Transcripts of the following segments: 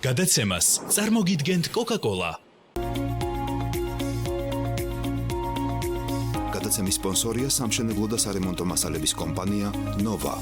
გადაცემას წარმოგიდგენთ Coca-Cola. გადაცემის სპონსორია სამშენებლო და სარემონტო მასალების კომპანია Nova.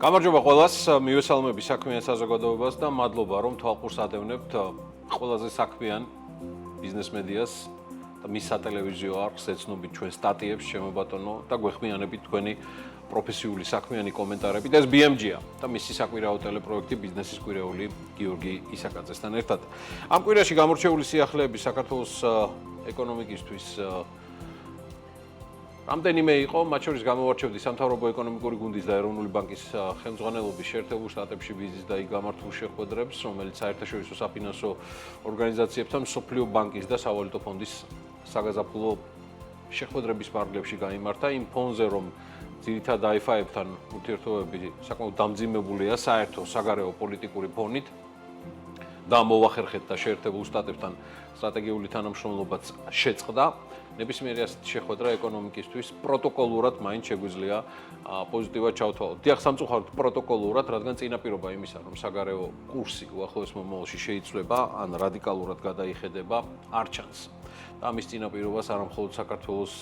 გამარჯობა ყველას, მივესალმები საქმიან საზოგადოებას და მადლობა რომ თვალყურს ადევნებთ ყველაზე საქმიან ბიზნეს მედიას და მის სატელევიზიო არხს ეცნობით ჩვენ სტატიებს შემობატონო და გვეხმიანებით თქვენი პროფესიული საქმიანი კომენტარებით. ეს BMG-ა და მისი საკვირაო ტელეპროექტი ბიზნესის კვირეული გიორგი ისაკაძესთან ერთად. ამ კვირაში გამორჩეული სიახლეები საქართველოს ეკონომიკისთვის რამდენიმე იყო, მათ შორის გამოვარჩევდი სამთავრობო ეკონომიკური გუნდის და ეროვნული ბანკის ხელმძღვანელობის შეერთებულ შტატებში ვიზის და იქ გამართულ შეხვედრებს, რომელიც საერთაშორისო საფინანსო ორგანიზაციებთან, მსოფლიო ბანკის და სავალუტო ფონდის საგაზაფხულო შეხვედრების პარალელში გაიმართა იმ ფონზე, რომ ძირითად AIFA-ებთან ურთიერთობები საკმაოდ დამძიმებულია საერთო საგარეო პოლიტიკური ფონით და მოახერხეთ და შეერთებულ შტატებთან სტრატეგიული თანამშრომლობაც შეწყდა. ნებისმიერი ასეთი შეხვედრა ეკონომიკისთვის პროტოკოლურად მაინც შეგვიძლია პოზიტივად ჩავთვალოთ. დიახ, სამწუხაროდ პროტოკოლურად, რადგან წინაპირობა იმისა, რომ საგარეო კურსი უახლოეს მომავალში შეიცვლება, ან რადიკალურად გადაიხედება, არ ჩანს. და ამის წინაპირობას არა მხოლოდ საქართველოს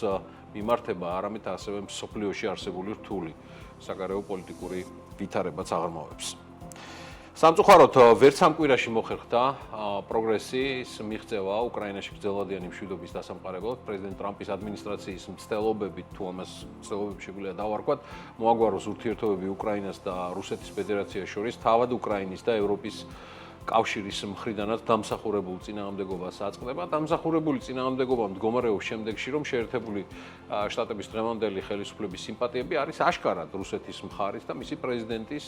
მიმართება, არამედ ასევე მსოფლიოში არსებული რთული საგარეო პოლიტიკური ვითარებაც აღრმავებს. სამწუხაროდ ვერც ამ კვირაში მოხერხდა პროგრესის მიღწევა უკრაინაში გრძელვადიანი მშვიდობის დასამყარებლად. პრეზიდენტ ტრამპის ადმინისტრაციის მცდელობებით, თუ ამას მცდელობები შეგვიძლია დავარქვათ, მოაგვაროს ურთიერთობები უკრაინას და რუსეთის ფედერაციას შორის, თავად უკრაინის და ევროპის კავშირის მხრიდანაც დამსახურებულ წინააღმდეგობას აწყდება. დამსახურებული წინააღმდეგობა მდგომარეობს შემდეგში, რომ შეერთებული შტატების დღევანდელი ხელისუფლების სიმპათიები არის აშკარად რუსეთის მხარის და მისი პრეზიდენტის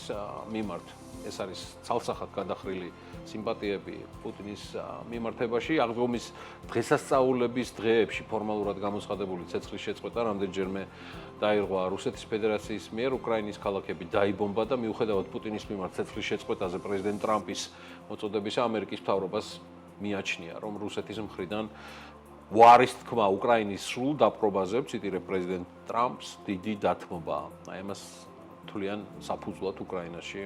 მიმართ. ეს არის ცალსახად გადახრილი სიმპათიები პუტინის მიმართებაში. აღდგომის დღესასწაულების დღეებში ფორმალურად გამოცხადებული ცეცხლის შეწყვეტა რამდენჯერმე დაირღვა რუსეთის ფედერაციის მიერ. უკრაინის ქალაქები დაიბომბა და მიუხედავად პუტინის მიმართ ცეცხლის შეწყვეტაზე პრეზიდენტ ტრამპის მოწოდებისა ამერიკის მთავრობას მიაჩნია, რომ რუსეთის მხრიდან უარის თქმა უკრაინის სრულ დაპყრობაზე, ციტირებ პრეზიდენტ ტრამპს, დიდი დათმობა. აი ამას თვლიან საფუძვლად უკრაინაში,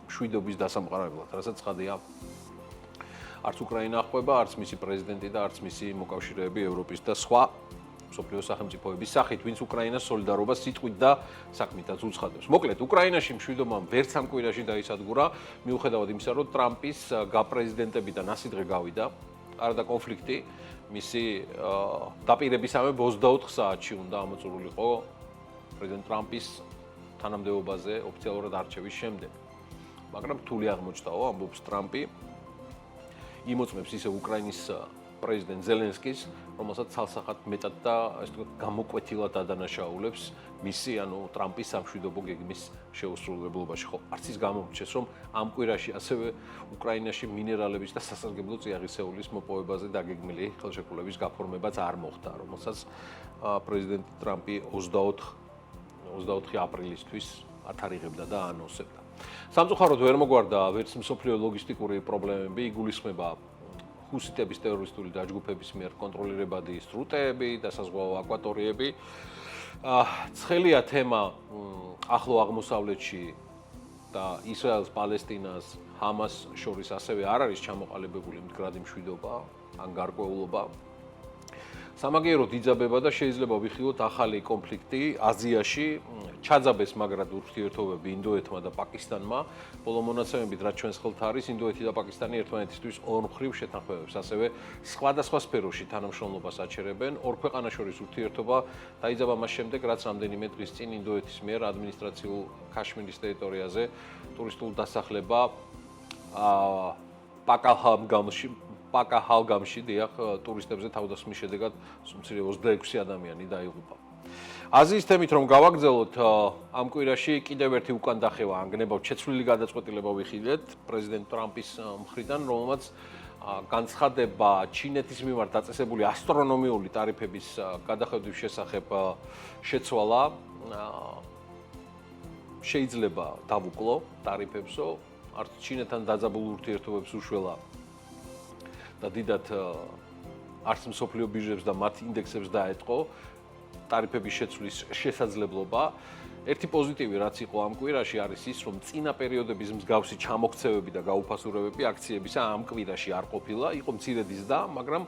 მშვიდობის დასამყარებლად, რასაც ცხადია არც უკრაინა ახლება, არც მისი პრეზიდენტი და არც მისი მოკავშირეები ევროპის და სხვა მსოფლიო სახელმწიფოების სახით, ვინც უკრაინას სოლიდარობას სიტყვით და საქმითაც უცხადებს. მოკლედ, უკრაინაში მშვიდობამ ვერც ამ კვირაში დაისადგურა, მიუხედავად იმისა, რომ ტრამპის გაპრეზიდენტებიდან 100 დღე გავიდა, არადა კონფლიქტი მისი დაპირებისამე 24 საათში უნდა ამოწურულიყო პრეზიდენტ ტრამპის თანამდებობაზე ოფიციალურად არჩევის შემდეგ. მაგრამ რთული აღმოჩნდაო, ამბობს ტრამპი, იმოწმებს ისე უკრაინის პრეზიდენტ ზელენსკის, რომელსაც ცალსახად მეტად და ასე ვთქვათ, გამოკვეთილად ადანაშაულებს მისი, ანუ ტრამპის სამშვიდობო გეგმის შეუსრულებლობაში. ხო, არც ის გამომრჩეს, რომ ამ კვირაში ასევე უკრაინაში მინერალების და სასარგებლო წიაღისეულის მოპოვებაზე დაგეგმილი ხელშეკრულების გაფორმებაც არ მოხდა, რომელსაც პრეზიდენტ ტრამპი 24 აპრილისთვის ათარიღებდა და ანონსებდა. სამწუხაროდ ვერ მოგვარდა ვერც მსოფლიო ლოგისტიკური პრობლემები, იგულისხმება ჰუსიტების ტერორისტული დაჯგუფების მიერ კონტროლირებადი სრუტეები და საზღვაო აკვატორიები. ცხელია თემა ახლო აღმოსავლეთში და ისრაელს, პალესტინას, ჰამას შორის ასევე არ არის ჩამოყალიბებული მდგრადი მშვიდობა ან გარკვეულობა. სამაგიეროდ იძაბება და შეიძლება ვიხილოთ ახალი კონფლიქტი აზიაში, ჩაძაბეს მაგრად ურთიერთობები ინდოეთმა და პაკისტანმა. ბოლო მონაცემებით, რაც ჩვენს ხელთ არის, ინდოეთი და პაკისტანი ერთმანეთისთვის ორმხრივ შეთანხმებებს, ასევე სხვადასხვა სფეროში თანამშრომლობას აჩერებენ. ორ ქვეყანას შორის ურთიერთობა დაიძაბა მას შემდეგ, რაც რამდენიმე დღის წინ ინდოეთის მიერ ადმინისტრაციულ ქაშმირის ტერიტორიაზე ტურისტულ დასახლება პაკაჰალგამში დიახ ტურისტებზე თავდასხმის შედეგად მცირე 26 ადამიანი დაიღუპა. აზიის თემით რომ გავაგრძელოთ, ამ კვირაში კიდევ ერთი უკან დახევა ანგნებავთ შეცვლილი გადაწყვეტილება ვიხილეთ პრეზიდენტ ტრამპის მხრიდან, რომელმაც განცხადება ჩინეთის მიმართ დაწესებული ასტრონომიული ტარიფების გადახედვის შესახებ შეცვალა. შეიძლება დავუკლო ტარიფებსო, არც ჩინეთთან დაძაბულ ურთიერთობებს უშველა და დიდად არც მსოფლიო ბირჟებს და მათ ინდექსებს დაეტყო ტარიფების შეცვლის შესაძლებლობა. ერთი პოზიტივი რაც იყო ამ კვირაში არის ის, რომ წინა პერიოდების მსგავსი ჩამოქცევები და გაუფასურებები აქციებისა ამ კვირაში არ ყოფილა, იყო მცირედ იზრდა, მაგრამ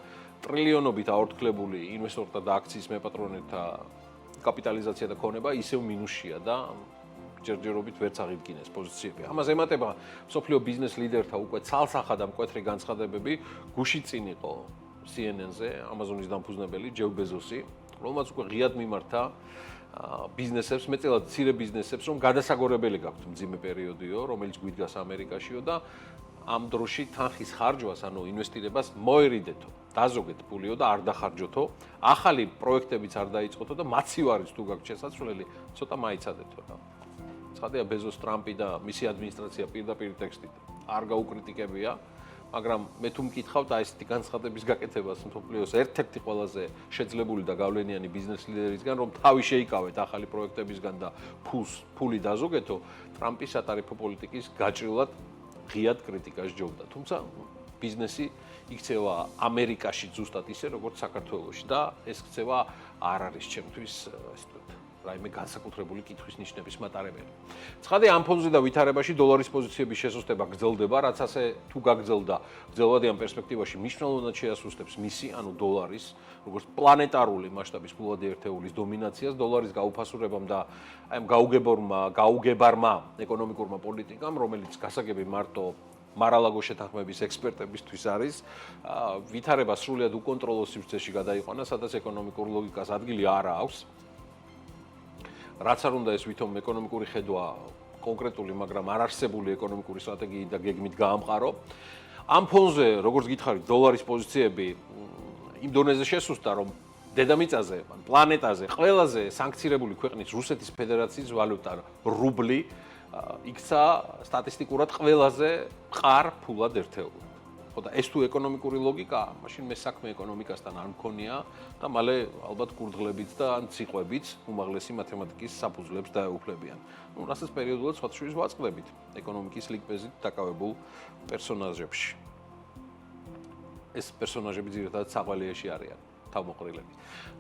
ტრილიონობით აორთქლებული ინვესტორთა და აქციის მეპატრონეთა კაპიტალიზაცია და ქონება ისევ მინუსშია და ჯერჯერობით ვერც აღიდგინეს პოზიციები. ამას ემატება მსოფლიო ბიზნეს ლიდერთა უკვე ცალსახად და მკვეთრი განცხადებები. გუში წინ იყო CNN-ზე Amazon-ის დამფუძნებელი ჯეფ ბეზოსი, რომელმაც უკვე ღიად მიმართა ბიზნესებს, მეტწილად მცირე ბიზნესებს, რომ გადასაგორებელი გაქვთ მძიმე პერიოდიო, რომელიც გვიდგას ამერიკაშიო და ამ დროში თანხის ხარჯვას, ანუ ინვესტირებას მოერიდეთო, დაზოგეთ ფულიო და არ დახარჯოთო, ახალი პროექტებიც არ დაიწყოთო და მაცივარიც თუ გაქვთ შესაძლებელი, ცოტა მაიცადეთო რა. ცხადია ბეზოს ტრამპი და მისი ადმინისტრაცია პირდაპირ ტექსტით არ გაუკრიტიკებია, მაგრამ მე თუ მკითხავთ აი ესეთი განცხადების გაკეთებას მსოფლიოს ერთ-ერთი ყველაზე შეძლებული და გავლენიანი ბიზნეს ლიდერისგან, რომ თავი შეიკავეთ ახალი პროექტებისგან და ფული დაზოგეთო, ტრამპის სატარიფო პოლიტიკის გაჭრილად ღიად კრიტიკას ჯობდა. თუმცა ბიზნესი იქცევა ამერიკაში ზუსტად ისე, როგორც საქართველოში და ეს ქცევა არ არის ჩემთვის ესე ვთქვათ, რაიმე განსაკუთრებული კითხვის ნიშნების მატარებელი. ცხადია ამ ფონზე და ვითარებაში დოლარის პოზიციების შესუსტება გრძელდება, რაც ასე თუ გაგრძელდა, გრძელვადიან პერსპექტივაში მნიშვნელოვნად შეასუსტებს მისი, ანუ დოლარის, როგორც პლანეტარული მასშტაბის ფულადი ერთეულის დომინაციას, დოლარის გაუფასურებამ და აი ამ გაუგებარმა ეკონომიკურმა პოლიტიკამ, რომელიც გასაგები მარტო მარალაგო შეთანხმების ექსპერტებისთვის არის, ვითარება სრულად უკონტროლო სივრცეში გადაიყვანა, სადაც ეკონომიკურ ლოგიკას ადგილი არ აქვს. რაც არ უნდა ეს ვითომ ეკონომიკური ხედვა კონკრეტული, მაგრამ არ არსებული ეკონომიკური სტრატეგიით და გეგმით გაამყარო. ამ ფონზე, როგორც გითხარით, დოლარის პოზიციები იმ დონეზე შესუსტდა, რომ დედამიწაზე, პლანეტაზე ყველაზე სანქცირებული ქვეყნის რუსეთის ფედერაციის ვალუტა რუბლი იქცა სტატისტიკურად ყველაზე მყარ ფულად ერთეულად. ხო და ეს თუ ეკონომიკური ლოგიკაა, მაშინ მე საქმე ეკონომიკასთან არ მქონია და მალე ალბათ კურდღლებიც და ან ციყვებიც უმაღლესი მათემატიკის საფუძვლებს დაეუფლებიან. ნუ რასაც პერიოდულად სხვა შორის ვაწყდებით ეკონომიკის ლიკბეზით დაკავებულ პერსონაჟებში. ეს პერსონაჟები ძირითადად საყვალიაში არიან, თავმოყრილები.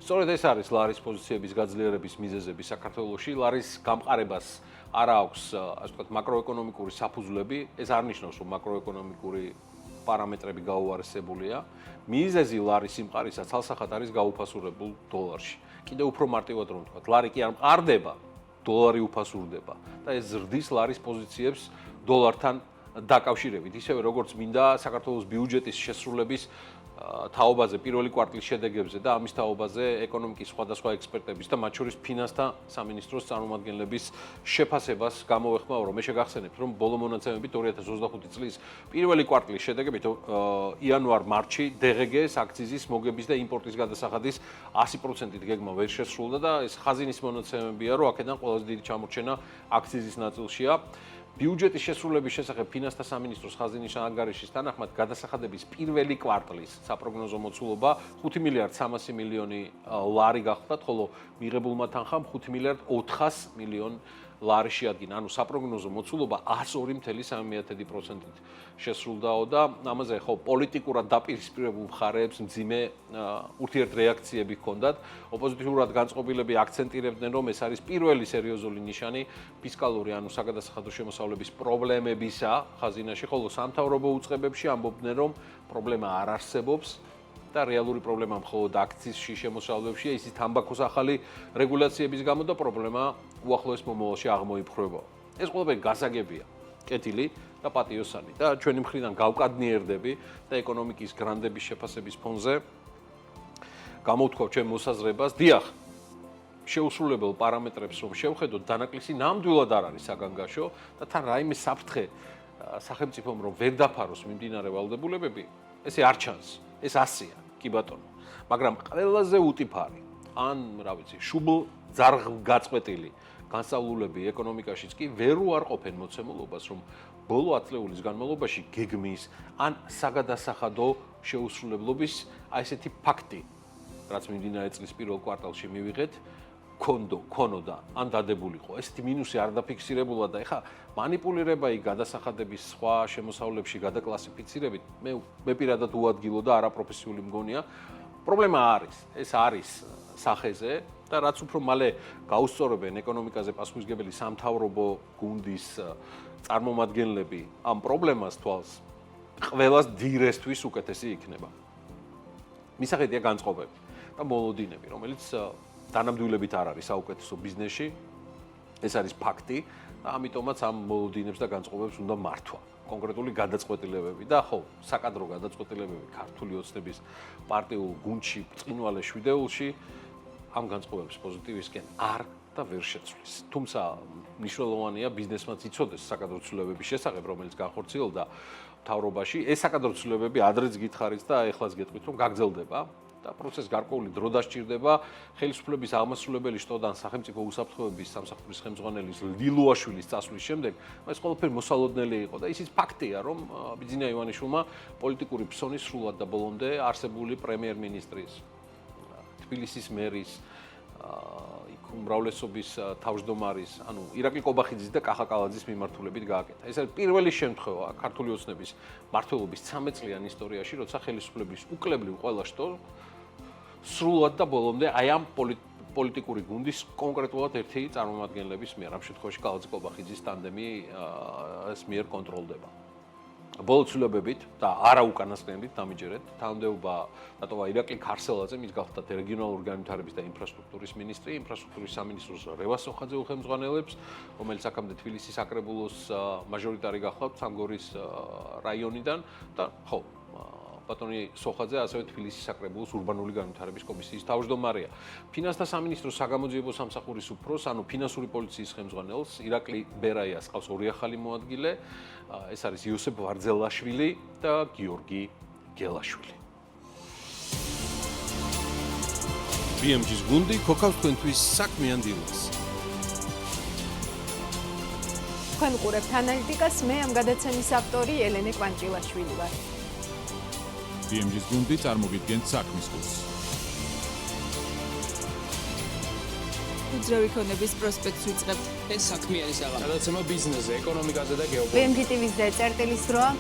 სწორედ ეს არის ლარის პოზიციების გაძლიერების მიზეზები საქართველოში. ლარის გამყარებას არ აქვს, ასე ვთქვათ, მაკროეკონომიკური საფუძვლები. ეს არ ნიშნავს, რომ მაკროეკონომიკური პარამეტრები გაუარესებულია. მიზეზი ლარის სიმყარისა ცალსახად არის გაუფასურებულ დოლარში. კიდევ უფრო მარტივად რომ ვთქვათ, ლარი კი არ მყარდება, დოლარი უფასურდება და ეს ზრდის ლარის პოზიციებს დოლართან დაკავშირებით. ისევე როგორც მინდა საქართველოს ბიუჯეტის შესრულების თაობაზე, პირველი კვარტლის შედეგებზე და ამის თაობაზე ეკონომიკის სხვადასხვა ექსპერტების და მათ შორის ფინანსთა სამინისტროს წარმომადგენლების შეფასებას გამოვეხმაურო. მე შეგახსენებთ, რომ ბოლო მონაცემებით 2025 წლის პირველი კვარტლის შედეგებით იანვარ-მარტში DGG-ს აქციზის მოგების და იმპორტის გადასახადის 100%-ით გეგმა ვერ შესრულდა და ეს ხაზინის მონაცემებია, რომ აქედან ყველაზე დიდი ჩამორჩენა აქციზის ნაწილშია. ბიუჯეტის შესრულების შესახებ ფინანსთა სამინისტროს ხაზინის ანგარიშის თანახმად გადასახადების პირველი კვარტლის საპროგნოზო მოცულობა 5 მილიარდ 300 მილიონი ლარი გახლდათ, ხოლო მიღებულმა თანხამ 5 მილიარდ 400 მილიონ ლარი შეადგინა. ანუ საპროგნოზო მოცულობა 102.3%-ით შესრულდაო და ამაზე ხო პოლიტიკურად დაპირისპირებულ მხარეებს მძიმე ურთიერთრეაქციები ჰქონდათ. ოპოზიტიურად განწყობილები აქცენტირებდნენ, რომ ეს არის პირველი სერიოზული ნიშანი ფისკალური, ანუ საგადასახადო შემოსავლების პრობლემებისა ხაზინაში, ხოლო სამთავრობო უწყებებში ამბობდნენ, რომ პრობლემა არ არსებობს და რეალური პრობლემა მხოლოდ აქციზში შემოსავლებშია, ისიც თამბაქოს ახალი რეგულაციების გამო და პრობლემა უახლოეს მომავალში აღმოიფხვრება. ეს ყველაფერი გასაგებია, კეთილი და პატიოსანი და ჩვენი მხრიდან გავკადნიერდები და ეკონომიკის გრანდების შეფასების ფონზე გამოვთქვავ ჩვენ მოსაზრებას, დიახ, შეუსრულებელ პარამეტრებს რომ შევხედოთ, დანაკლისი ნამდვილად არ არის საგანგაშო და თან რაიმე საფრთხე სახელმწიფომ რომ ვერ დაფაროს მიმდინარე ვალდებულებები, ესე არ ჩანს, ეს ასია, კი ბატონო. მაგრამ ყველაზე უტიფარი, ან რა ვიცი, შუბლ ძარღვგაწყვეტილი განსწავლულები ეკონომიკაშიც კი ვერ უარყოფენ მოცემულობას, რომ ბოლო 10 წლების განმავლობაში გეგმის ან საგადასახადო შეუსრულებლობის აი ესეთი ფაქტი, რაც მიმდინარე წლის პირველ კვარტალში მივიღეთ, ქონოდა ან დადებულიყო. ესეთი მინუსი არ დაფიქსირებულა და ეხა манипулირება იქ გადასახადების სხვა შემოსავლებში გადაკლასიფიცირებით მე პირადად უადგილო და არაპროფესიული მგონია. პრობლემა არის, ეს არის სახეზე და რაც უფრო მალე გაუსწორებენ ეკონომიკაზე პასუხისმგებელი სამთავრობო გუნდის წარმომადგენლები ამ პრობლემას თვალს, ყველას დირესთვის უკეთესი იქნება. მისაღებია განწყობები და მოლოდინები, რომელიც დანამდვილებით არ არის საუკეთესო ბიზნესში. ეს არის ფაქტი და ამიტომაც ამ მოლოდინებს და განწყობებს უნდა მართვა. კონკრეტული გადაწყვეტილებები და ხო, საკადრო გადაწყვეტილებები ქართული ოცნების პარტიულ გუნდში ბრწყინვალე შვიდეულში ამ განწყობებს პოზიტივისკენ არ და ვერ შეცვლის. თუმცა მნიშვნელოვანია ბიზნესმაც იცოდეს საკადრო ცვლილებების შესახებ, რომელიც განხორციელდა მთავრობაში. ეს საკადრო ცვლილებები ადრეც გითხარით და ეხლაც გეტყვით, რომ გაგრძელდება და პროცესს გარკვეული დრო დასჭირდება. ხელისუფლების აღმასრულებელი შტოდან სახელმწიფო უსაფრთხოების სამსახურის ხელმძღვანელის ლილუაშვილის წასვლის შემდეგ ეს ყველაფერი მოსალოდნელი იყო და ისიც ფაქტია, რომ ბიძინა ივანიშვილმა პოლიტიკური ფსონის სრულად და ბოლომდე არსებული პრემიერ-მინისტრის, თბილისის მერის, უმრავლესობის თავმჯდომარის, ანუ ირაკლი კობახიძის და კახა კალაძის მიმართულებით გააკეთა. ეს არის პირველი შემთხვევა ქართული ოცნების მმართველობის 13 წლიან ისტორიაში, როცა ხელისუფლების უკლებლივ ყველა შტო სრულად და ბოლომდე აი ამ პოლიტიკური გუნდის კონკრეტულად ერთი წარმომადგენლების მიერ, ამ შემთხვევაში კალაძე კობახიძის ტანდემი ეს მიერ კონტროლდება. ბოლო ცვლილებებით და არაუკანასკნელით დამიჯერეთ, თანამდებობა დატოვა ირაკლი ქარსელაძემ, ის გახდა რეგიონალური განვითარების და ინფრასტრუქტურის მინისტრი, ინფრასტრუქტურის სამინისტროს რევას სოხაძე უხელმძღვანელებს, რომელიც აქამდე თბილისის საკრებულოს მაჟორიტარი გახლავთ სამგორის რაიონიდან და ხო, ბატონი სოხაძე ასევე თბილისის საკრებულოს ურბანული განვითარების კომისიის თავმჯდომარეა. ფინანსთა სამინისტროს საგამოძიებო სამსახურის უფროს, ანუ ფინანსური პოლიციის ხელმძღვანელს ირაკლი ბერაიას ყავს ორი ახალი მოადგილე. ეს არის იოსებ ვარძელაშვილი და გიორგი გელაშვილი. BMG-ს გუნდი ქოქავს თქვენთვის საქმიან დილას. თქვენ უყურებთ ანალიტიკას, მე ამ გადაცემის ავტორი ელენე კვანჭილაშვილი ვარ. BMG-ს გუნდი წარმოგიდგენთ საქმის კურსს. უძრავი ქონების პროსპექტს ვიწყებთ. ეს საქმიანი საღამო. გადაცემა ბიზნესზე, ეკონომიკაზე და გეოპოლიტიკაზე. BMG TV-ს და წერტილის დროა.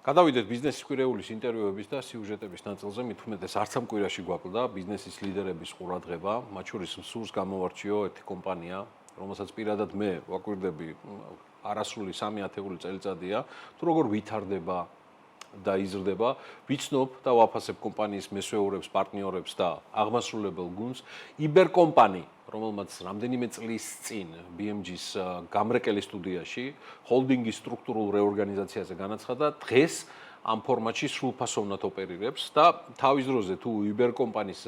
გადავიდეთ ბიზნესის კვირეულის ინტერვიუების და სიუჟეტების ნაწილზე, მithumetes არც ამ კვირაში გვაკლდა ბიზნესის ლიდერების ყურადღება, მათ შორის სურს გამოვარჩიო ერთი კომპანია, რომელსაც პირადად მე ვაკვირდები არასრული 3 ათეული წელიწადია, თუ როგორ ვითარდება და იზრდება, ვიცნობ და ვაფასებ კომპანიის მესვეურებს, პარტნიორებს და აღმასრულებელ გუნდს, იბერკომპანი, რომელმაც რამდენიმე წლის წინ BMG-ს გამრეკელი სტუდიაში ჰოლდინგის სტრუქტურულ რეორგანიზაციაზე განაცხადა, დღეს ამ ფორმატში სრულფასოვნად ოპერირებს და თავის დროზე თუ იბერკომპანის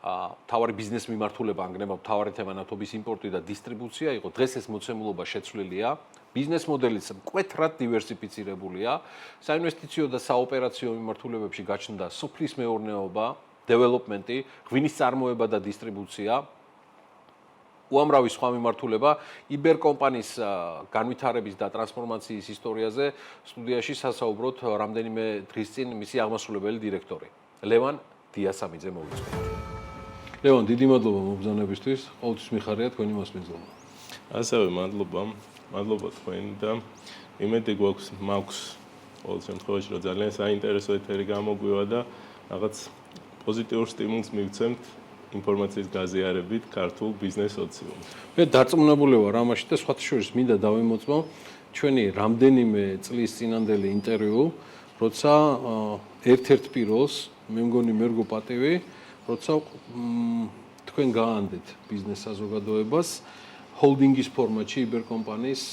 თავარი ბიზნეს მიმართულება ანგნება თავარი თემა ნავთობის იმპორტი და დისტრიბუცია იყო, დღეს ეს მოცემულობა შეცვლილია. ბიზნეს მოდელიც მკვეთრად დივერსიფიცირებულია. საინვესტიციო და საოპერაციო მიმართულებებში გაჩნდა სოფლის მეურნეობა, დეველოპმენტი, ღვინის წარმოება და დისტრიბუცია. უამრავი სხვა მიმართულება იბერკომპანის განვითარების და ტრანსფორმაციის ისტორიაზე სტუდიაში სასაუბროთ რამდენიმე დღის წინ მისი აღმასრულებელი დირექტორი ლევან დიასამიძე მოვიწყოთ. ლევან, დიდი მადლობა მობრძანებისთვის. ყოველთვის მიხარია თქვენი მოსმენძილება. ასევე მადლობა თქვენ და იმედი მაქვს ყოველ შემთხვევაში რომ ძალიან საინტერესო ეთერი გამოგვივა და რაღაც პოზიტიურ სტიმულს მივცემთ ინფორმაციის გაზიარებით ქართულ ბიზნეს სოციუმს. მე დარწმუნებული ვარ ამაში და სხვათა შორის მინდა დავიმოწმო ჩვენი რამდენიმე წლის წინანდელი ინტერვიუ, როცა ერთ-ერთ პიროს, მე მგონი მერგო პატივი, როცა თქვენ გაანდეთ ბიზნეს საზოგადოებას ჰოლდინგის ფორმატში იბერკომპანიის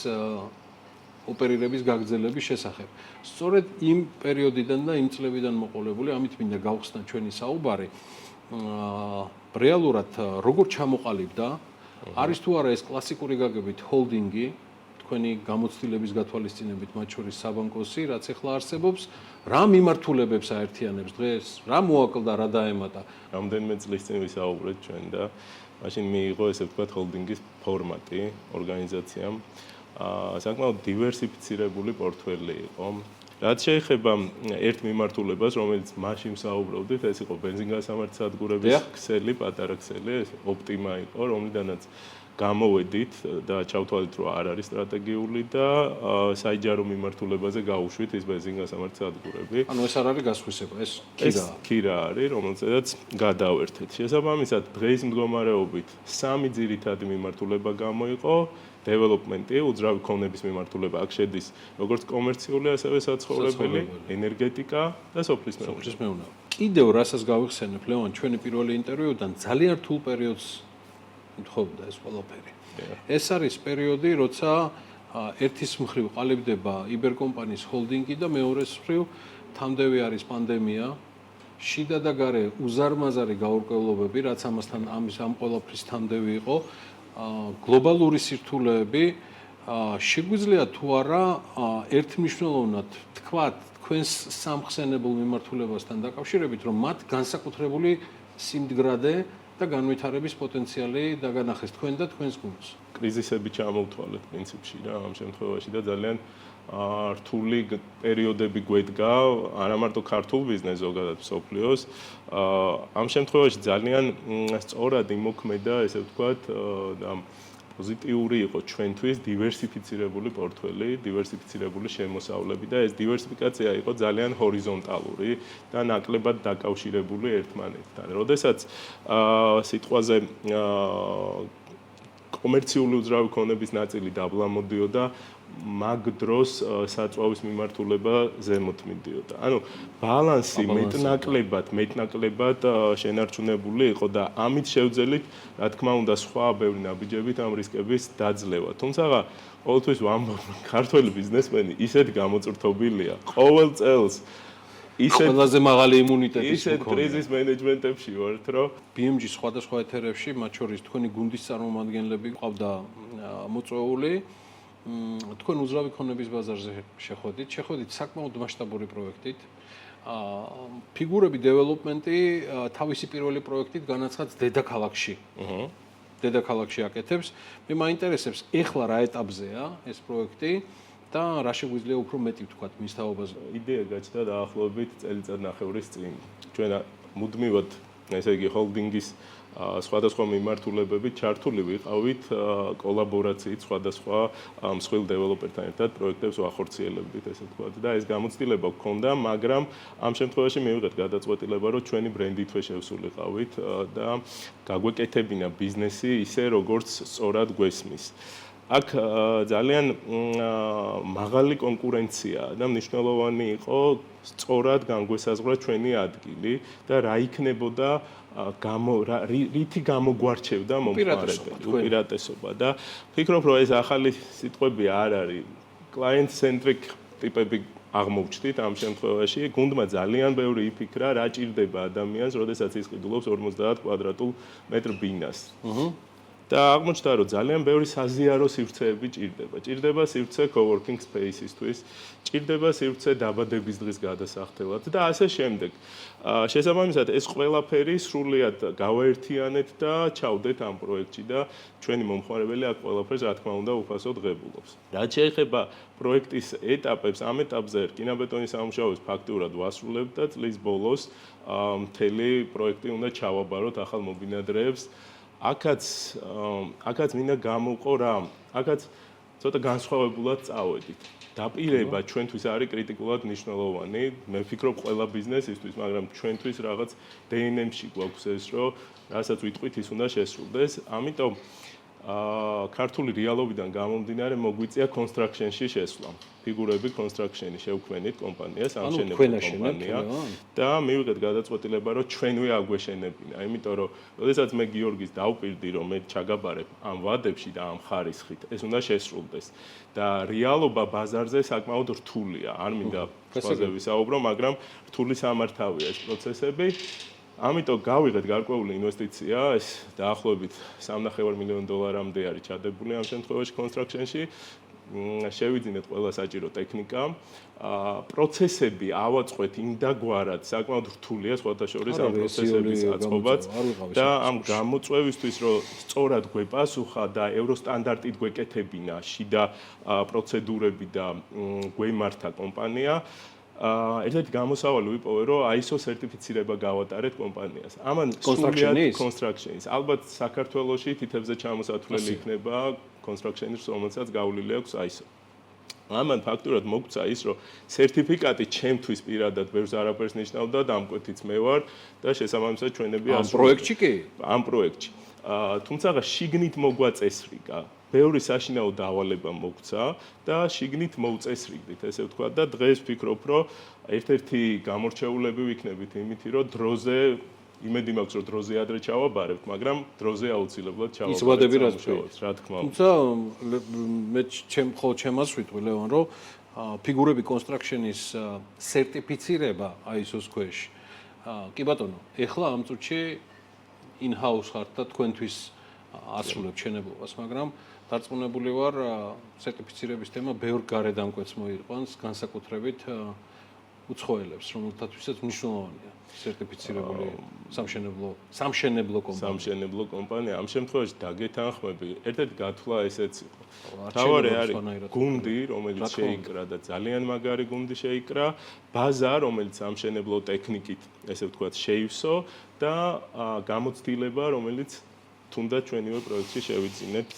ოპერირების გაგრძელების შესახებ. სწორედ იმ პერიოდიდან და იმ წლებიდან მოყოლებული, ამით მინდა გავხსნა ჩვენი საუბარი. რეალურად როგორ ჩამოყალიბდა, არის თუ არა ეს კლასიკური გაგებით ჰოლდინგი, თქვენი გამოცდილების გათვალისწინებით, მათ შორის საბანკოსი, რაც ახლა არსებობს, რა მიმართულებებს აერთიანებს დღეს, რა მოაკლდა, რა დაემატა. რამდენიმე წლის წინ ვისაუბრეთ ჩვენ და მაშინ მიიღო ესე ვთქვათ ჰოლდინგის ფორმატი ორგანიზაციამ. საკმაოდ დივერსიფიცირებული პორტფელი იყო. რაც შეეხება ერთ მიმართულებას, რომელიც მაშინ საუბრობდით, ეს იყო ბენზინგასამართი სადგურების ქსელი, პატარა ქსელი, ეს ოპტიმა იყო, რომლიდანაც გამოვედით და ჩავთვალეთ, რომ არ არის სტრატეგიული და საიჯარო მიმართულებაზე გავუშვით ის ბენზინგასამართი სადგურები. ანუ ეს არ არის გასხვისება, ეს ეს ქირა არის, რომელზედაც გადავერთეთ. შესაბამისად, დღეის მდგომარეობით სამი ძირითადი მიმართულება გამოიყო. დეველოპმენტი, უძრავი ქონების მიმართულება, აქ შედის როგორც კომერციული, ასევე საცხოვრებელი, ენერგეტიკა და სოფლის მეურნეობა. კიდევ რასაც გავიხსენებ, ლევან, ჩვენი პირველი ინტერვიუდან ძალიან რთულ პერიოდს უთხოვდა ეს ყველაფერი. ეს არის პერიოდი, როცა ერთის მხრივ ყალიბდება იბერკომპანიის ჰოლდინგი და მეორეს მხრივ თამდევი არის პანდემია, შიდა და გარე უზარმაზარი გაურკვევლობები, რაც ამასთან ამ ყველაფრის თამდევი იყო. გლობალური სირთულეები შეგვიძლია თუ არა ერთმნიშვნელოვნად თქვათ თქვენს სამხსენებელ მიმართულებასთან დაკავშირებით, რომ მათ განსაკუთრებული სიმდგრადე და განვითარების პოტენციალი დაგანახეს თქვენ და თქვენს გუნდს. კრიზისები ჩამოვთვალეთ პრინციპში რა ამ შემთხვევაში და ძალიან რთული პერიოდები გვედგა არა მარტო ქართულ ბიზნესს, ზოგადად მსოფლიოს. ამ შემთხვევაში ძალიან სწორად იმოქმედა, ესე ვთქვათ, და პოზიტიური იყო ჩვენთვის დივერსიფიცირებული პორტფელი, დივერსიფიცირებული შემოსავლები და ეს დივერსიფიკაცია იყო ძალიან ჰორიზონტალური და ნაკლებად დაკავშირებული ერთმანეთთან. როდესაც სიტყვაზე კომერციული უძრავი ქონების ნაწილი დაბლა მოდიოდა, მაგ დროს საწვავის მიმართულება ზემოთ მიდიოდა. ანუ ბალანსი მეტნაკლებად შენარჩუნებული იყო და ამით შევძელით, რა თქმა უნდა, სხვა ბევრი ნაბიჯებით ამ რისკების დაძლევა. თუმცა ყოველთვის ვამბობ, ქართველი ბიზნესმენი ისეთ გამოწვრთობილია ყოველ წელს ყველაზე მაღალი იმუნიტეტის ისეთ კრიზის მენეჯმენტებში ვართ, რომ BMG-ის სხვადასხვა ეთერებში, მათ შორის თქვენი გუნდის წარმომადგენლები ყავდა მოწვეული. თქვენ უძრავი ქონების ბაზარზე შეხვედით საკმაოდ მასშტაბური პროექტით. ფიგურები დეველოპმენტი თავისი პირველი პროექტით განაცხადს დედაქალაქში. დედაქალაქში აკეთებს. მე მაინტერესებს, ეხლა რა ეტაპზეა ეს პროექტი და რა შეგვიძლია უფრო მეტი ვთქვათ მის თაობაზე. იდეა გაჩნდა დაახლოებით წელიწადნახევრის წინ. ჩვენ მუდმივად, ესე იგი, ჰოლდინგის სხვადასხვა მიმართულებებით ჩართული ვიყავით კოლაბორაციით სხვადასხვა მსხვილ დეველოპერთან ერთად პროექტებს ვახორციელებდით, ესე ვთქვათ და ეს გამოცდილება გქონდა, მაგრამ ამ შემთხვევაში მივიღეთ გადაწყვეტილება, რომ ჩვენი ბრენდითვე შევსულიყავით და გაგვეკეთებინა ბიზნესი ისე, როგორც სწორად გვესმის. აქ ძალიან მაღალი კონკურენცია და მნიშვნელოვანი იყო სწორად განგვესაზღვრა ჩვენი ადგილი და რა იქნებოდა რითი გამოგვარჩევდა მომხმარებელი უპირატესობა და ვფიქრობ, რომ ეს ახალი სიტყვები არ არის client centric ტიპები აღმოვჩნდით ამ შემთხვევაში. გუნდმა ძალიან ბევრი იფიქრა, რა ჭირდება ადამიანს, როდესაც ის ყიდულობს 50 კვადრატულ მეტრ ბინას. და აღმოჩნდა, რომ ძალიან ბევრი საზიარო სივრცეები ჭირდება. ჭირდება სივრცე coworking space-ისთვის, ჭირდება სივრცე დაბადების დღის გადასახდელად და ასე შემდეგ. შესაბამისად, ეს ყველაფერი სრულიად გავაერთიანეთ და ჩავდეთ ამ პროექტში და ჩვენი მომხმარებელი აქ ყველაფერს, რა თქმა უნდა, უფასოდ ღებულობს. რაც შეეხება პროექტის ეტაპებს, ამ ეტაპზე რკინაბეტონის სამუშაოებს ფაქტიურად ვასრულებთ და წლის ბოლოს მთელი პროექტი უნდა ჩავაბაროთ ახალ მობინადრეებს. აქაც მინდა გამოვყო რა, აქაც ცოტა განსხვავებულად წავედით. დაპირება ჩვენთვის არის კრიტიკულად მნიშვნელოვანი. მე ვფიქრობ ყველა ბიზნესისთვის, მაგრამ ჩვენთვის რაღაც DNM-ში გვაქვს ეს, რომ რასაც ვიტყვით, ის უნდა შესრულდეს. ამიტომ ქართული რეალობიდან გამომდინარე მოგვიწია construction-ში შესვლა. ფიგურები construction-ი შევქმნით კომპანიას, ამშენებელ კომპანია და მივიღეთ გადაწყვეტილება, რომ ჩვენვე აგვეშენებინა. იმიტომ რომ, როდესაც მე გიორგის დავპირდი, რომ მე ჩაგაბარებ ამ ვადებში და ამ ხარისხით, ეს უნდა შესრულდეს. და რეალობა ბაზარზე საკმაოდ რთულია. არ მინდა სხვაზე ვისაუბრო, მაგრამ რთული სამართავია ეს პროცესები. ამიტომ გავიღეთ გარკვეული ინვესტიცია, ეს დაახლოებით $3.5 მილიონამდე არის ჩადებული ამ შემთხვევაში construction-ში. შევიძინეთ ყველა საჭირო ტექნიკა, პროცესები ავაწყოთ იმდაგვარად, საკმაოდ რთულია სხვათა შორის ამ პროცესების აწყობაც და ამ გამოწვევისთვის, რომ სწორად გვეპასუხა და ევროსტანდარტით გვეკეთებინა შიდა პროცედურები და გვემართა კომპანია, ერთ-ერთი გამოსავალი ვიპოვე, რომ ISO სერტიფიცირება გავატარეთ კომპანიას. ამან construction-ის. ალბათ საქართველოში თითებზე ჩამოსათვლელი იქნება construction-ის, რომელსაც გავლილი აქვს ISO. ამან ფაქტურად მოგცა ის, რომ სერტიფიკატი ჩემთვის პირადად ბევრს არაფერს ნიშნავდა და ამკვეთიც მე ვარ და შესაბამისად ჩვენები ამ პროექტში კი? ამ პროექტში. თუმცა შიგნით მოგვაწესრიგა. ბევრი საშინაო დავალება მოგცა და შიგნით მოვწესრიგდით, ესე ვთქვა და დღეს ვფიქრობ, რომ ერთ-ერთი გამორჩეულები ვიქნებით იმით, რომ დროზე იმედი მაქვს, რომ დროზე ადრე ჩავაბარებთ, მაგრამ დროზე აუცილებლად ჩავაბარებთ. ის ვადები რა თქმა უნდა. თუმცა მე ჩემას ვიტყვი ლევან, რომ ფიგურები construction-ის სერტიფიცირება ISO-ს ქვეშ. კი ბატონო, ეხლა ამ წუთში in-house ხართ და თქვენთვის ასრულებთ შენებლობას, მაგრამ დარწმუნებული ვარ, სერტიფიცირების თემა ბევრ გარეთ დამკვეთს მოიყვანს, განსაკუთრებით უცხოელებს, რომელთათვისაც მნიშვნელოვანია სერტიფიცირებული სამშენებლო კომპანია. ამ შემთხვევაში დაგეთანხმები, ერთ-ერთი გათვლა ესეც იყო. თავარი არის გუნდი, რომელიც შეიკრა და ძალიან მაგარი გუნდი შეიკრა, ბაზა, რომელიც სამშენებლო ტექნიკით, ესე ვთქვათ, შეივსო და გამოცდილება, რომელიც თუნდაც ჩვენივე პროექტში შევიძინეთ.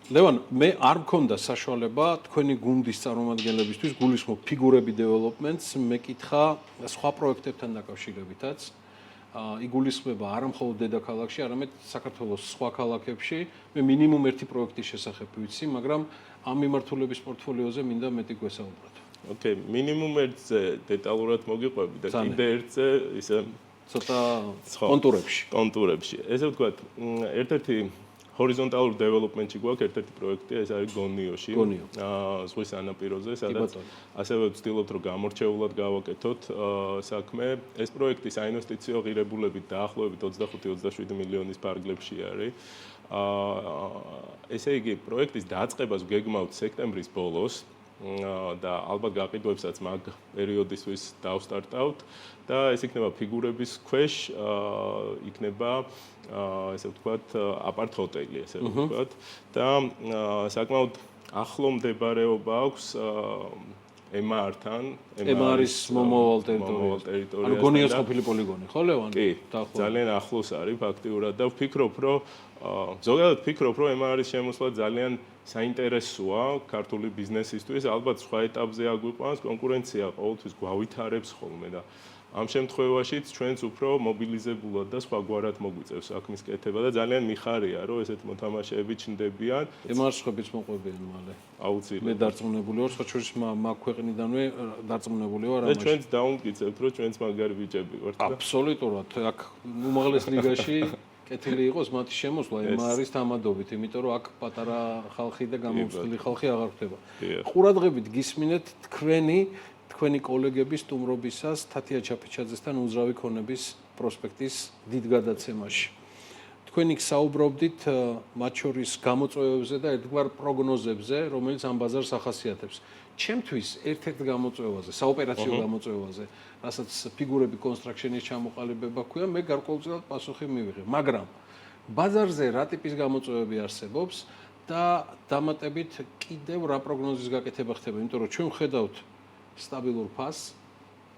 ლევან, მე არ მქონდა საშუალება თქვენი გუნდის წარმომადგენლებისთვის გულისხმობ ფიგურები დეველოპმენტს, მეკითხა სხვა პროექტებთან დაკავშირებითაც. იგულისხმება არა მხოლოდ დედაქალაქში, არამედ საქართველოს სხვა ქალაქებში. მე მინიმუმ ერთი პროექტის შესახებ ვიცი, მაგრამ ამ მიმართულების პორტფოლიოზე მინდა მეტი გვესაუბროთ. ოკეი, მინიმუმ ერთზე დეტალურად მოგიყვები და კიდე ერთზე ისე ცოტა კონტურებში. ესე ვთქვათ, ერთ-ერთი ჰორიზონტალურ დეველოპმენტში გვაქვს ერთ-ერთი პროექტი, ეს არის გონიოში. ზღვის ანაპიროზე, სადაც ასევე ვცდილობთ, რომ გამორჩეულად გავაკეთოთ საქმე. ეს პროექტი საინვესტიციო ღირებულებით დაახლოებით 25-27 მილიონის ფარგლებში არის. ესე იგი, პროექტის დაწყებას ვგეგმავთ სექტემბრის ბოლოს. და ალბათ გაყიდვებსაც მაგ პერიოდისთვის დავსტარტავთ და ეს იქნება ფიგურების ქვეშ იქნება ესე ვთქვათ აპარტ ჰოტელი ესე ვთქვათ და საკმაოდ ახლო მდებარეობა აქვს MR-თან MR-ის მომავალ ტერიტორიას. ანუ გონიოს ყოფილი პოლიგონი, ხო ლევან? კი, ძალიან ახლოს არის ფაქტიურად და ვფიქრობ, რომ ზოგადად ვფიქრობ, რომ MR-ის შემოსვლა ძალიან საინტერესოა ქართული ბიზნესისთვის, ალბათ სხვა ეტაპზე აგვიყვანს, კონკურენცია ყოველთვის გვავითარებს ხოლმე და ამ შემთხვევაშიც ჩვენც უფრო მობილიზებულად და სხვაგვარად მოგვიწევს საქმის კეთება და ძალიან მიხარია, რომ ესეთ მოთამაშეები ჩნდებიან. MR-ს ხვების მოყვებიან მალე. აუცილებლად. მე დარწმუნებული ვარ, სხვა შორის მაგ ქვეყნიდანვე დარწმუნებული ვარ ამაში. და ჩვენც დაუმტკიცებთ, რომ ჩვენც მაგარი ბიჭები ვართ და აბსოლუტურად. აქ უმაღლეს ლიგაში კეთილი იყოს მათი შემოსვლა MR-ის თამადობით, იმიტომ რომ აქ პატარა ხალხი და გამომცდელი ხალხი აღარ ხდება. ყურადღებით გისმინეთ თქვენი კოლეგების სტუმრობისას თათია ჩაფიჩაძესთან უძრავი ქონების პროსპექტის დიდ გადაცემაში. თქვენი საუბრობდით მათ შორის გამოწვევებზე და ერთგვარ პროგნოზებზე, რომელიც ამ ბაზარს ახასიათებს. ჩემთვის ერთ-ერთ გამოწვევაზე, საოპერაციო გამოწვევაზე, რასაც ფიგურები construction-ის ჩამოყალიბება ქვია, მე გარკვეულწილად პასუხი მივიღე. მაგრამ ბაზარზე რა ტიპის გამოწვევები არსებობს და დამატებით კიდევ რა პროგნოზის გაკეთება ხდება, იმიტომ რომ ჩვენ ვხედავთ სტაბილურ ფასს,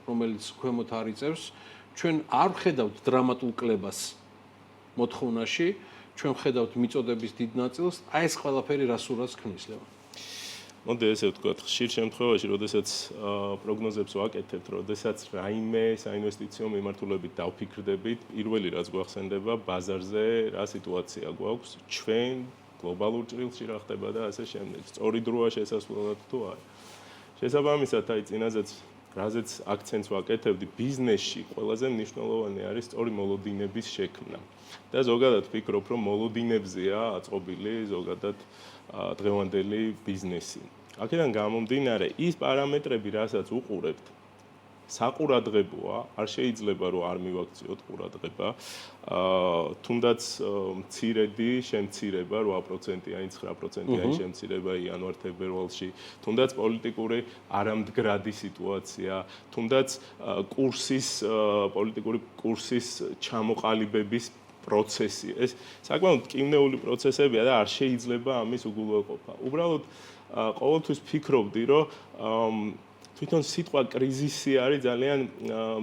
რომელიც ქვემოთ არ იწევს, ჩვენ არ ვხედავთ დრამატულ კლებას მოთხოვნაში, ჩვენ ვხედავთ მიწოდების დიდ ნაწილს, აი ეს ყველაფერი რასურას ქმნის ლევან. მოდი ესე ვთქვათ, ხშირ შემთხვევაში, როდესაც პროგნოზებს ვაკეთებთ, როდესაც რაიმე საინვესტიციო მიმართულებით დავფიქრდებით, პირველი რაც გვახსენდება ბაზარზე რა სიტუაცია გვაქვს, ჩვენ გლობალურ ჭრილში რა ხდება და ასე შემდეგ. სწორი დროა შესასვლელად თუ არა. შესაბამისად, აი წინაზეც რაზეც აქცენტს ვაკეთებდი, ბიზნესში ყველაზე მნიშვნელოვანი არის სწორი მოლოდინების შექმნა. და ზოგადად ვფიქრობ, რომ მოლოდინებზეა აწყობილი ზოგადად დღევანდელი ბიზნესი. აქედან გამომდინარე, ის პარამეტრები, რასაც უყურებთ, საყურადღებოა, არ შეიძლება რომ არ მივაქციოთ ყურადღება. თუნდაც მცირედი შემცირება 8%-იანი 9%-იანი შემცირება იანვარ-თებერვალში, თუნდაც პოლიტიკური არამდგრადი სიტუაცია, თუნდაც პოლიტიკური კურსის ჩამოყალიბების პროცესი. ეს საკმაოდ მტკივნეული პროცესებია და არ შეიძლება ამის უგულვებყოფა. უბრალოდ ყოველთვის ფიქრობდი, რომ თვითონ სიტყვა კრიზისი არის ძალიან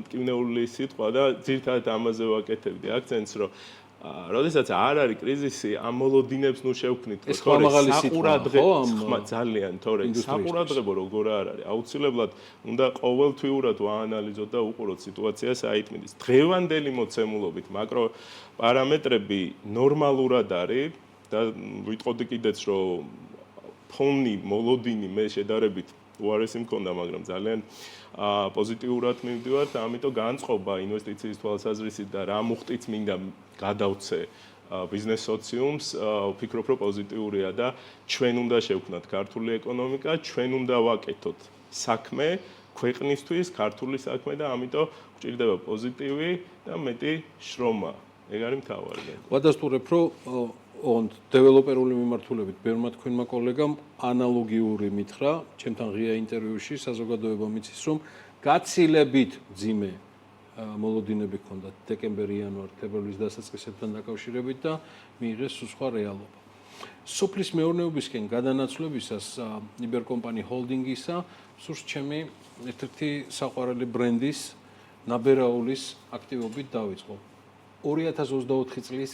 მტკივნეული სიტყვა და ძირითადად ამაზე ვაკეთებდი აქცენტს, რომ როდესაც არ არის კრიზისი, ამ მოლოდინებს ნუ შევქმნით, თორე საყურადღებო ძალიან, თორე საყურადღებო როგორ არ არის, აუცილებლად უნდა ყოველთვიურად ვაანალიზოთ და უყუროთ სიტუაცია საიტმიდის. დღევანდელი მოცემულობით მაკრო პარამეტრები ნორმალურად არის და ვიტყოდი კიდეც, რომ ფონი, მოლოდინი მე შედარებით უარესი მქონდა, მაგრამ ძალიან პოზიტიურად მივდივართ, ამიტომ განწყობა ინვესტიციის თვალსაზრისით და რა მუხტიც მინდა გადავცე ბიზნეს სოციუმს, ვფიქრობ, რომ პოზიტიურია და ჩვენ უნდა შევქმნათ ქართული ეკონომიკა, ჩვენ უნდა ვაკეთოთ საქმე ქვეყნისთვის, ქართული საქმე და ამიტომ გვჭირდება პოზიტივი და მეტი შრომა. ეგ არის მთავარი. ვადასტურებ, რომ დეველოპერული მიმართულებით ბევრმა თქვენმა კოლეგამ ანალოგიური მითხრა, ჩემთან ღია ინტერვიუში საზოგადოება მიცის, რომ გაცილებით მძიმე მოლოდინები ჰქონდათ დეკემბერ-იანვარ-თებერვლის დასაწყისებთან დაკავშირებით და მიიღეს სხვა რეალობა. სოფლის მეურნეობისკენ გადანაცვლებისას იბერკომპანი ჰოლდინგისა სურს ჩემი ერთ-ერთი საყვარელი ბრენდის ნაბერაულის აქტივობით დავიწყო. 2024 წლის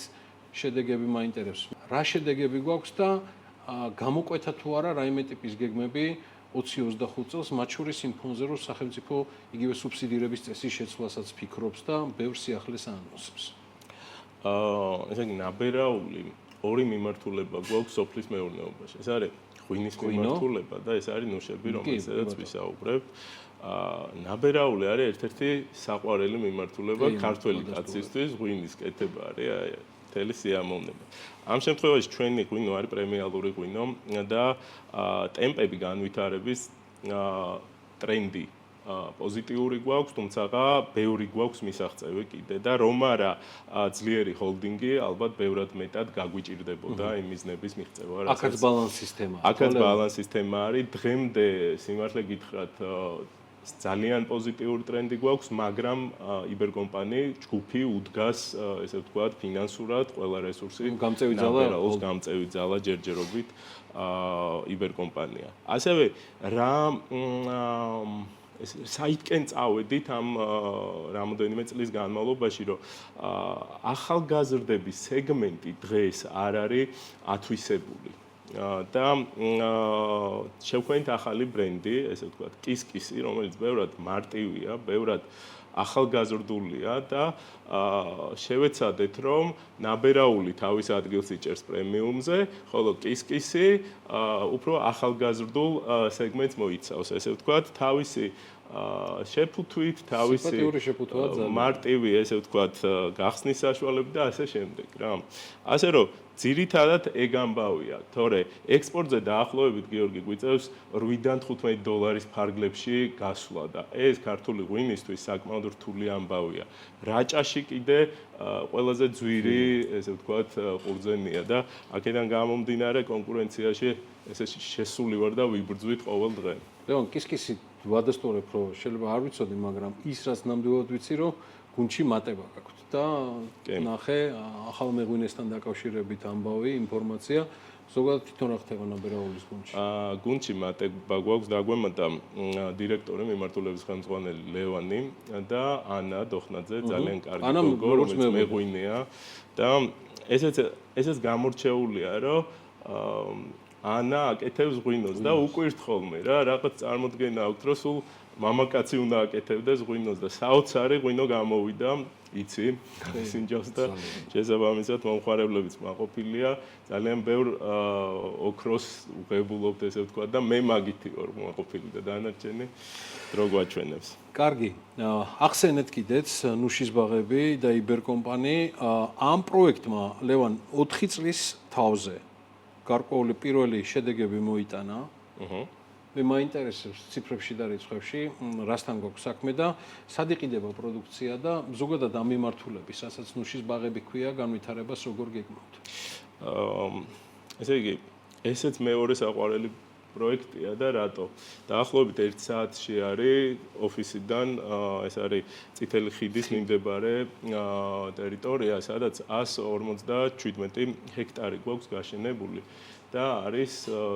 შედეგები მაინტერესებს. რა შედეგები გვაქვს და გამოკვეთა თუ არა რაიმე ტიპის გეგმები 20-25 წელს, მათ შორის იმ ფონზე, რომ სახელმწიფო იგივე სუბსიდირების წესის შეცვლასაც ფიქრობს და ბევრ სიახლეს აანონსებს. ესე იგი, ნაბერაული ორი მიმართულება გვაქვს სოფლის მეურნეობაში. ეს არის ღვინის მიმართულება და ეს არის ნუშები, რომელზედაც ვისაუბრებთ. ნაბერაული არის ერთ-ერთი საყვარელი მიმართულება ქართველი კაცისთვის, ღვინის კეთება არის მთელი სიამოვნება. ამ შემთხვევაში ჩვენი ღვინო არის პრემიალური ღვინო და ტემპები განვითარების ტრენდი პოზიტიური გვაქვს, თუმცა ბევრი გვაქვს მისაღწევი კიდე და რომ არა ძლიერი ჰოლდინგი, ალბათ ბევრად მეტად გაგვიჭირდებოდა იმ მიზნების მიღწევა. აქაც ბალანს სისტემა. აქაც ბალანს სისტემა არის. დღემდე სიმართლე გითხრათ ძალიან პოზიტიური ტრენდი გვაქვს, მაგრამ იბერკომპანი ჯგუფი უდგას, ესე ვთქვათ, ფინანსურად ყველა რესურსი გამწევი ძალა ჯერჯერობით იბერკომპანია. ასევე რა საიტკენ წავედით ამ რამოდენიმე წლის განმავლობაში, რომ ახალგაზრდების სეგმენტი დღეს არ არის ათვისებული. და შევქმნით ახალი ბრენდი, ესე ვთქვათ, კისკისი, რომელიც ბევრად მარტივია, ბევრად ახალგაზრდულია და შევეცადეთ, რომ ნაბერაული თავის ადგილს იჭერს პრემიუმზე, ხოლო კისკისი უფრო ახალგაზრდულ სეგმენტს მოიცავს, ესე ვთქვათ, თავისი შეფუთვით, თავისი მარტივი, ესე ვთქვათ, გახსნის საშუალებით და ასე შემდეგ, რა. ასე რომ ძირითადად ეგ ამბავია, თორე ექსპორტზე დაახლოებით გიორგი გვიწევს $8-15 ფარგლებში გასვლა და ეს ქართული ღვინისთვის საკმაოდ რთული ამბავია. რაჭაში კიდე ყველაზე ძვირი, ესე ვთქვათ, ყურძენია და აქედან გამომდინარე კონკურენციაში ესე შესული ვარ და ვიბრძვით ყოველ დღე. ლევან, კისკისი ვადასტურებ, რომ შეიძლება არ ვიცოდი, მაგრამ ის რაც ნამდვილად ვიცი, რომ გუნდში მატება გაქვთ და ნახე ახალ მეღვინესთან დაკავშირებით ამბავი, ინფორმაცია, ზოგადად თვითონ რა ხდება ნაბერაულის გუნდში? გუნდში მატება გვაქვს, დაგვემატა დირექტორი მიმართულების ხელმძღვანელი ლევანი და ანა დოხნაძე, ძალიან კარგი გოგო, რომელიც მეღვინეა და ესეც გამორჩეულია, რომ ანა აკეთებს ღვინოს და უკვირთ ხოლმე რა, რაღაც წარმოდგენა აქვს, რომ სულ მამაკაცი უნდა აკეთებდეს ღვინოს და საოცარი ღვინო გამოვიდა, იცი, სინჯავს და შესაბამისად მომხმარებლებიც მაყოფილია, ძალიან ბევრ ოქროს უღებულობთ, ესე ვთქვათ და მე მაგითი ვარ მაყოფილი და დანარჩენი დრო გვაჩვენებს. კარგი, ახსენეთ კიდეც ნუშის ბაღები და იბერკომპანი ამ პროექტმა ლევან 4 წლის თავზე გარკვეული პირველი შედეგები მოიტანა. მე მაინტერესებს ციფრებში და რიცხვებში, რასთან გვაქვს საქმე და სად იყიდება პროდუქცია და ზოგადად ამ მიმართულების, რასაც ნუშის ბაღები ქვია, განვითარებას როგორ გეგმავთ? ესე იგი, ესეც მეორე საყვარელი პროექტია და რატო? დაახლოებით 1 საათში არის ოფისიდან, ეს არის წითელი ხიდის მიმდებარე ტერიტორია, სადაც 157 ჰექტარი გვაქვს გაშენებული და არის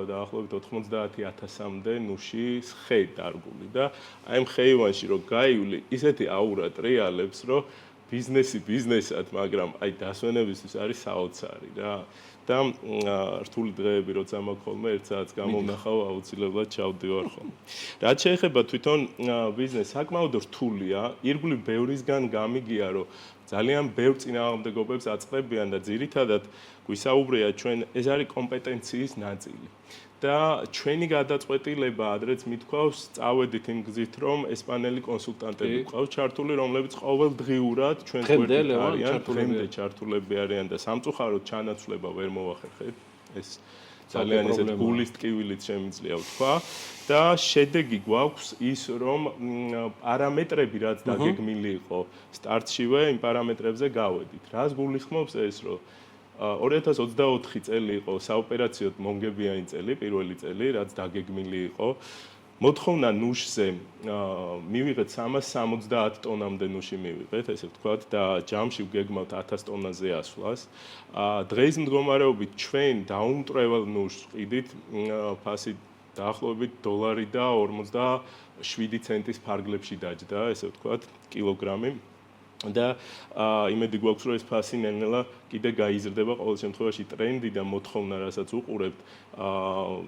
დაახლოებით 90,000-მდე ნუშის ხე დარგული და აი ამ ხეივანში რომ გაივლი, ისეთი აურა ტრიალებს, რომ ბიზნესი ბიზნესად, მაგრამ აი დასვენებისთვის არის საოცარი რა. და რთული დღეები როცა მაქვს ხოლმე 1 საათს გამოვნახავ აუცილებლად ჩავდივარ ხოლმე. რაც შეეხება თვითონ ბიზნესს, საკმაოდ რთულია, ირგვლივ ბევრისგან გამიგია, რომ ძალიან ბევრ წინააღმდეგობებს აწყდებიან და ძირითადად გვისაუბრია ჩვენ ეს არის კომპეტენციის ნაწილი. და ჩვენი გადაწყვეტილება ადრეც მithქვავს, წავედით იმ გზით, რომ ესპანელი კონსულტანტები გვყავს ჩართული, რომლებიც ყოველდღიურად ჩვენ გვერდით არიან, დღემდე ჩართულები არიან და სამწუხაროდ ჩანაცვლება ვერ მოახერხეთ. ეს ძალიან ესეთ გულის ტკივილით შემიძლია ვთქვა და შედეგი გვაქვს ის, რომ პარამეტრები რაც დაგეგმილი იყო სტარტშივე, იმ პარამეტრებზე გავედით. რას გულისხმობს ეს, რომ 2024 წელი იყო საოპერაციოდ მომგებიანი წელი, პირველი წელი, რაც დაგეგმილი იყო. მოთხოვნა ნუშზე მივიღეთ 370 ტონამდე ნუში მივიღეთ, ესე ვთქვათ და ჯამში ვგეგმავთ 1000 ტონაზე ასვლას. დღეის მდგომარეობით ჩვენ დაუმტვრეველ ნუშს ვყიდით ფასი დაახლოებით $1 და 47 ცენტის ფარგლებში დაჯდა, ესე ვთქვათ, კილოგრამი. და იმედი გვაქვს, რომ ეს ფასი ნელ-ნელა კიდე გაიზრდება, ყოველ შემთხვევაში ტრენდი და მოთხოვნა, რასაც უყურებთ,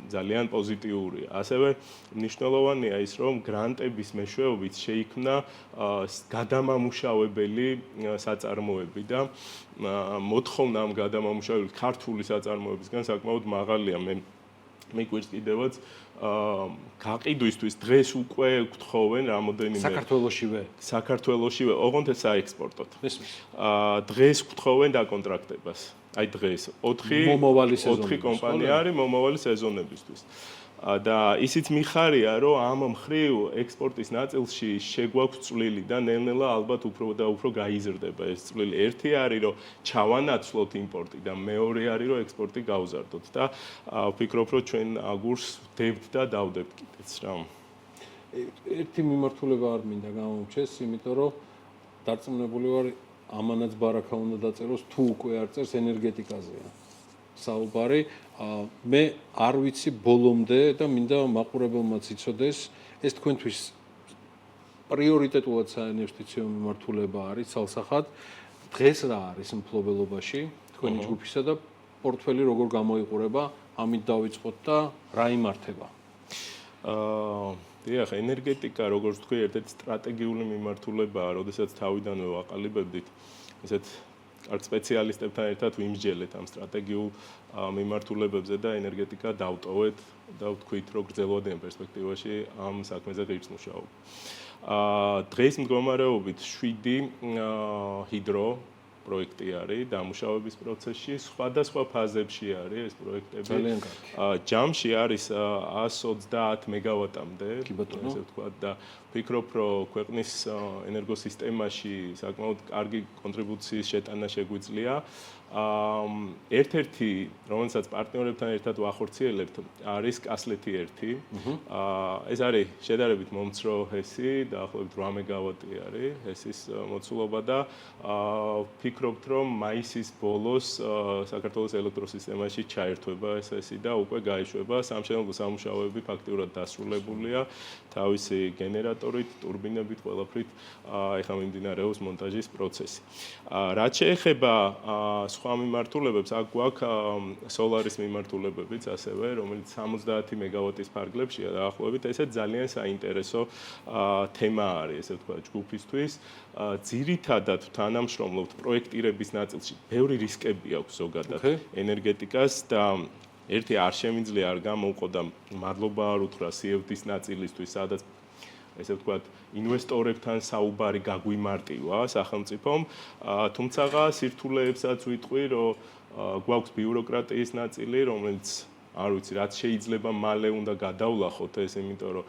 ძალიან პოზიტიურია. ასევე მნიშვნელოვანია ის, რომ გრანტების მეშვეობით შეიქმნა გადამამუშავებელი საწარმოები და მოთხოვნა ამ გადამამუშავებელი ქართული საწარმოებისგან საკმაოდ მაღალია. მე მიგვირს კიდევაც გაყიდვისთვის დღეს უკვე გთხოვენ რამოდენიმე საქართველოსშივე ოღონდ საექსპორტოდ. დღეს გთხოვენ დაკონტრაქტებას. აი დღეს 4 კომპანია არის მომავალი სეზონებისთვის. და ისიც მიხარია, რომ ამ მხრივ ექსპორტის ნაწილში შეგვაქვს წვლილი და ნელ-ნელა ალბათ უფრო და უფრო გაიზრდება ეს წვლილი. ერთი არის, რომ ჩავანაცვლოთ იმპორტი და მეორე არის, რომ ექსპორტი გავზარდოთ და ვფიქრობ, რომ ჩვენ აგურს ვდებთ და დავდებთ კიდეც რა. ერთი მიმართულება არ მინდა გამომჩეს, იმიტომ რომ დარწმუნებული ვარ, ამანაც ბარაქა უნდა დაწეროს, თუ უკვე არ წერს ენერგეტიკაზეა. საუბარი, მე არ ვიცი ბოლომდე და მინდა მაყურებელმაც იცოდეს, ეს თქვენთვის პრიორიტეტულად საინვესტიციო მიმართულება არის ცალსახად. დღეს რა არის მფლობელობაში თქვენი ჯგუფისა და პორტფელი როგორ გამოიყურება, ამით დავიწყოთ და რა იმართება? დიახ, ენერგეტიკა, როგორც თქვი, ერთ-ერთი სტრატეგიული მიმართულებაა, როდესაც თავიდანვე ვაყალიბებდით ესეთ კარგ სპეციალისტებთან ერთად ვიმსჯელეთ ამ სტრატეგიულ მიმართულებებზე და ენერგეტიკა დავტოვეთ და ვთქვით, რომ გრძელვადიან პერსპექტივაში ამ საქმეზე ღირს მუშაობ. დღეს მდგომარეობით 7 ჰიდრო პროექტი არის დამუშავების პროცესში, სხვადასხვა ფაზებში არის ეს პროექტები. ძალიან კარგი. ჯამში არის 130 მეგავატამდე, ესე ვთქვათ და ვფიქრობ, რომ ქვეყნის ენერგოსისტემაში საკმაოდ კარგი კონტრიბუციის შეტანა შეგვიძლია. ერთ-ერთი, რომელსაც პარტნიორებთან ერთად ვახორციელებთ, არის კასლეთი 1. ეს არის შედარებით მომცრო ჰესი, დაახლოებით 8 მეგავატი არის ჰესის მოცულობა და ვფიქრობთ, რომ მაისის ბოლოს საქართველოს ელექტროსისტემაში ჩაერთვება ეს ჰესი და უკვე გაიშვება. სამშენებლო სამუშაოები ფაქტიურად დასრულებულია, თავისი გენერატორით, ტურბინებით, ყველაფრით ეხლა მიმდინარეობს მონტაჟის პროცესი. რაც შეეხება სხვა მიმართულებებს, აქ გვაქვს სოლარის მიმართულებებიც ასევე, რომელიც 70 მეგავატის ფარგლებშია დაახლოებით. ესე ძალიან საინტერესო თემა არის, ესე ვთქვათ, ჯგუფისთვის. ძირითადად თანამშრომლობთ პროექტირების ნაწილში. ბევრი რისკები აქვს ზოგადად ენერგეტიკას და ერთი არ შემიძლია არ გამოვყო და მადლობა არ უთხრა CFD-ის ნაწილისთვის, სადაც ესე ვთქვათ, ინვესტორებთან საუბარი გაგვიმარტივა სახელმწიფომ, თუმცა სირთულეებსაც ვიტყვი, რომ გვაქვს ბიუროკრატიის ნაწილი, რომელიც არ ვიცი, რაც შეიძლება მალე უნდა გადავლახოთ ეს, იმიტომ რომ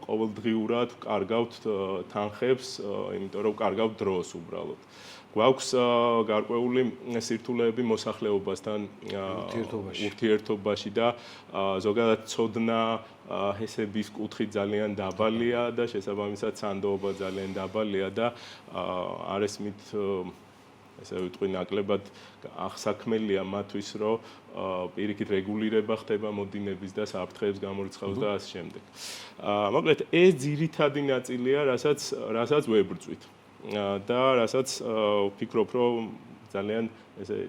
ყოველდღიურად ვკარგავთ თანხებს, იმიტომ რომ ვკარგავთ დროს უბრალოდ. გვაქვს გარკვეული სირთულეები მოსახლეობასთან ურთიერთობაში და ზოგადად ცოდნა ჰესების კუთხით ძალიან დაბალია და შესაბამისად სანდოობა ძალიან დაბალია და არესმით ესე ვიტყვი ნაკლებად ახსაქმელია მათთვის რომ პირიქით რეგულირება ხდება მოდინების და საფრთხეების გამორიცხავს და ასე შემდეგ. მოკლედ ეს ძირითადი ნაწილია, რასაც ვებრძვით. და რასაც ვფიქრობ, რომ ძალიან ესე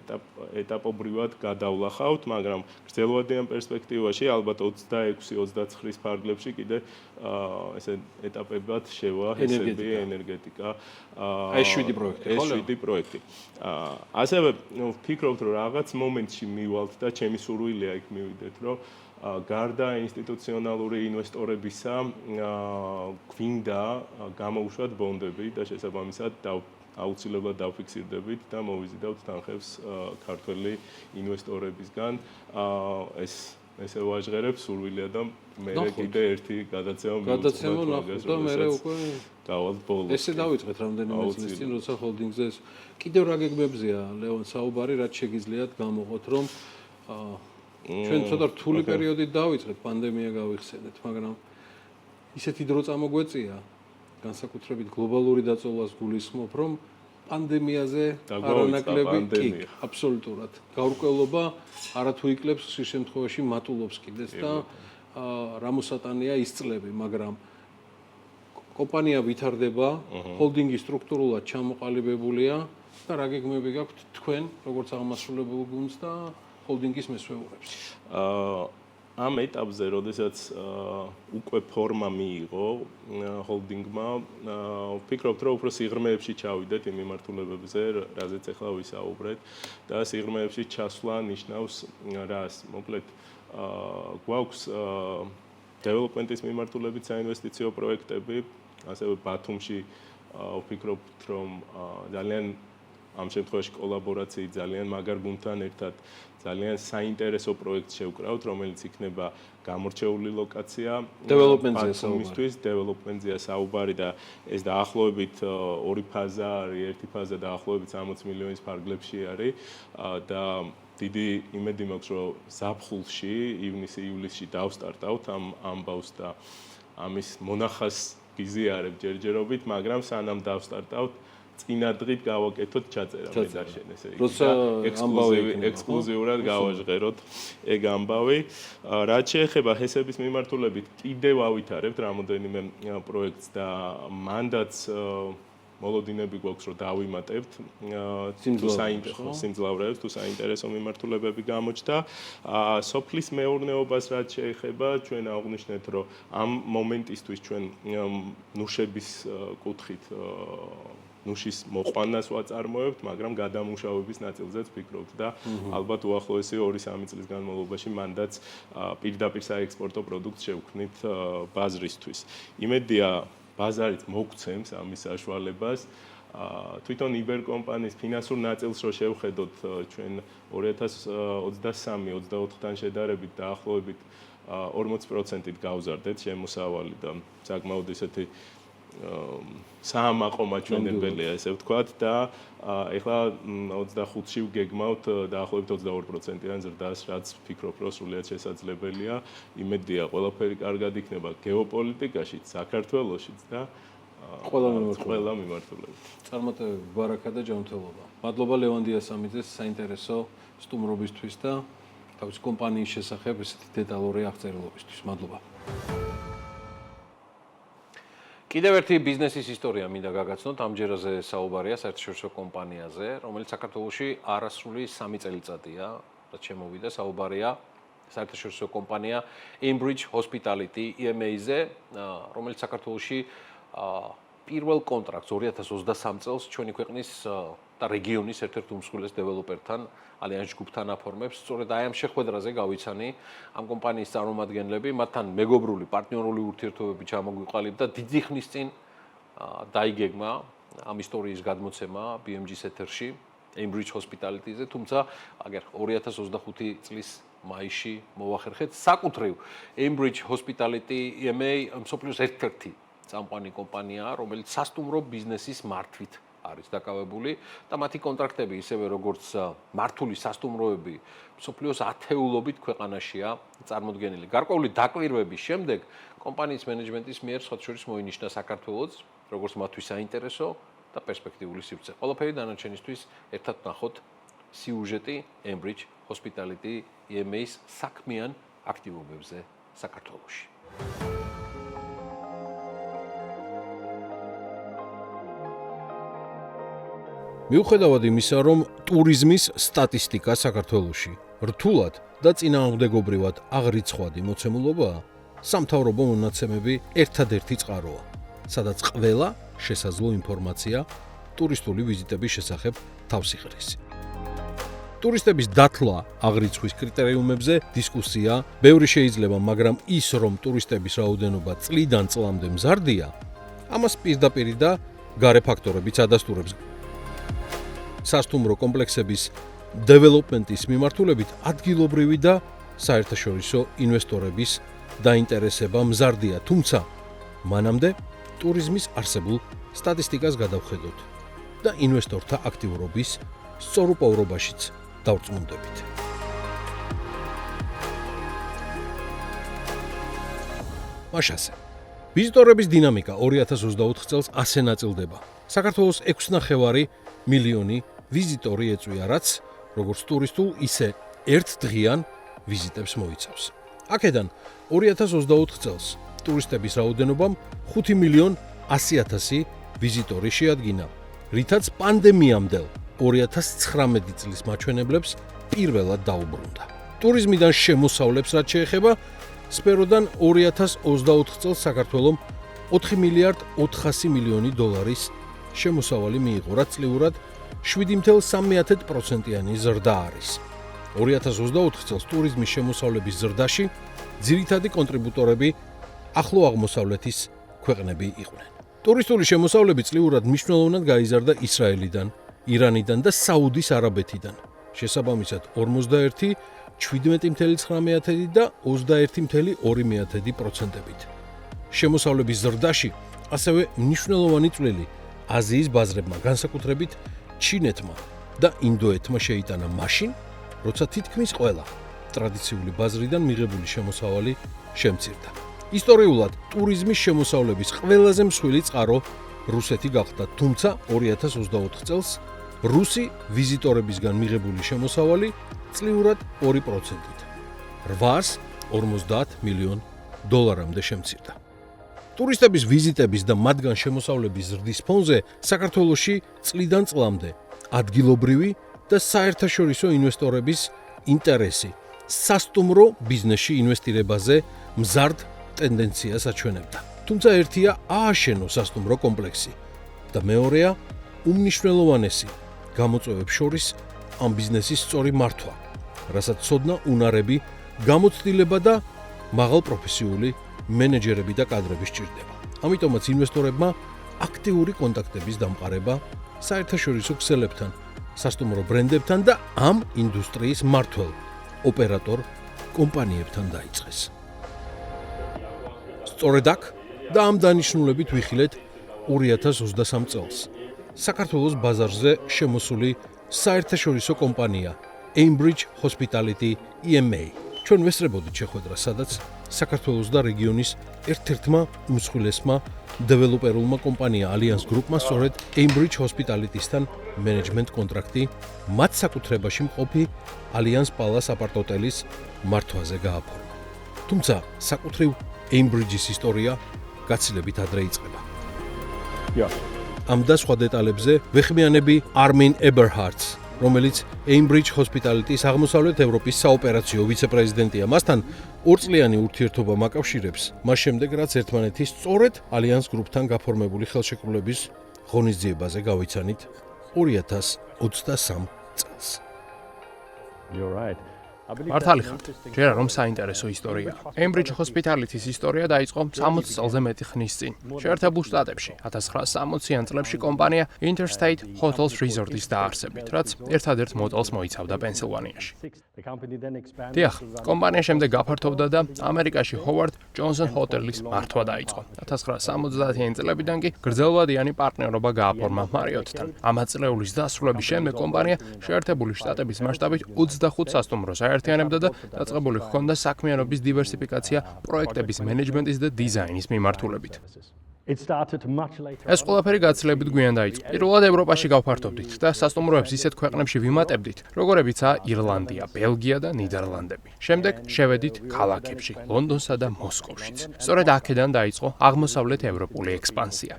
ეტაპობრივად გადავლახავთ, მაგრამ გრძელვადიან პერსპექტივაში ალბათ 26-29-ის ფარგლებში კიდე ესე ეტაპებად შევა ჰესები, ენერგეტიკა. ეს 7 პროექტი, ხო? ეს 7 პროექტი. ასევე ვფიქრობ, რომ რაღაც მომენტში მივალთ და ჩემი სურვილია იქ მივიდეთ, რომ გარდა ინსტიტუციონალური ინვესტორებისა გვინდა გამოუშვათ ბონდები და შესაბამისად აუცილებლად დავფიქსირდებით და მოვიზიდავთ თანხებს ქართველი ინვესტორებისგან. ესე ვაჟღერებ სურვილია და მე კიდე ერთი გადაცემა მივუძღვათ და მე უკვე გავალთ ბოლოს. ესე დავიწყეთ რამდენიმე წლის წინ, როცა ჰოლდინგზე ეს კიდევ რა გეგმებზეა ლეონ საუბარი, რაც შეგიძლიათ გამოყოთ, რომ ჩვენ ცოტა რთული პერიოდით დავიწყეთ, პანდემია გავიხსენეთ, მაგრამ ისეთი დრო წამოგვეწია, განსაკუთრებით გლობალური დაწოლას გულისხმობ, რომ პანდემიაზე არანაკლები კი, აბსოლუტურად. გაურკვევლობა არათუ იკლებს ხშირ შემთხვევაში მატულობს კიდეც და რამოსატანია ისწლები, მაგრამ კომპანია ვითარდება, ჰოლდინგი სტრუქტურულად ჩამოყალიბებულია და რა გეგმები გაქვთ თქვენ, როგორც აღმასრულებელ გუნდს და ჰოლდინგის მესვეურებს. ამ ეტაპზე, როდესაც უკვე ფორმა მიიღო ჰოლდინგმა, ვფიქრობთ, რომ უფრო სიღრმეებში ჩავიდეთ იმ მიმართულებებზე, რაზეც ახლა ვისაუბრეთ და სიღრმეებში ჩასვლა ნიშნავს რას? მოკლედ, გვაქვს დეველოპმენტის მიმართულებით საინვესტიციო პროექტები, ასევე ბათუმში ვფიქრობთ, რომ ძალიან ამ შემთხვევაში კოლაბორაციით ძალიან მაგარ გუნდთან ერთად ძალიან საინტერესო პროექტს შევკრავთ, რომელიც იქნება გამორჩეული ლოკაცია დეველოპმენტზეა საუბარი და ეს დაახლოებით ორი ფაზა არის, ერთი ფაზა დაახლოებით 60 მილიონის ფარგლებში არის და დიდი იმედი მაქვს, რომ ზაფხულში, ივნისი-ივლისში დავსტარტავთ ამ ამბავს და ამის მონახას გიზიარებ ჯერჯერობით, მაგრამ სანამ დავსტარტავთ წინა დღით გავაკეთოთ ჩაწერა მე და შენ ესე იგი ექსკლუზიურად გავაჟღეროთ ეგ ამბავი. რაც შეეხება ჰესების მიმართულებით კიდევ ავითარებთ რამოდენიმე პროექტს და მანდაც მოლოდინები გვაქვს რომ დავიმატებთ სიმძლავრეებს თუ საინტერესო მიმართულებები გამოჩნდა. სოფლის მეურნეობას რაც შეეხება ჩვენ აღვნიშნეთ რომ ამ მომენტისთვის ჩვენ ნუშების კუთხით ნუშის მოყვანას ვაწარმოებთ, მაგრამ გადამუშავების ნაწილზეც ვფიქრობთ და ალბათ უახლოესი 2-3 წლის განმავლობაში მანდაც პირდაპირ საექსპორტო პროდუქტს შევქმნით ბაზრისთვის. იმედია ბაზარიც მოგცემს ამის საშუალებას. თვითონ იბერკომპანიის ფინანსურ ნაწილს რო შევხედოთ ჩვენ 2023-24-დან შედარებით დაახლოებით 40%-ით გავზარდეთ შემოსავალი და საკმაოდ ისეთი საამაყო მაჩვენებელია ესე ვთქვათ და ეხლა 25-ში ვგეგმავთ დაახლოებით 22%-იან ზრდას, რაც ვფიქრობ, რომ სრულიად შესაძლებელია. იმედია ყველაფერი კარგად იქნება გეოპოლიტიკაშიც, საქართველოშიც და ყველა მიმართულებით. წარმატებები, ბარაკა და ჯანმრთელობა. მადლობა ლევან დიასამიძეს საინტერესო სტუმრობისთვის და თავის კომპანიის შესახებ ესეთი დეტალური აღწერილობისთვის. მადლობა. კიდევ ერთი ბიზნესის ისტორია მინდა გაგაცნოთ, ამჯერაზე საუბარია საერთაშორისო კომპანიაზე, რომელიც საქართველოში არასრული 3 წელიწადია, რაც შემოვიდა, საუბარია საერთაშორისო კომპანია Aimbridge Hospitality EMA-ზე, რომელიც საქართველოში პირველ კონტრაქტს 2023 წელს ჩვენი ქვეყნის და რეგიონის ერთ-ერთ უმსხვილეს დეველოპერთან ალიანს ჯგუფთან აფორმებს. სწორედ აი ამ შეხვედრაზე გავიცანი ამ კომპანიის წარმომადგენლები, მათთან მეგობრული პარტნიორული ურთიერთობები ჩამოგვიყალიბდა და დიდი ხნის წინ დაიგეგმა ამ ისტორიის გადმოცემა BMG-ს ეთერში Aimbridge Hospitality-ზე, თუმცა აგერ 2025 წლის მაისში მოახერხეთ საკუთრივ Ambridge Hospitality EMA მსოფლიოს ერთ-ერთი წამყვანი კომპანიაა, რომელიც სასტუმრო ბიზნესის მართვით არის დაკავებული და მათი კონტრაქტები ისევე როგორც მართული სასტუმროები მსოფლიოს ათეულობით ქვეყანაშია წარმოდგენილი. გარკვეული დაკვირვების შემდეგ კომპანიის მენეჯმენტის მიერ სხვა შორის მოინიშნა საქართველოს როგორც მათთვის საინტერესო და პერსპექტიული სივრცე. ყველაფერი დანარჩენისთვის ერთად ნახოთ სიუჟეტი Ambridge Hospitality EMA-ის საქმიან აქტივობებზე საქართველოში. მიუხედავად იმისა, რომ ტურიზმის სტატისტიკა საქართველოში რთულად და წინააღმდეგობრივად აღრიცხვადი მოცემულობაა, სამთავრობო მონაცემები ერთადერთი წყაროა, სადაც ყველა შესაძლო ინფორმაცია ტურისტული ვიზიტების შესახებ თავს იღრის. ტურისტების დათვლა აღრიცხვის კრიტერიუმებზე დისკუსია ბევრი შეიძლება, მაგრამ ის, რომ ტურისტების რაოდენობა წლიდან წლამდე მზარდია, ამას პირდაპირ და გარე ფაქტორებიც ადასტურებს. სასტუმრო კომპლექსების დეველოპმენტის მიმართულებით ადგილობრივი და საერთაშორისო ინვესტორების დაინტერესება მზარდია, თუმცა მანამდე ტურიზმის არსებულ სტატისტიკას გადავხედოთ და ინვესტორთა აქტიურობის სწორუპოვრობაშიც დავწმუნდებით. მაშასე ვიზიტორების დინამიკა 2024 წელს ასე ნაწილდება. საქართველოს 6.5 მილიონი ვიზიტორი ეწვია, რაც როგორც ტურისტულ, ისე ერთდღიან ვიზიტებს მოიცავს. აქედან 2024 წელს ტურისტების რაოდენობამ 5.100.000 ვიზიტორი შეადგინა, რითაც პანდემიამდელ 2019 წლის მაჩვენებლებს პირველად დაუბრუნდა. ტურიზმიდან შემოსავლებს რაც შეეხება, სფეროდან 2024 წელს საქართველომ 4.4 შემოსავალი მიიღო, რაც წლიურად 7.3%-იანი ზრდა არის. 2024 წელს ტურიზმის შემოსავლების ზრდაში ძირითადი კონტრიბუტორები ახლო აღმოსავლეთის ქვეყნები იყვნენ. ტურისტული შემოსავლები წლიურად მნიშვნელოვნად გაიზარდა ისრაელიდან, ირანიდან და საუდის არაბეთიდან. შესაბამისად 41, 17.9 და 21.2%-ით. შემოსავლების ზრდაში ასევე მნიშვნელოვანი წვლილი აზიის ბაზრებმა, განსაკუთრებით ჩინეთმა და ინდოეთმა შეიტანა მაშინ, როცა თითქმის ყველა ტრადიციული ბაზრიდან მიღებული შემოსავალი შემცირდა. ისტორიულად ტურიზმის შემოსავლების ყველაზე მსხვილი წყარო რუსეთი გახდა, თუმცა 2024 წელს რუსი ვიზიტორებისგან მიღებული შემოსავალი წლიურად 2%-ით 850 მილიონ დოლარამდე შემცირდა. ტურისტების ვიზიტების და მათგან შემოსავლების ზრდის ფონზე საქართველოში წლიდან წლამდე ადგილობრივი და საერთაშორისო ინვესტორების ინტერესი სასტუმრო ბიზნესში ინვესტირებაზე მზარდ ტენდენციას აჩვენებდა. თუმცა ერთია ააშენო სასტუმრო კომპლექსი და მეორეა უმნიშვნელოვანესი გამოწვევებს შორის ამ ბიზნესის სწორი მართვა, რასაც ცოდნა უნარები, გამოცდილება და მაღალპროფესიული მენეჯერები და კადრები სჭირდება. ამიტომაც ინვესტორებმა აქტიური კონტაქტების დამყარება საერთაშორისო ქსელებთან, სასტუმრო ბრენდებთან და ამ ინდუსტრიის მმართველ ოპერატორ კომპანიებთან დაიწყეს. სწორედ აქ და ამ დანიშნულებით ვიხილეთ 2023 წელს. საქართველოს ბაზარზე შემოსული საერთაშორისო კომპანია Ambridge Hospitality EMA. ჩვენ ვესწრებოდით შეხვედრა, სადაც საქართველოს და რეგიონის ერთ-ერთმა უმსხვილესმა დეველოპერულმა კომპანია Allianz Group-მა სწორედ Ambridge Hospitality-სთან მენეჯმენტ კონტრაქტი მათ საკუთრებაში მყოფი Allianz Palace აპარტ-ოტელის მართვაზე გააფორმა. თუმცა საკუთრივ Ambridge-ის ისტორია გაცილებით ადრე იწყება. ამ და სხვა დეტალებზე ვეხმიანები Armin Eberhards, რომელიც Ambridge Hospitality-ის აღმოსავლეთ ევროპის საოპერაციო ვიცე-პრეზიდენტია. მასთან ორწლიანი ურთიერთობა მაკავშირებს, მას შემდეგ რაც ერთმანეთის სწორედ Allianz Group-თან გაფორმებული ხელშეკრულების ღონისძიებაზე გავიცანით 2023 წელს. You're right. მართალი ხართ. ჯერა რომ საინტერესო ისტორიაა. Cambridge Hospitality-ის ისტორია დაიწყო 60 წელზე მეტი ხნის წინ. შეერთებულ შტატებში 1960-იან წლებში კომპანია Interstate Hotels Resort-ის დაარსებით, რაც ერთადერთ მოდელს მოიცავდა პენსილვანიაში. დიახ, კომპანია შემდეგ გაფართოვდა და ამერიკაში Howard Johnson ჰოტელის მართვა დაიწყო. 1970-იან წლებიდან კი გრძელვადიანი პარტნიორობა გააფორმა Marriott-თან. ამ ათწლეულის დასრულების შემდეგ კომპანია შეერთებული შტატების მასშტაბით 25 სასტუმროს აერთიანებდა და დაწყებული ჰქონდა საქმიანობის დივერსიფიკაცია პროექტების მენეჯმენტის და დიზაინის მიმართულებით. ეს ყველაფერი გაცილებით გვიან დაიწყო. პირველად ევროპაში გავფართოვდით და სასტუმროებს ისეთ ქვეყნებში ვიმატებდით, როგორებიცაა ირლანდია, ბელგია და ნიდერლანდები. შემდეგ შევედით ქალაქებში, ლონდონსა და მოსკოვშიც. სწორედ აქედან დაიწყო აღმოსავლეთ ევროპული ექსპანსია.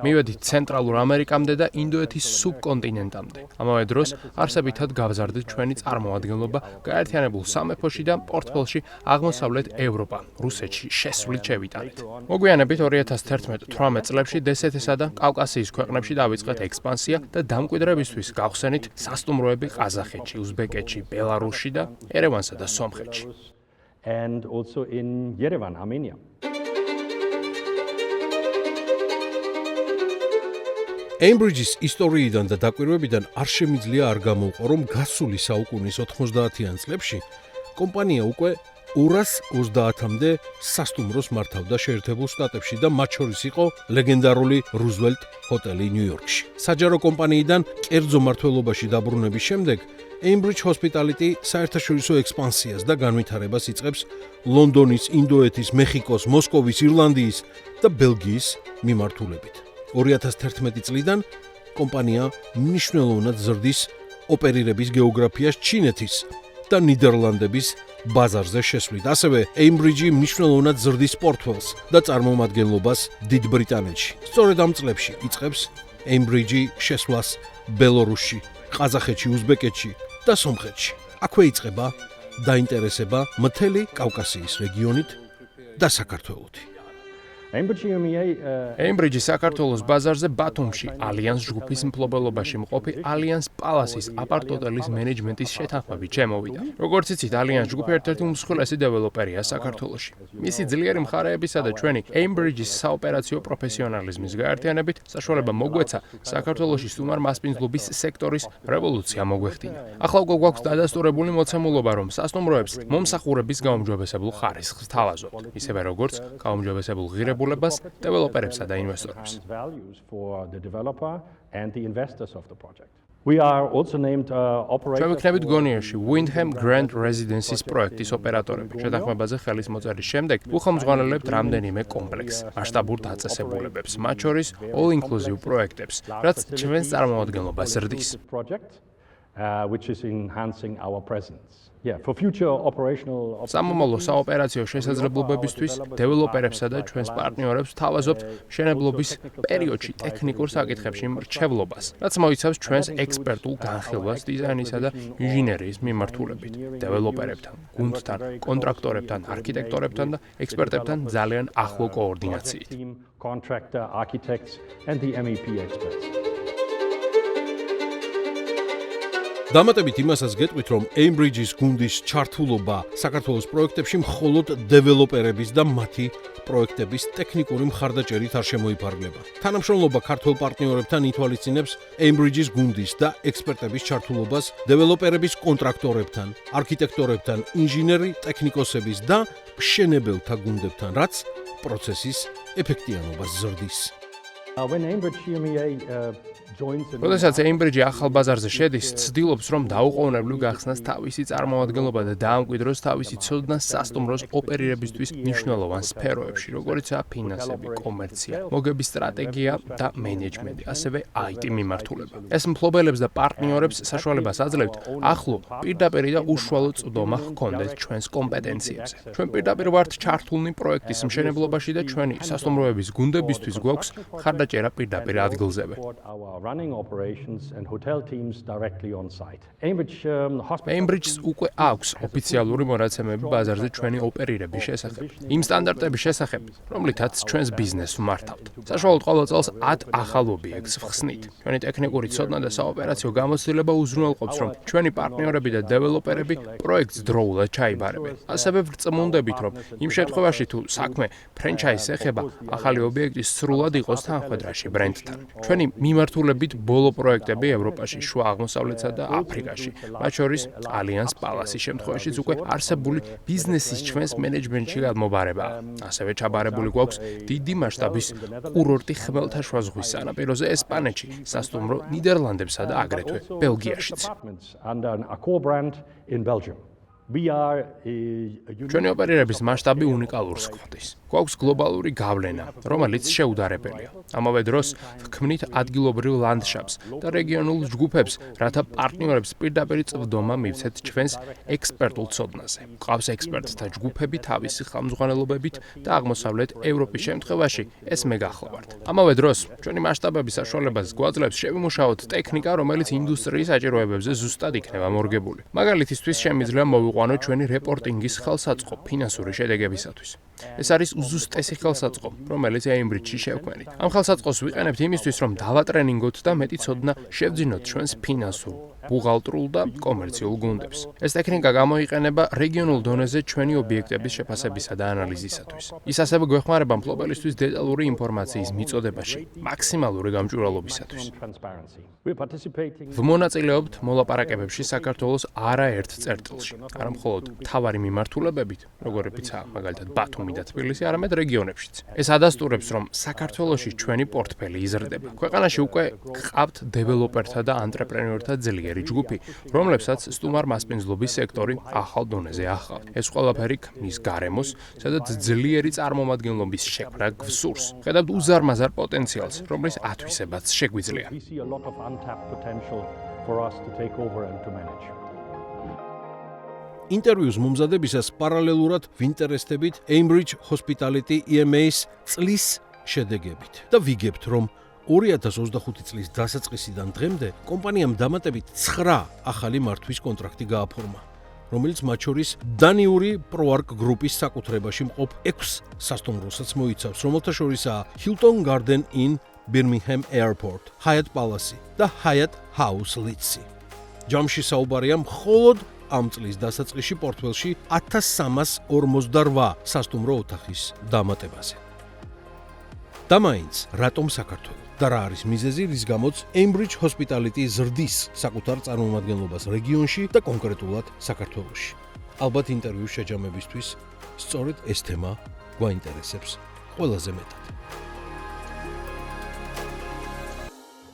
მივედით ცენტრალურ ამერიკამდე და ინდოეთის სუბკონტინენტამდე. ამავე დროს არსებითად გავზარდეთ ჩვენი წარმოადგენლობა გაერთიანებულ სამეფოში და პორტფელში აღმოსავლეთ ევროპა, რუსეთში შესვლით შევიტანეთ. მოგვიანებით 2011-18 წლებში დსთ-სა და კავკასიის ქვეყნებში დავიწყეთ ექსპანსია და დამკვიდრებისთვის გავხსენით სასტუმროები ყაზახეთში, უზბეკეთში, ბელარუსში და ერევანსა და სომხეთში. And also in Yerevan, Armenia. Cambridge-ის ისტორიიდან და დაკვირვებიდან არ შემიძლია არ გამოვყო, რომ გასული საუკუნის 90-იან წლებში კომპანია უკვე 230-მდე სასტუმროს მართავდა შეერთებულ შტატებში და მათ შორის იყო ლეგენდარული Roosevelt ჰოტელი ნიუ-იორკში. საჯარო კომპანიიდან კერძო მმართველობაში დაბრუნების შემდეგ Cambridge Hospitality საერთაშორისო ექსპანსიას და განვითარებას იწყებს ლონდონის, ინდოეთის, მეხიკოს, მოსკოვის, ირლანდიის და ბელგიის მიმართულებით. 2011 წლიდან კომპანია მნიშვნელოვნად ზრდის ოპერირების გეოგრაფიას ჩინეთის და ნიდერლანდების ბაზარზე შესვლით. ასევე Cambridge მნიშვნელოვნად ზრდის პორტფელს და წარმომადგენლობას დიდ ბრიტანეთში. სწორედ ამ წლებში იწყებს Cambridge შესვლას ბელარუსში, ყაზახეთში, უზბეკეთში და სომხეთში. აქვე იწყება დაინტერესება მთელი კავკასიის რეგიონით და საქართველოთი. Cambridge საქართველოს ბაზარზე ბათუმში ალიანს ჯგუფის მფლობელობაში მყოფი ალიანს პალასის აპარტ-ჰოტელის მენეჯმენტის შეთანხმებით შემოვიდა. როგორც იცით, ალიანს ჯგუფი ერთ-ერთი უმსხვილესი დეველოპერია საქართველოში. მისი ძლიერი მხარეებისა და ჩვენი Cambridge-ის საოპერაციო პროფესიონალიზმის გაერთიანებით საშუალება მოგვეცა საქართველოში სტუმარ მასპინძლობის სექტორის რევოლუცია მოგვეხდინა. ახლა უკვე გვაქვს დადასტურებული მოცემულობა, რომ სასტუმროებს მომსახურების გაუმჯობესებულ ხარისხს თავაზობთ, ისევე როგორც გაუმჯობესებულ ღირებულებას დეველოპერებსა და ინვესტორებს. ჩვენ ვიქნებით გონიერში Wyndham Grand Residences პროექტის ოპერატორები. შეთანხმებაზე ხელის მოწერის შემდეგ უხელმძღვანელებთ რამდენიმე კომპლექსს, მასშტაბურ დაწესებულებებს, მათ შორის all-inclusive პროექტებს, რაც ჩვენს წარმომადგენლობას ზრდის. Which is enhancing our presence. Yeah, for future operational სამომავლო საოპერაციო შესაძლებლობებისთვის დეველოპერებსა და ჩვენს პარტნიორებს თავაზობთ მშენებლობის პერიოდში ტექნიკურ საკითხებში მრჩევლობას, რაც მოიცავს ჩვენს ექსპერტულ განხილვას დიზაინისა და ინჟინერიის მიმართულებით. დეველოპერებთან, გუნდთან, კონტრაქტორებთან, არქიტექტორებთან და ექსპერტებთან ძალიან ახლო კოორდინაციით. Contractor, architects and the MEP experts. დამატებით იმასაც გეტყვით, რომ Cambridge-ის გუნდის ჩართულობა საქართველოს პროექტებში მხოლოდ დეველოპერების და მათი პროექტების ტექნიკური მხარდაჭერით არ შემოიფარგლება. თანამშრომლობა ქართველ პარტნიორებთან ითვალისწინებს Cambridge-ის გუნდის და ექსპერტების ჩართულობას დეველოპერების კონტრაქტორებთან, არქიტექტორებთან, ინჟინერი ტექნიკოსების და მშენებელთა გუნდებთან, რაც პროცესის ეფექტიანობას ზრდის. როდესაც Cambridge ახალ ბაზარზე შედის, ცდილობს, რომ დაუყოვნებლივ გახსნას თავისი წარმოადგენლობა და დაამკვიდროს თავისი ცოდნა სასტუმროს ოპერირებისთვის მნიშვნელოვან სფეროებში, როგორიცაა ფინანსები, კომერცია, მოგების სტრატეგია და მენეჯმენტი, ასევე IT მიმართულება. ეს მფლობელებს და პარტნიორებს საშუალებას აძლევთ ახლო, პირდაპირ და უშუალო წვდომა ჰქონდეთ ჩვენს კომპეტენციებზე. ჩვენ პირდაპირ ვართ ჩართულნი პროექტის მშენებლობაში და ჩვენი სასტუმროების გუნდებისთვის გვაქვს მხარდაჭერა პირდაპირ ადგილზევე. running operations and hotel teams directly on site. Cambridge-ს უკვე აქვს ოფიციალური მონაცემები ბაზარზე ჩვენი ოპერირების შესახებ. იმ სტანდარტების შესახებ, რომლითაც ჩვენს ბიზნესს ვმართავთ. საშუალოდ ყოველ წელს 10 ახალ ობიექტს ვხსნით. ჩვენი ტექნიკური ცოდნა და საოპერაციო გამოცდილება უზრუნველყოფს, რომ ჩვენი პარტნიორები და დეველოპერები პროექტს დროულად ჩაიბარებენ. ასევე ვრწმუნდებით, რომ იმ შემთხვევაში თუ საქმე ფრენჩაიზს ეხება, ახალი ობიექტი სრულად იყოს თანხვედრაში ბრენდთან. ჩვენი მიმართულებით ბოლო პროექტები ევროპაში, შუა აღმოსავლეთსა და აფრიკაში, მათ შორის ალიანს პალასის შემთხვევაშიც უკვე არსებული ბიზნესის ჩვენს მენეჯმენტში გადმობარებაა. ასევე ჩაბარებული გვაქვს დიდი მასშტაბის კურორტი ხმელთაშუა ზღვის სანაპიროზე ესპანეთში, სასტუმრო ნიდერლანდებსა და აგრეთვე ბელგიაშიც. ჩვენი ოპერირების მასშტაბი უნიკალურს ხვდის. გვაქვს გლობალური გავლენა, რომელიც შეუდარებელია. ამავე დროს ვქმნით ადგილობრივ ლანდშაფტს და რეგიონულ ჯგუფებს, რათა პარტნიორებს პირდაპირ წვდომა მივცეთ ჩვენს ექსპერტულ ცოდნაზე. გვყავს ექსპერტთა ჯგუფები თავისი ხელმძღვანელობებით და აღმოსავლეთ ევროპის შემთხვევაში ეს მე გახლავართ. ამავე დროს ჩვენი მასშტაბების საშუალებას გვაძლევს შევიმუშაოთ ტექნიკა, რომელიც ინდუსტრიის საჭიროებებზე ზუსტად იქნება მორგებული. მაგალითისთვის შემიძლია მოვიყვანოთ ჩვენი რეპორტინგის ხელსაწყო ფინანსური შედეგებისათვის. ეს არის უზუსტესი ხელსაწყო, რომელიც Cambridge-ში შევქმნით. ამ ხელსაწყოს ვიყენებთ იმისთვის, რომ დავატრენინგოთ და მეტი ცოდნა შევძინოთ ჩვენს ფინანსურ, ბუღალტრულ და კომერციულ გუნდებს. ეს ტექნიკა გამოიყენება რეგიონულ დონეზე ჩვენი ობიექტების შეფასებისა და ანალიზისათვის. ის ასევე გვეხმარება მფლობელისთვის დეტალური ინფორმაციის მიწოდებაში, მაქსიმალური გამჭვირვალობისათვის. ვმონაწილეობთ მოლაპარაკებებში საქართველოს არაერთ წერტილში, არა მხოლოდ მთავარი მიმართულებებით, როგორებიცაა მაგალითად ბათუმი და თბილისი, არამედ რეგიონებშიც. ეს ადასტურებს, რომ საქართველოში ჩვენი პორტფელი იზრდება. ქვეყანაში უკვე გყავთ დეველოპერთა და ანტრეპრენიორთა ძლიერი ჯგუფი, რომლებსაც სტუმარ-მასპინძლობის სექტორი ახალ დონეზე ახავთ. ეს ყველაფერი ქმნის გარემოს, სადაც ძლიერი წარმომადგენლობის შექმნა გვსურს. ხედავთ უზარმაზარ პოტენციალს, რომლის ათვისებაც შეგვიძლია. ინტერვიუს მომზადებისას პარალელურად ვინტერესდებით Cambridge Hospitality EMA-ის წლის შედეგებით და ვიგებთ, რომ 2025 წლის დასაწყისიდან დღემდე კომპანიამ დამატებით 9 ახალი მართვის კონტრაქტი გააფორმა, რომელიც მათ შორის დანიური ProArc გრუპის საკუთრებაში მყოფ 6 სასტუმროსაც მოიცავს, რომელთა შორისაა Hilton Garden Inn Birmingham Airport, Hyatt Palace და Hyatt House Leeds. ჯამში საუბარია მხოლოდ ამ წლის დასაწყისში პორტფელში 1348 სასტუმრო ოთახის დამატებაზე. და მაინც, რატომ საქართველო? და რა არის მიზეზი, რის გამოც Cambridge Hospitality ზრდის საკუთარ წარმომადგენლობას რეგიონში და კონკრეტულად საქართველოში. ალბათ ინტერვიუს შეჯამებისთვის სწორედ ეს თემა გვაინტერესებს ყველაზე მეტად.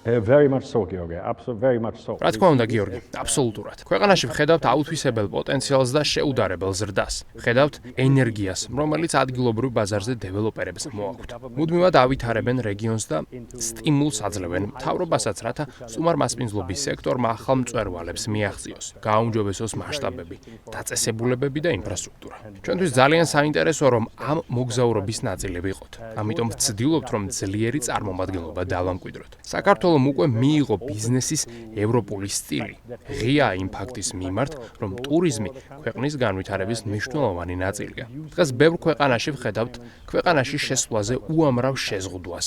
Very much so, Georgi. Absolutely, very much so. რა თქმა უნდა, გიორგი, აბსოლუტურად. ქვეყანაში ვხედავთ აუთვისებელ პოტენციალს და შეუდარებელ ზრდას. ვხედავთ ენერგიას, რომელიც ადგილობრივ ბაზარზე დეველოპერებს მოაქვთ. მუდმივად ავითარებენ რეგიონს და სტიმულს აძლევენ მთავრობასაც, რათა სტუმარ-მასპინძლობის სექტორმა ახალ მწვერვალებს მიაღწიოს, გააუმჯობესოს მასშტაბები, დაწესებულებები და ინფრასტრუქტურა. ჩვენთვის ძალიან საინტერესოა, რომ ამ მოგზაურობის ნაწილი ვიყოთ. ამიტომ ვცდილობთ, რომ ძლიერი წარმომადგენლობა დავამკვიდროთ. საქართველოს უკვე მიიღო ბიზნესის ევროპული სტილი. ღია იმ ფაქტის მიმართ, რომ ტურიზმი ქვეყნის განვითარების მნიშვნელოვანი ნაწილია. დღეს ბევრ ქვეყანაში ვხედავთ ქვეყანაში შესვლაზე უამრავ შეზღუდვას.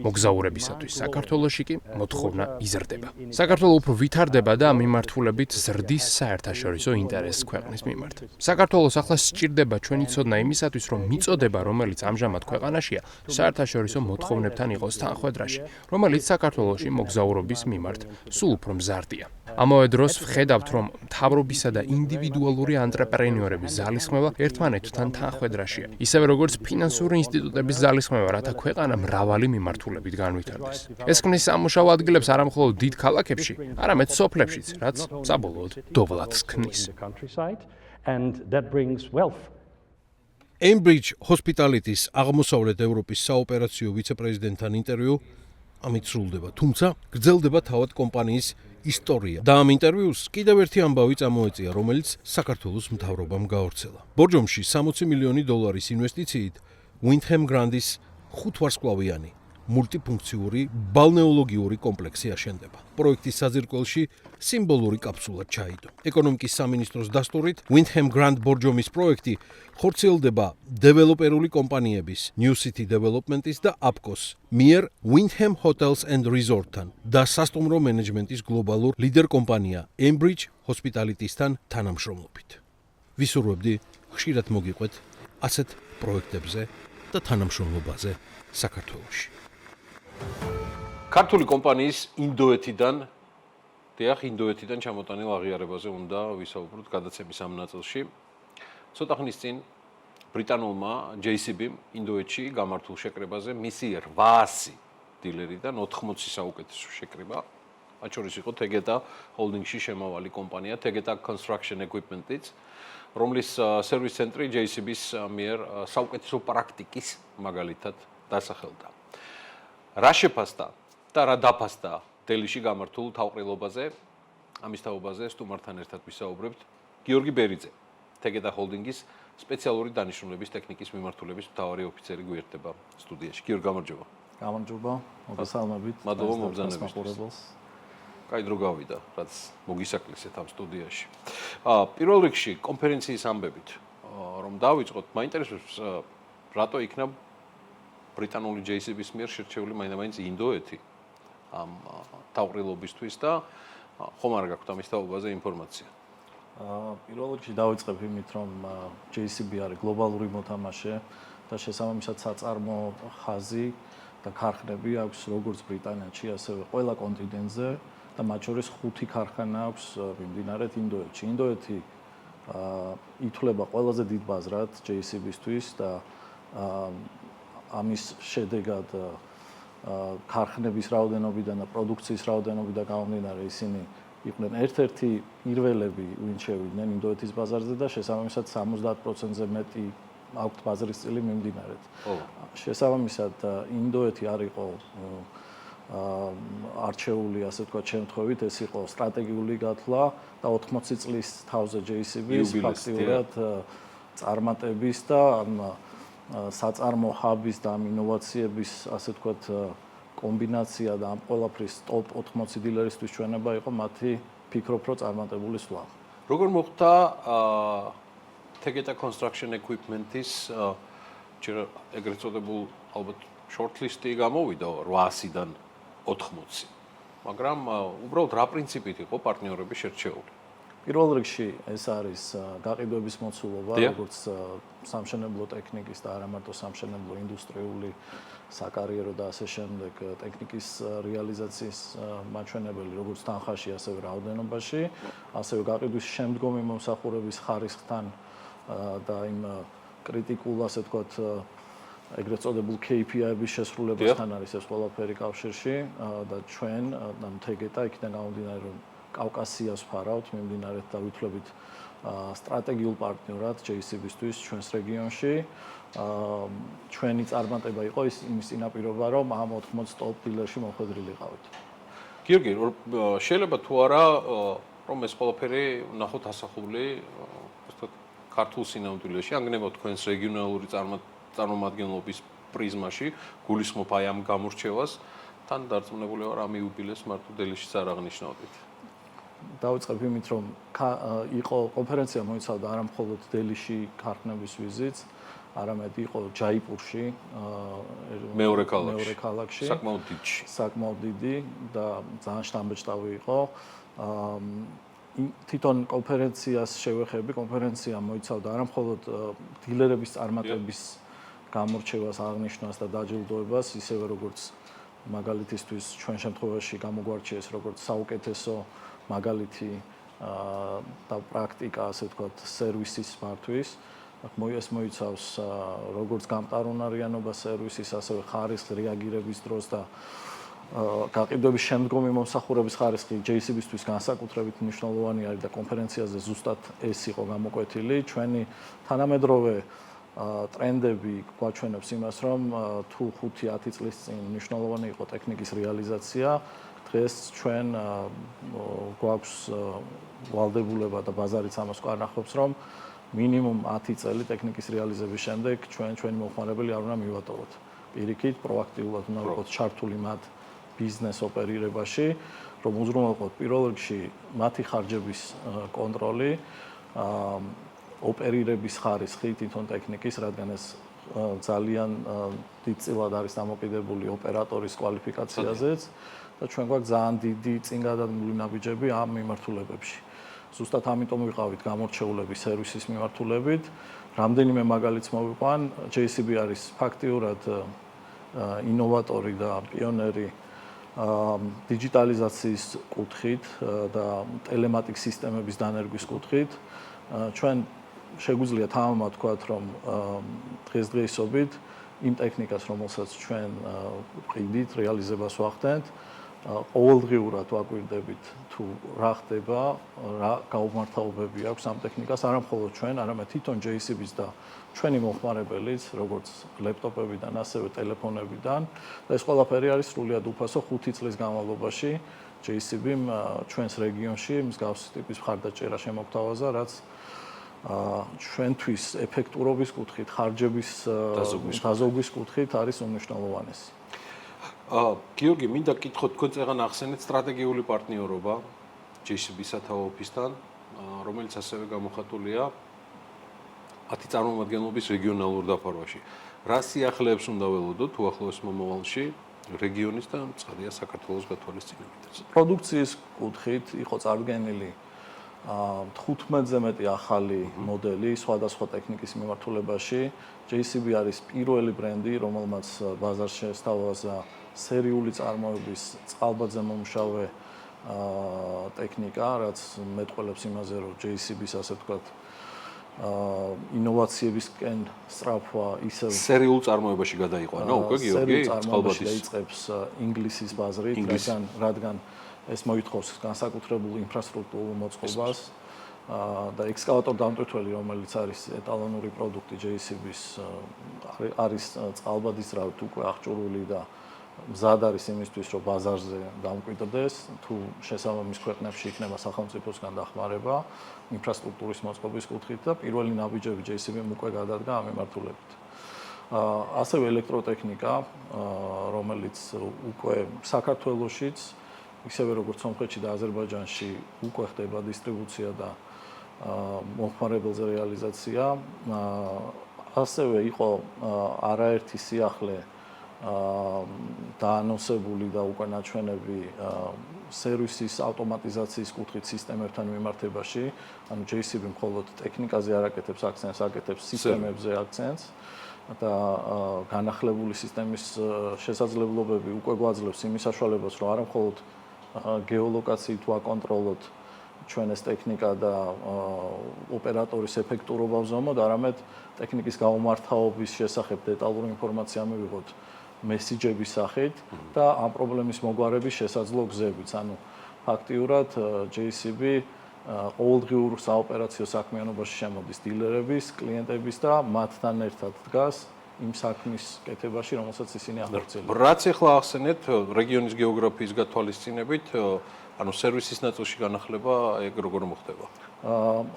მოგზაურებისათვის საქართველოში კი მოთხოვნა იზრდება. საქართველო უფრო ვითარდება და ამ მიმართულებით ზრდის საერთაშორისო ინტერესს ქვეყნის მიმართ. საქართველოს ახლა სჭირდება ჩვენი ცოდნა იმისათვის, რომ მიწოდება, რომელიც ამჟამად ქვეყანაშია, საერთაშორისო მოთხოვნებთან იყოს თანხვედრაში, რომელიც საქართველოში მოგზაურობის მიმართ სულ უფრო მზარდია. ამავე დროს ვხედავთ, რომ მთავრობისა და ინდივიდუალური ანტრეპრენიორების ძალისხმევა ერთმანეთთან თანხვედრაშია, ისევე როგორც ფინანსური ინსტიტუტების ძალისხმევა, რათა ქვეყანა მრავალი მიმართულებით განვითარდეს. ეს ქმნის სამუშაო ადგილებს არა მხოლოდ დიდ ქალაქებში, არამედ სოფლებშიც, რაც საბოლოოდ დოვლათს ქმნის. Cambridge Hospitality-ის აღმოსავლეთ ევროპის საოპერაციო ვიცე-პრეზიდენტთან ინტერვიუ ამით სრულდება, თუმცა გრძელდება თავად კომპანიის ისტორია. და ამ ინტერვიუს კიდევ ერთი ამბავი წამოეწია, რომელიც საქართველოს მთავრობამ გაავრცელა. ბორჯომში $60 მილიონი ინვესტიციით Wyndham Grand-ის 5 ვარსკვლავიანი მულტიფუნქციური ბალნეოლოგიური კომპლექსი აშენდება. პროექტის საძირკველში სიმბოლური კაფსულა ჩაიდო. ეკონომიკის სამინისტროს დასტურით Windham Grand ბორჯომის პროექტი ხორციელდება დეველოპერული კომპანიების New City Development-ის და APCO-s მიერ Windham Hotels and Resort-თან და სასტუმრო მენეჯმენტის გლობალურ ლიდერ კომპანია Ambridge Hospitality-სთან თანამშრომლობით. ვისურვებდი ხშირად მოგიყვეთ ასეთ პროექტებზე და თანამშრომლობაზე საქართველოში. ქართული კომპანიის ინდოეთიდან ჩამოტანილ აღიარებაზე უნდა ვისაუბროთ გადაცემის ამ ნაწილში. ცოტა ხნის წინ ბრიტანულმა JCB-მ ინდოეთში გამართულ შეკრებაზე მისი 800 დილერიდან 80 საუკეთესო შეკრება, მათ შორის იყო Tegeta Holdings-ში შემავალი კომპანია Tegeta Construction Equipment-იც, რომლის სერვის ცენტრი JCB-s მიერ საუკეთესო პრაქტიკის მაგალითად დასახელდა. რა შეფასდა და რა დაფასდა დელიში გამართულ თავყრილობაზე, ამის თაობაზე სტუმართან ერთად ვისაუბრებთ გიორგი ბერიძე, Tegeta Holdings-ის სპეციალური დანიშნულების ტექნიკის მიმართულების მთავარი ოფიცერი გვერდება სტუდიაში. გიორგი, გამარჯობა. გამარჯობა, მოგესალმებით. მადლობა მობრძანებისთვის. კაი დრო გავიდა, რაც მოგისაკლისეთ ამ სტუდიაში. პირველ რიგში კონფერენციის ამბებით, რომ დავიწყოთ, მაინტერესებს რატო იქნა ბრიტანული JCB-s მიერ შერჩეული მაინც ინდოეთი ამ თავყრილობისთვის და ხომ არ გაქვთ ამის თაობაზე ინფორმაცია? პირველ რიგში დავიწყებ იმით, რომ JCB არის გლობალური მოთამაშე და შესაბამისად საწარმო ხაზი და ქარხნები აქვს როგორც ბრიტანეთში, ასევე ყველა კონტინენტზე და მათ შორის 5 ქარხანა აქვს მიმდინარედ ინდოეთში. ინდოეთი ითვლება ყველაზე დიდ ბაზრად JCB-ისთვის და ამის შედეგად ქარხნების რაოდენობიდან და პროდუქციის რაოდენობიდან გამომდინარე ისინი იყვნენ ერთ-ერთი პირველები, ვინც შევიდნენ ინდოეთის ბაზარზე და შესაბამისად 70%-ზე მეტი აქვთ ბაზრის წილი მიმდინარედ. შესაბამისად ინდოეთი არ იყო არჩეული, ასე ვთქვათ, შემთხვევით, ეს იყო სტრატეგიული გათვლა და 80 წლის თავზე JCB-s ფაქტიურად წარმატების და საწარმო ჰაბის და ინოვაციების, ასე ვთქვათ, კომბინაცია და ამ ყველაფრის ტოპ 80 დილერისთვის ჩვენება იყო მათი ფიქრობ რო წარმატებული სვლა. როგორ მოხდა Tegeta Construction Equipment-ის ეგრეთ წოდებულ ალბათ shortlist-ი გამოვიდა 800-დან 80, მაგრამ უბრალოდ რა პრინციპით იყო პარტნიორები შერჩეული? პირველ რიგში ეს არის გაყიდვების მოცულობა, როგორც სამშენებლო ტექნიკის და არა მარტო სამშენებლო ინდუსტრიული, საკარიერო და ასე შემდეგ ტექნიკის რეალიზაციის მაჩვენებელი, როგორც თანხაში, ასევე რაოდენობაში, ასევე გაყიდვის შემდგომი მომსახურების ხარისხთან და იმ კრიტიკულ, ასე ვთქვათ, ეგრეთ წოდებულ KPI-ების შესრულებასთან არის ეს ყველაფერი კავშირში და ჩვენ და Tegeta იქიდან გამომდინარე, რომ კავკასიას ვფარავთ მიმდინარედ და ვითვლებით სტრატეგიულ პარტნიორად JCB-ისთვის ჩვენს რეგიონში. ჩვენი წარმატება იყო იმის წინაპირობა, რომ ამ 80 ტოპ დილერში მოხვედრილიყავით. გიორგი, შეიძლება თუ არა რომ ეს ყველაფერი ნახოთ ასახული, ასე ქართულ სინამდვილეში, ანგნებავთ თქვენს რეგიონალური წარმომადგენლობის პრიზმაში, გულისხმობ აი ამ გამორჩევას, თან დარწმუნებული ვარ ამ იუბილეს მარტო დელიშიც არ აღნიშნავდით. დავიწყებ იმით, რომ იყო კონფერენცია მოიცავდა არა მხოლოდ დელიში ქარხნების ვიზიტს, არამედ იყო ჯაიპურში, მეორე ქალაქში, საკმაოდ დიდი და ძალიან შთამბეჭდავი იყო. თვითონ კონფერენციას შევეხები, კონფერენცია მოიცავდა არა მხოლოდ დილერების წარმატების გამორჩევას, აღნიშვნას და დაჯილდოებას, ისევე როგორც მაგალითისთვის ჩვენ შემთხვევაში გამოგვარჩიეს როგორც საუკეთესო მაგალითი და პრაქტიკა, ასე ვთქვათ, სერვისის მართვის. ეს მოიცავს როგორც გამტარუნარიანობა სერვისის, ასევე ხარისხს, რეაგირების დროს და გაყიდვების შემდგომი მომსახურების ხარისხი JCB-ისთვის განსაკუთრებით მნიშვნელოვანი არის და კონფერენციაზე ზუსტად ეს იყო გამოკვეთილი. ჩვენი თანამედროვე ტრენდები გვაჩვენებს იმას, რომ თუ 5-10 წლის წინ მნიშვნელოვანი იყო ტექნიკის რეალიზაცია, დღეს ჩვენ გვაქვს ვალდებულება და ბაზარიც ამას გვანახობს, რომ მინიმუმ 10 წელი ტექნიკის რეალიზების შემდეგ ჩვენი მომხმარებელი არ უნდა მივატოვოთ. პირიქით პროაქტიულად უნდა ვიყოთ ჩართული მათ ბიზნეს ოპერირებაში, რომ უზრუნველყოთ პირველ რიგში მათი ხარჯების კონტროლი, ოპერირების ხარისხი თვითონ ტექნიკის, რადგან ეს ძალიან დიდწილად არის დამოკიდებული ოპერატორის კვალიფიკაციაზეც და ჩვენ გვაქვს ძალიან დიდი წინგადადგმული ნაბიჯები ამ მიმართულებებში. ზუსტად ამიტომ ვიყავით გამორჩეულები სერვისის მიმართულებით. რამდენიმე მაგალითს მოვიყვან, JCB არის ფაქტიურად ინოვატორი და პიონერი დიჯიტალიზაციის კუთხით და ტელემატიკის სისტემების დანერგვის კუთხით. ჩვენ შეგვიძლია თამამად ვთქვათ, რომ დღესდღეობით იმ ტექნიკას, რომელსაც ჩვენ ვყიდით, რეალიზებას ვახდენთ, ყოველდღიურად ვაკვირდებით თუ რა ხდება, რა გაუმართავობები აქვს ამ ტექნიკას, არა მხოლოდ ჩვენ, არამედ თვითონ JCB-ს და ჩვენი მომხმარებელიც, როგორც ლეპტოპებიდან, ასევე ტელეფონებიდან და ეს ყველაფერი არის სრულიად უფასო 5 წლის განმავლობაში JCB-მ ჩვენს რეგიონში მსგავსი ტიპის მხარდაჭერა შემოგთავაზა, რაც ჩვენთვის ეფექტურობის კუთხით, ხარჯების დაზოგვის კუთხით არის უმნიშვნელოვანესი. გიორგი, მინდა გითხოთ, თქვენ წეგან ახსენეთ სტრატეგიული პარტნიორობა JCB-სა და ოფისთან, რომელიც ასევე გამოხატულია 10 წარმომადგენლობის რეგიონალურ დაფარვაში. რა სიახლეებს უნდა ველოდოთ უახლოეს მომავალში რეგიონის და ცხადია საქართველოს გათვალისწინებით? პროდუქციის კუთხით იყო წარდგენილი 15-ზე მეტი ახალი მოდელი სხვადასხვა ტექნიკის მიმართულებაში. JCB არის პირველი ბრენდი, რომელმაც ბაზარში შესთავაზა სერიული წარმოების წყალბადზე მომუშავე ტექნიკა, რაც მეტყველებს იმაზე, რომ JCB-ს ასე ვთქვათ, ინოვაციებისკენ სწრაფვა ისევ სერიულ წარმოებაში გადაიყვანა უკვე გიორგი წყალბადის დაიწყებს ინგლისის ბაზრით, რადგან ეს მოითხოვს განსაკუთრებულ ინფრასტრუქტურულ მოწყობას და ექსკავატორ დამტვირთველი, რომელიც არის ეტალონური პროდუქტი JCB-ს, არის წყალბადის რავით უკვე აღჭურვილი და მზად არის იმისთვის, რომ ბაზარზე დამკვიდრდეს, თუ შესაბამის ქვეყნებში იქნება სახელმწიფოსგან დახმარება ინფრასტრუქტურის მოწყობის კუთხით და პირველი ნაბიჯები JCB-მ უკვე გადადგა ამ მიმართულებით. ასევე ელექტროტექნიკა, რომელიც უკვე საქართველოშიც, ისევე როგორც სომხეთში და აზერბაიჯანში უკვე ხდება დისტრიბუცია და მომხმარებელზე რეალიზაცია. ასევე იყო არაერთი სიახლე დაანონსებული და უკვე ნაჩვენები სერვისის ავტომატიზაციის კუთხით სისტემებთან მიმართებაში. ანუ JCB მხოლოდ ტექნიკაზე არ აკეთებს აქცენტს, აკეთებს სისტემებზე აქცენტს და განახლებული სისტემის შესაძლებლობები უკვე გვაძლევს იმის საშუალებას, რომ არა მხოლოდ გეოლოკაციით ვაკონტროლოთ ჩვენ ეს ტექნიკა და ოპერატორის ეფექტურობა ვზომოთ, არამედ ტექნიკის გაუმართავობის შესახებ დეტალური ინფორმაცია მივიღოთ მესიჯების სახით და ამ პრობლემის მოგვარების შესაძლო გზებით. ანუ ფაქტიურად JCB ყოველდღიურ საოპერაციო საქმიანობაში შემოდის დილერების, კლიენტების და მათთან ერთად დგას იმ საქმის კეთებაში, რომელსაც ისინი ახორციელებენ. რაც ახლა ახსენეთ რეგიონის გეოგრაფიის გათვალისწინებით, ანუ სერვისის ნაწილში განახლება ეგ როგორ მოხდება?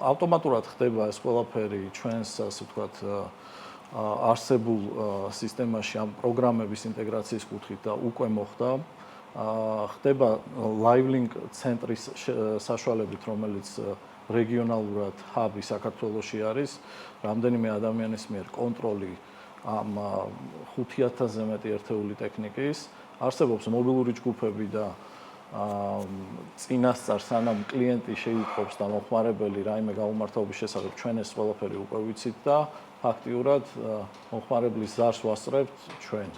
ავტომატურად ხდება ეს ყველაფერი ჩვენს, ასე ვთქვათ, არსებულ სისტემაში ამ პროგრამების ინტეგრაციის კუთხით და უკვე მოხდა. ხდება LiveLink ცენტრის საშუალებით, რომელიც რეგიონალურად ჰაბი საქართველოში არის, რამდენიმე ადამიანის მიერ კონტროლი ამ 5000-ზე მეტი ერთეული ტექნიკის, არსებობს მობილური ჯგუფები და წინასწარ სანამ კლიენტი შეიტყობს და მომხმარებელი რაიმე გაუმართავობის შესახებ ჩვენ ეს ყველაფერი უკვე ვიცით და ფაქტიურად მომხმარებლის ზარს ვასწრებთ ჩვენ,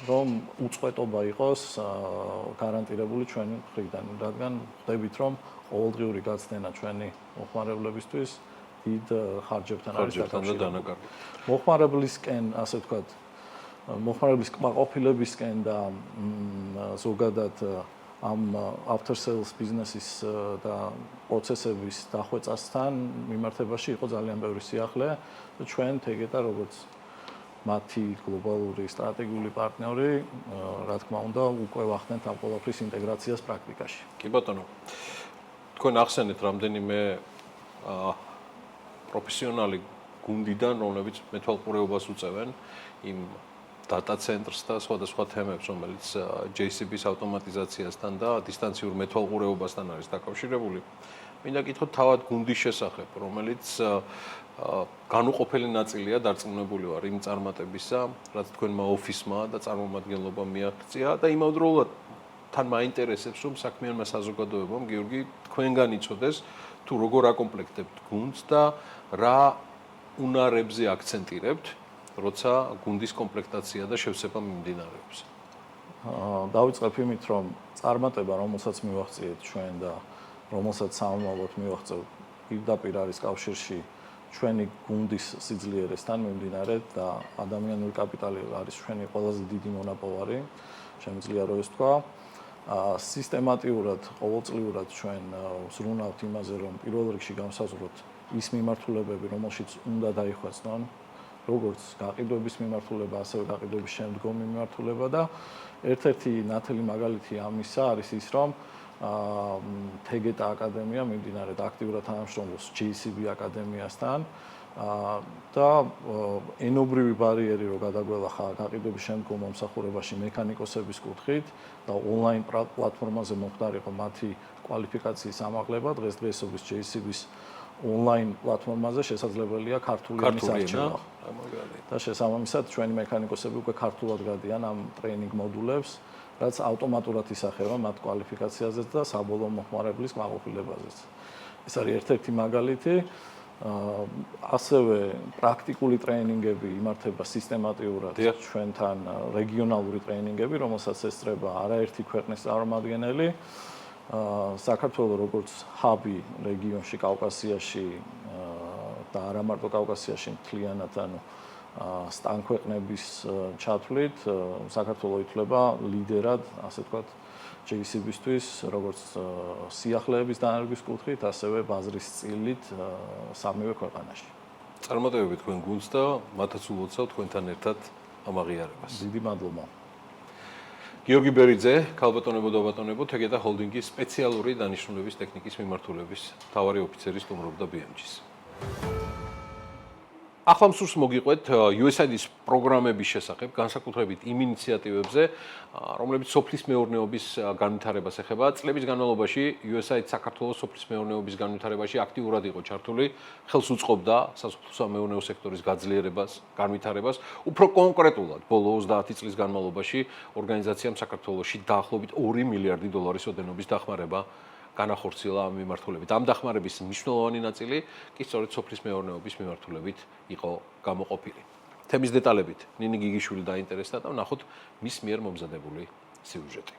რომ უწყვეტობა იყოს გარანტირებული ჩვენი მხრიდან, რადგან ხვდებით, რომ ყოველდღიური გაცდენა ჩვენი მომხმარებლებისთვის დიდ ხარჯებთან არის დაკავშირებული. მომხმარებლისკენ, ასე ვთქვათ, მომხმარებლის კმაყოფილებისკენ და ზოგადად ამ after sales ბიზნესის და პროცესების დახვეწასთან მიმართებაში იყო ძალიან ბევრი სიახლე და ჩვენ თეგეტა როგორც მათი გლობალური სტრატეგიული პარტნიორი, რა თქმა უნდა, უკვე ვახდენთ ამ ყველაფრის ინტეგრაციას პრაქტიკაში. კი ბატონო. თქვენ ახსენეთ რამდენიმე პროფესიონალი გუნდიდან, რომლებიც მეთვალყურეობას უწევენ იმ data centers და სხვადასხვა თემებს, რომელიც JCB-ის ავტომატიზაციასთან და დისტანციურ მეთვალყურეობასთან არის დაკავშირებული. მინდა გითხოთ თავად გუნდის შესახებ, რომელიც განუყოფელი ნაწილია დარწმუნებული ვარ იმ წარმატებისა, რაც თქვენმა ოფისმა და წარმომადგენლობამ მიაღწია და იმავდროულად თან მაინტერესებს, რომ საქმიანმა საზოგადოებამ გიორგი თქვენგან იცოდეს თუ როგორ აკომპლექტებთ გუნდს და რა უნარებზე აქცენტირებთ, როცა გუნდის კომპლექტაცია და შევსება მიმდინარეობს. დავიწყებ იმით, რომ წარმატება, რომელსაც მივაღწიეთ ჩვენ და რომელსაც სამომავლოდ მივაღწევთ, პირდაპირ არის კავშირში ჩვენი გუნდის სიძლიერესთან მიმდინარე და ადამიანური კაპიტალი არის ჩვენი ყველაზე დიდი მონაპოვარი, შემიძლია რომ ეს თქვა. სისტემატიურად, ყოველწლიურად ჩვენ ვზრუნავთ იმაზე, რომ პირველ რიგში განსაზღვროთ ის მიმართულებები, რომელშიც უნდა დაიხვეწნონ, როგორც გაყიდვების მიმართულება, ასევე გაყიდვების შემდგომი მიმართულება და ერთ-ერთი ნათელი მაგალითი ამისა არის ის, რომ თეგეტა აკადემია მიმდინარედ აქტიურად თანამშრომლობს JCB აკადემიასთან და ენობრივი ბარიერი რო გადაგველახა გაყიდვების შემდგომ მომსახურებაში მექანიკოსების კუთხით და ონლაინ პლატფორმაზე მომხდარიყო მათი კვალიფიკაციის ამაღლება, დღესდღეობით JCB-ის ონლაინ პლატფორმაზე შესაძლებელია ქართული ენის არჩევა. და შესაბამისად ჩვენი მექანიკოსები უკვე ქართულად გადიან ამ ტრეინინგ მოდულებს, რაც ავტომატურად ისახება მათ კვალიფიკაციაზე და საბოლოო მოხმარებლის კმაყოფილებაზეც. ეს არის ერთ-ერთი მაგალითი. ასევე პრაქტიკული ტრეინინგები იმართება სისტემატიურად ჩვენთან რეგიონალური ტრეინინგები, რომელსაც ესწრება არაერთი ქვეყნის წარმომადგენელი. საქართველოს როგორც ჰაბი რეგიონში, კავკასიაში და არა მარტო კავკასიაში მთლიანად, ანუ სტან ქვეყნების ჩათვლით, საქართველოს ითვლება ლიდერად, ასე ვთქვათ, JCB-ისთვის, როგორც სიახლეების დანერგვის კუთხით, ასევე ბაზრის წილით სამივე ქვეყანაში. წარმატებები თქვენ გუნდს და მათაც ულოცავ თქვენთან ერთად ამ აღიარებას. დიდი მადლობა. გიორგი ბერიძე, ქალბატონებო და ბატონებო, თეგეტა ჰოლდინგის სპეციალური დანიშნულების ტექნიკის მიმართულების მთავარი ოფიცერი სტუმრობდა BMG-ს. ახლა მსურს მოგიყვეთ USAID-ის პროგრამების შესახებ, განსაკუთრებით იმ ინიციატივებზე, რომლებიც სოფლის მეურნეობის განვითარებას ეხება. წლების განმავლობაში USAID საქართველოს სოფლის მეურნეობის განვითარებაში აქტიურად იყო ჩართული, ხელს უწყობდა სასოფლო-სამეურნეო სექტორის გაძლიერებას, განვითარებას. უფრო კონკრეტულად, ბოლო 30 წლის განმავლობაში ორგანიზაციამ საქართველოში დაახლოებით 2 მილიარდი დოლარის ოდენობის დახმარება განახორციელა ამ მიმართულებით. ამ დახმარების მნიშვნელოვანი ნაწილი კი სწორედ სოფლის მეურნეობის მიმართულებით იყო გამოყოფილი. თემის დეტალებით ნინი გიგიშვილი დაინტერესდა და ნახოთ მის მიერ მომზადებული სიუჟეტი.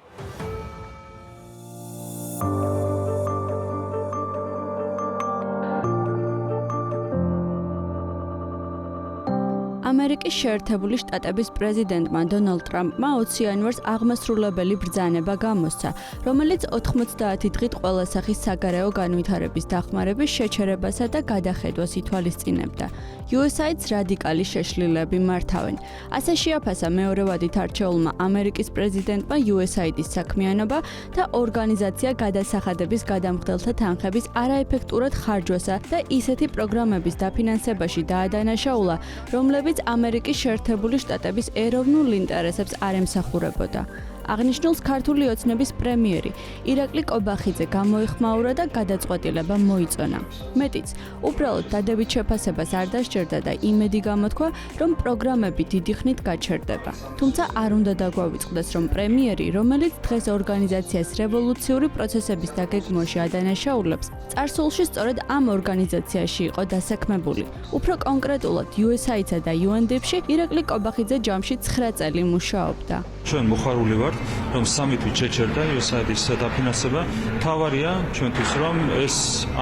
ამერიკის შეერთებული შტატების პრეზიდენტმა დონალდ ტრამპმა 20 იანვარს აღმასრულებელი ბრძანება გამოსცა, რომელიც 90 დღით ყველა სახის საგარეო განვითარების დახმარების შეჩერებასა და გადახედვას ითვალისწინებდა. USAID-ს რადიკალი შეშლილები მართავენ. ასე შეაფასა მეორე ვადით არჩეულმა ამერიკის პრეზიდენტმა USAID-ის საქმიანობა და ორგანიზაცია გადასახადების გადამხდელთა თანხების არაეფექტურად ხარჯვასა და ისეთი პროგრამების დაფინანსებაში დაადანაშაულა, რომლებიც ამერიკის შეერთებული შტატების ეროვნულ ინტერესებს არ ემსახურებოდა. აღნიშნულს ქართული ოცნების პრემიერი ირაკლი კობახიძე გამოეხმაურა და გადაწყვეტილება მოიწონა. მეტიც, უბრალოდ დადებით შეფასებას არ დასჭერდა და იმედი გამოთქვა, რომ პროგრამები დიდი ხნით გაჩერდება. თუმცა არ უნდა დაგვავიწყდეს, რომ პრემიერი, რომელიც დღეს ორგანიზაციას რევოლუციური პროცესების დაგეგმვაში ადანაშაულებს, წარსულში სწორედ ამ ორგანიზაციაში იყო დასაქმებული. უფრო კონკრეტულად, USAID-სა და UNDP-ში ირაკლი კობახიძე ჯამში 9 წელი მუშაობდა. ჩვენ მოხარული ვართ, რომ სამი თვით შეჩერდა USAID-ის დაფინანსება. თავარია ჩვენთვის, რომ ეს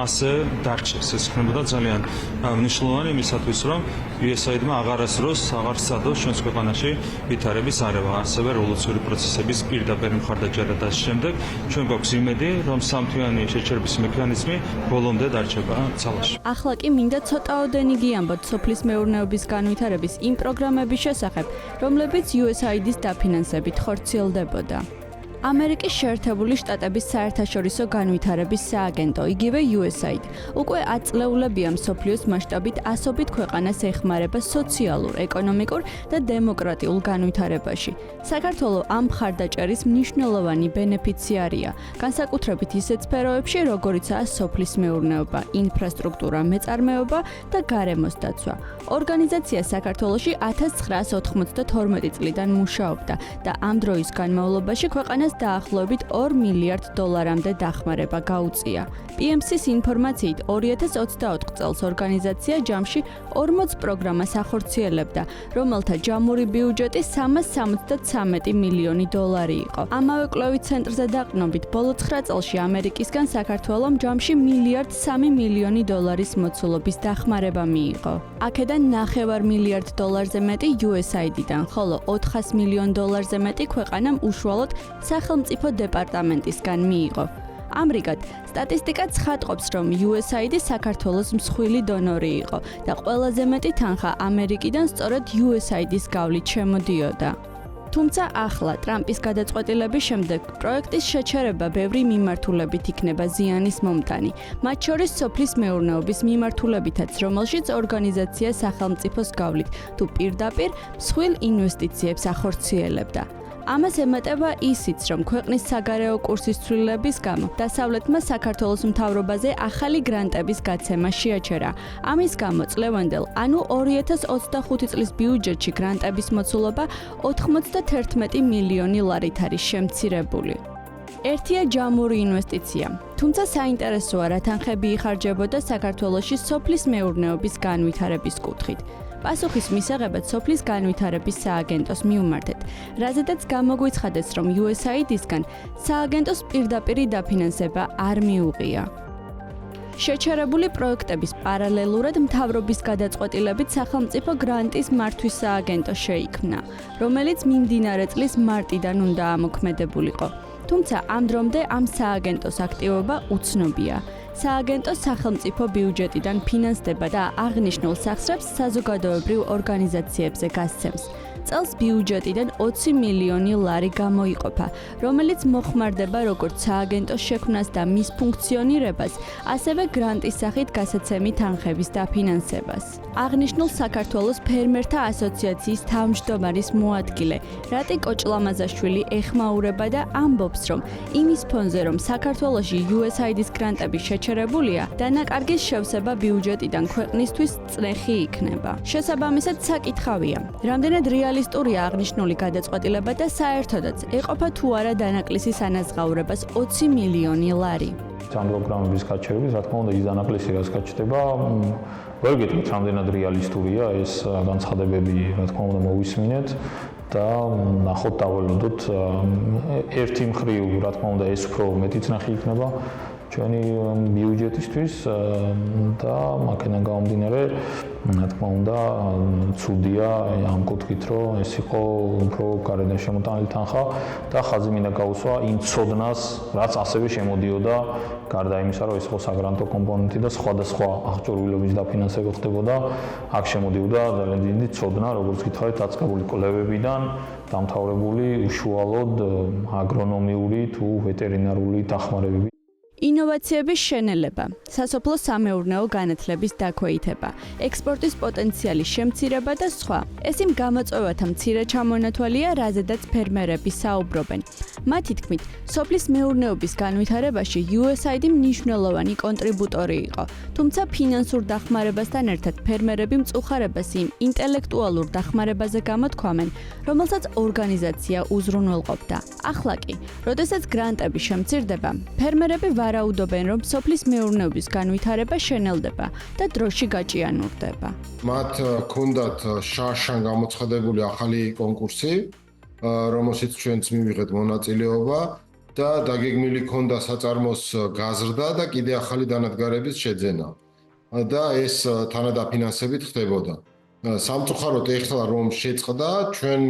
ასე დარჩეს. ეს ხდებოდა ძალიან მნიშვნელოვანი იმისათვის, რომ USAID-მა აღარასდროს აღარ სცადოს ჩვენს ქვეყანაში ვითარების არევა, ასევე რევოლუციური პროცესების პირდაპირ მხარდაჭერა და შემდეგ ჩვენ გვაქვს იმედი, რომ სამთვიანი შეჩერების მექანიზმი ბოლომდე დარჩება ძალაში. ახლა კი მინდა ცოტაოდენი გიამბოთ სოფლის მეურნეობის განვითარების იმ პროგრამების შესახებ, რომლებიც USAID-ის დაფინანსებით ხორციელდებოდა. ამერიკის შეერთებული შტატების საერთაშორისო განვითარების სააგენტო, იგივე USAID, უკვე 10 წლეულებია მსოფლიოს მასშტაბით ასობით ქვეყანას ეხმარება სოციალურ, ეკონომიკურ და დემოკრატიულ განვითარებაში. საქართველო ამ მხარდაჭერის მნიშვნელოვანი ბენეფიციარია, განსაკუთრებით ისეთ სფეროებში, როგორიცაა სოფლის მეურნეობა, ინფრასტრუქტურა, მეწარმეობა და გარემოს დაცვა. ორგანიზაცია საქართველოში 1992 წლიდან მუშაობდა და ამ დროის განმავლობაში ქვეყანას დაახლოებით $2 მილიარდამდე დახმარება გაუწია. PMC-ის ინფორმაციით 2024 წელს ორგანიზაცია ჯამში 40 პროგრამას ახორციელებდა, რომელთა ჯამური ბიუჯეტი $373 მილიონი იყო. ამავე კვლევით ცენტრზე დაყრდნობით, ბოლო 9 წელში ამერიკისგან საქართველომ ჯამში $1.3 მილიონი მოცულობის დახმარება მიიღო. აქედან $9.5 მილიარდზე მეტი USAID-დან, ხოლო $400 მილიონზე მეტი ქვეყანამ უშუალოდ სახელმწიფო დეპარტამენტისგან მიიღო. ამრიგად, სტატისტიკა ცხადყოფს, რომ USAID საქართველოს მსხვილი დონორი იყო და ყველაზე მეტი თანხა ამერიკიდან სწორედ USAID-ის გავლით შემოდიოდა. თუმცა ახლა ტრამპის გადაწყვეტილების შემდეგ პროექტის შეჩერება ბევრი მიმართულებით იქნება ზიანის მომტანი, მათ შორის სოფლის მეურნეობის მიმართულებითაც, რომელშიც ორგანიზაცია სახელმწიფოს გავლით თუ პირდაპირ მსხვილ ინვესტიციებს ახორციელებდა. ამას ემატება ისიც, რომ ქვეყნის საგარეო კურსის ცვლილების გამო დასავლეთმა საქართველოს მთავრობაზე ახალი გრანტების გაცემა შეაჩერა. ამის გამო წლევანდელ, ანუ 2025 წლის ბიუჯეტში გრანტების მოცულობა $91 მილიონი არის შემცირებული. ერთია ჯამური ინვესტიცია, თუმცა საინტერესოა, რა თანხები იხარჯებოდა საქართველოში სოფლის მეურნეობის განვითარების კუთხით. პასუხის მისაღებად სოფლის განვითარების სააგენტოს მიუმართეთ, რაზედაც გამოგვიცხადეს, რომ USAID-ისგან სააგენტოს პირდაპირი დაფინანსება არ მიუღია. შეჩერებული პროექტების პარალელურად მთავრობის გადაწყვეტილებით სახელმწიფო გრანტის მართვის სააგენტო შეიქმნა, რომელიც მიმდინარე წლის მარტიდან უნდა ამოქმედებულიყო. თუმცა ამ დრომდე ამ სააგენტოს აქტივობა უცნობია. სააგენტო სახელმწიფო ბიუჯეტიდან ფინანსდება და აღნიშნულ სახსრებს საზოგადოებრივ ორგანიზაციებზე გასცემს. წელს ბიუჯეტიდან $20 მილიონი გამოიყოფა, რომელიც მოხმარდება როგორც სააგენტოს შექმნას და მის ფუნქციონირებას, ასევე გრანტის სახით გასაცემი თანხების დაფინანსებას. აღნიშნულ საქართველოს ფერმერთა ასოციაციის თავმჯდომარის მოადგილე რატი კოჭლამაზაშვილი ეხმაურება და ამბობს, რომ იმის ფონზე, რომ საქართველოში USAID-ის გრანტები შეჩერებულია, დანაკარგის შევსება ბიუჯეტიდან ქვეყნისთვის წნეხი იქნება. შესაბამისად, საკითხავია, რამდენად რეალისტურია აღნიშნული გადაწყვეტილება და საერთოდაც ეყოფა თუ არა დანაკლისის ანაზღაურებას $20 მილიონი. ამ პროგრამების გაჩერების, რა თქმა უნდა, ის დანაკლისი რაც გაჩნდება, ვერ გეტყვით, რამდენად რეალისტურია ეს განცხადებები, რა თქმა უნდა, მოვისმინეთ და ნახოთ დაველოდოთ ერთი მხრივ, რა თქმა უნდა, ეს უფრო მეტი წნეხი იქნება ჩვენი ბიუჯეტისთვის და აქედან გამომდინარე, რა თქმა უნდა, ცუდია ამ კუთხით, რომ ეს იყო უფრო გარედან შემოტანილი თანხა და ხაზი მინდა გაუსვა იმ ცოდნას, რაც ასევე შემოდიოდა გარდა იმისა, რომ ეს იყო საგრანტო კომპონენტი და სხვადასხვა აღჭურვილობის დაფინანსება ხდებოდა, აქ შემოდიოდა ძალიან დიდი ცოდნა, როგორც გითხარით, დაწყებული კვლევებიდან, დამთავრებული უშუალოდ აგრონომიული თუ ვეტერინარული დახმარებები. ინოვაციების შენელება, სასოფლო სამეურნეო განათლების დაქვეითება, ექსპორტის პოტენციალის შემცირება და სხვა. ეს იმ გამოწვევათა მცირე ჩამონათვალია, რაზედაც ფერმერები საუბრობენ. მათი თქმით, სოფლის მეურნეობის განვითარებაში USAID მნიშვნელოვანი კონტრიბუტორი იყო, თუმცა ფინანსურ დახმარებასთან ერთად ფერმერები მწუხარებას იმ ინტელექტუალურ დახმარებაზე გამოთქვამენ, რომელსაც ორგანიზაცია უზრუნველყოფდა. ახლა კი, როდესაც გრანტები შემცირდება, ფერმერები ვარაუდობენ, რომ სოფლის მეურნეობის განვითარება შენელდება და დროში გაჭიანურდება. მათ ჰქონდათ შარშან გამოცხადებული ახალი კონკურსი, რომელშიც ჩვენც მივიღეთ მონაწილეობა და დაგეგმილი ჰქონდა საწარმოს გაზრდა და კიდე ახალი დანადგარების შეძენა. და ეს თანადაფინანსებით ხდებოდა. სამწუხაროდ ეხლა რომ შეწყდა, ჩვენ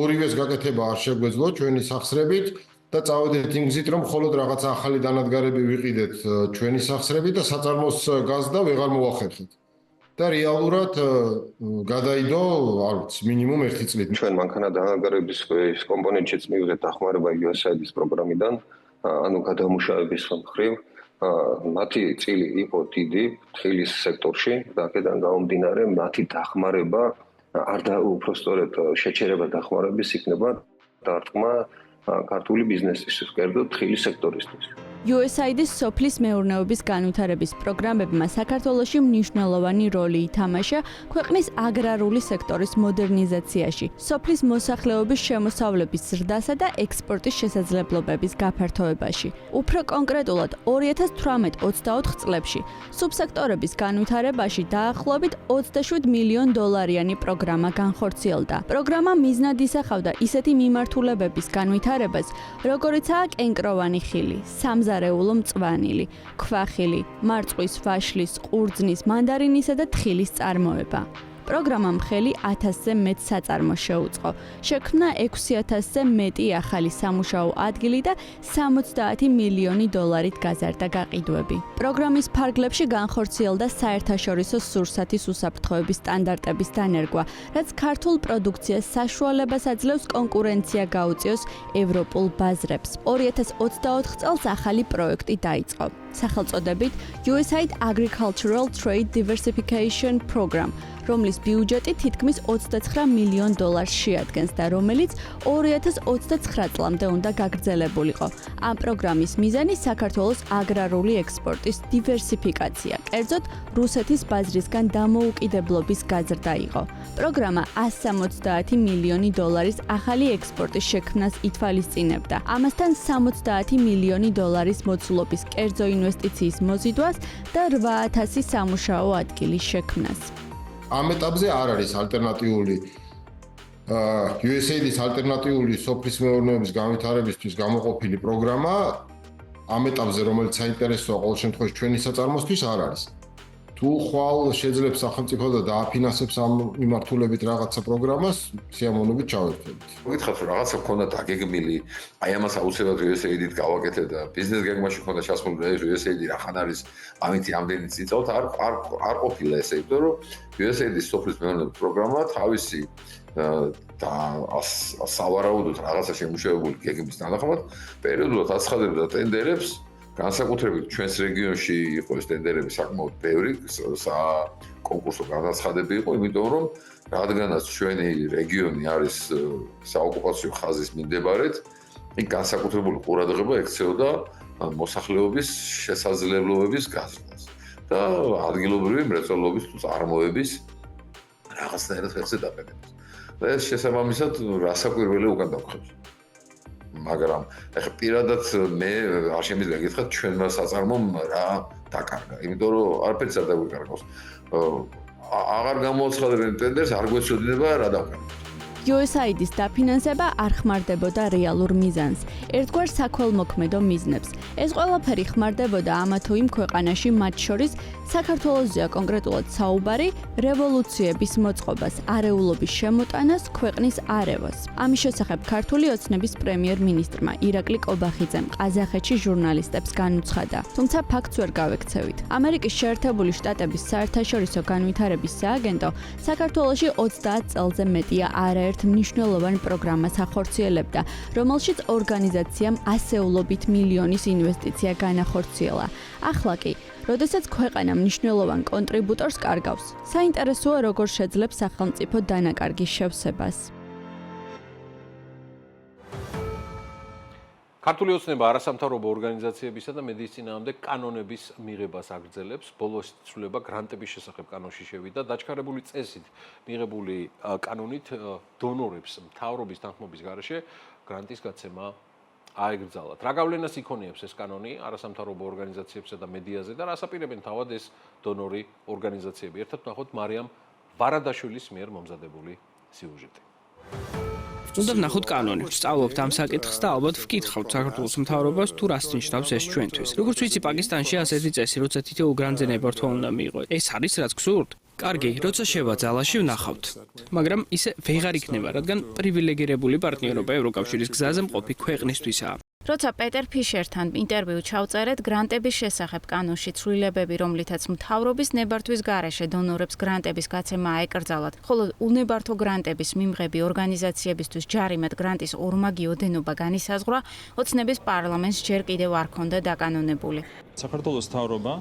ორივეს გაკეთება არ შეგვეძლო ჩვენი სახსრებით და წავედით იმ გზით, რომ მხოლოდ რაღაცა ახალი დანადგარები ვიყიდეთ ჩვენი სახსრებით და საწარმოს გაზრდა ვეღარ მოახერხეთ. და რეალურად გადაიდო, არ ვიცი, მინიმუმ 1 წლით. ჩვენ მანქანა დაანგარების კომპონენტშიც მივიღეთ დახმარება USAID-ის პროგრამიდან, ანუ გადამუშავების მხრივ მათი წილი იყო დიდი თხილის სექტორში და აქედან გამომდინარე მათი დახმარება არ და უпростоრედ შეჩერება დახმარების იქნება დარტყმა ქართული ბიზნესისთვის, კერძოდ თხილის სექტორისთვის. USAID-ის სოფლის მეურნეობის განვითარების პროგრამებმა საქართველოში მნიშვნელოვანი როლი ითამაშა ქვეყნის აგრარული სექტორის მოდერნიზაციაში, სოფლის მოსახლეობის შემოსავლების ზრდასა და ექსპორტის შესაძლებლობების გაფართოებაში. უფრო კონკრეტულად 2018-24 წლებში სუბსექტორების განვითარებაში დაახლოებით $27 მილიონიანი პროგრამა განხორციელდა. პროგრამა მიზნად ისახავდა ისეთი მიმართულებების განვითარებას, როგორიცაა კენკროვანი ხილი, სამზარეულო მწვანილი, ქვახილი, მარწყვის ვაშლის, ყურძნის, მანდარინისა და თხილის წარმოება. პროგრამამ ხელი 1000-ზე მეტ საწარმოს შეუწყო. შექმნა 6000-ზე მეტი ახალი სამუშაო ადგილი და $70 მილიონი გაზარდა გაყიდვები. პროგრამის ფარგლებში განხორციელდა საერთაშორისო სურსათის უსაფრთხოების სტანდარტების დანერგვა, რაც ქართულ პროდუქციას საშუალებას აძლევს კონკურენცია გაუწიოს ევროპულ ბაზრებს. 2024 წელს ახალი პროექტი დაიწყო. სახელწოდებით USAID Agricultural Trade Diversification Program, რომლის ბიუჯეტი თითქმის $29 მილიონ შეადგენს და რომელიც 2029 წლამდე უნდა გაგრძელებულიყო. ამ პროგრამის მიზანი საქართველოს აგრარული ექსპორტის დივერსიფიკაცია, კერძოდ რუსეთის ბაზრისგან დამოუკიდებლობის გაზრდა იყო. პროგრამა $170 მილიონი ახალი ექსპორტის შექმნას ითვალისწინებდა. ამასთან $70 მილიონი მოცულობის კერძო ინვესტიციის მოზიდვას და 8000 სამუშაო ადგილის შექმნას. ამ ეტაპზე არ არის ალტერნატიული USAID-ის ალტერნატიული სოფლის მეურნეობის განვითარებისთვის გამოყოფილი პროგრამა ამ ეტაპზე, რომელიც საინტერესოა ყოველ შემთხვევაში ჩვენი საწარმოსთვის არ არის. თუ ხვალ შეძლებს სახელმწიფო და დააფინანსებს ამ მიმართულებით რაღაცა პროგრამას, სიამოვნებით ჩავერთვებით. მოგითხართ, რომ რაღაცა ქონდა დაგეგმილი, აი ამას აუცილებლად USAID-ით გავაკეთებ და ბიზნეს გეგმაში ქონდა ჩასმული, რომ USAID რახან არის ამით ამდენი წიწავთ, არ ყოფილა ესე, იმიტომ რომ USAID-ის სოფლის მეურნეობის პროგრამა თავისი და სავარაუდოდ რაღაცა შემუშავებული გეგმის თანახმად პერიოდულად აცხადებდა ტენდერებს, განსაკუთრებით ჩვენს რეგიონში იყო ეს ტენდერები საკმაოდ ბევრი, კონკურსო განაცხადები იყო, იმიტომ რომ რადგანაც ჩვენი რეგიონი არის საოკუპაციო ხაზის მიმდებარედ, იქ განსაკუთრებული ყურადღება ექცეოდა მოსახლეობის შესაძლებლობების გაზრდას და ადგილობრივი მრეწველობის თუ წარმოების რაღაცნაირად ხერხზე დაყენებას. და ეს შესაბამისად რასაკვირველი უკან დავხევს. მაგრამ ეხლა პირადად მე არ შემიძლია გითხრათ ჩვენმა საწარმომ რა დაკარგა, იმიტომ რომ არაფერს არ დაგვიკარგავს. აღარ გამოაცხადებენ ტენდერს, არ გვეცოდინება რა დავკარგოთ. USAID-ის დაფინანსება არ ხმარდებოდა რეალურ მიზანს, ერთგვარ საქველმოქმედო მიზნებს. ეს ყველაფერი ხმარდებოდა ამა თუ იმ ქვეყანაში, მათ შორის საქართველოსზეა კონკრეტულად საუბარი, რევოლუციების მოწყობას, არეულობის შემოტანას, ქვეყნის არევას. ამის შესახებ ქართული ოცნების პრემიერ-მინისტრმა ირაკლი კობახიძემ ყაზახეთში ჟურნალისტებს განუცხადა. თუმცა ფაქტს ვერ გავექცევით. ამერიკის შეერთებული შტატების საერთაშორისო განვითარების სააგენტო საქართველოში 30 წელზე მეტია არაერთ მნიშვნელოვან პროგრამას ახორციელებდა, რომელშიც ორგანიზაციამ ასეულობით მილიონის ინვესტიცია განახორციელა. ახლა კი, როდესაც ქვეყანა მნიშვნელოვან კონტრიბუტორს კარგავს, საინტერესოა როგორ შეძლებს სახელმწიფო დანაკარგის შევსებას. ქართული ოცნება არასამთავრობო ორგანიზაციებისა და მედიის წინააღმდეგ კანონების მიღებას აგრძელებს. ბოლოს ცვლილება გრანტების შესახებ კანონში შევიდა. დაჩქარებული წესით მიღებული კანონით დონორებს მთავრობის თანხმობის გარეშე გრანტის გაცემა აეგრძალათ. რა გავლენას იქონიებს ეს კანონი არასამთავრობო ორგანიზაციებსა და მედიაზე და რას აპირებენ თავად ეს დონორი ორგანიზაციები? ერთად ვნახოთ მარიამ ვარადაშვილის მიერ მომზადებული სიუჟეტი. უნდა ვნახოთ კანონი, ვსწავლობთ ამ საკითხს და ალბათ ვკითხავთ საქართველოს მთავრობას თუ რას ნიშნავს ეს ჩვენთვის. როგორც ვიცი, პაკისტანში ასეთი წესი, როცა თითოეულ გრანტზე ნებართვა უნდა მიიღოთ. ეს არის რაც გსურთ? კარგი, როცა შევა ძალაში ვნახავთ. მაგრამ ისე ვეღარ იქნება, რადგან პრივილეგირებული პარტნიორობა ევროკავშირის გზაზე მყოფი ქვეყნისთვისაა. როცა პეტერ ფიშერთან ინტერვიუ ჩავწერეთ გრანტების შესახებ კანონში ცვლილებები, რომლითაც მთავრობის ნებართვის გარეშე დონორებს გრანტების გაცემა აეკრძალათ, ხოლო უნებართო გრანტების მიმღები ორგანიზაციებისთვის ჯარიმად გრანტის ორმაგი ოდენობა განისაზღვრა, ოცნების პარლამენტს ჯერ კიდევ არ ქონდა დაკანონებული. საქართველოს მთავრობა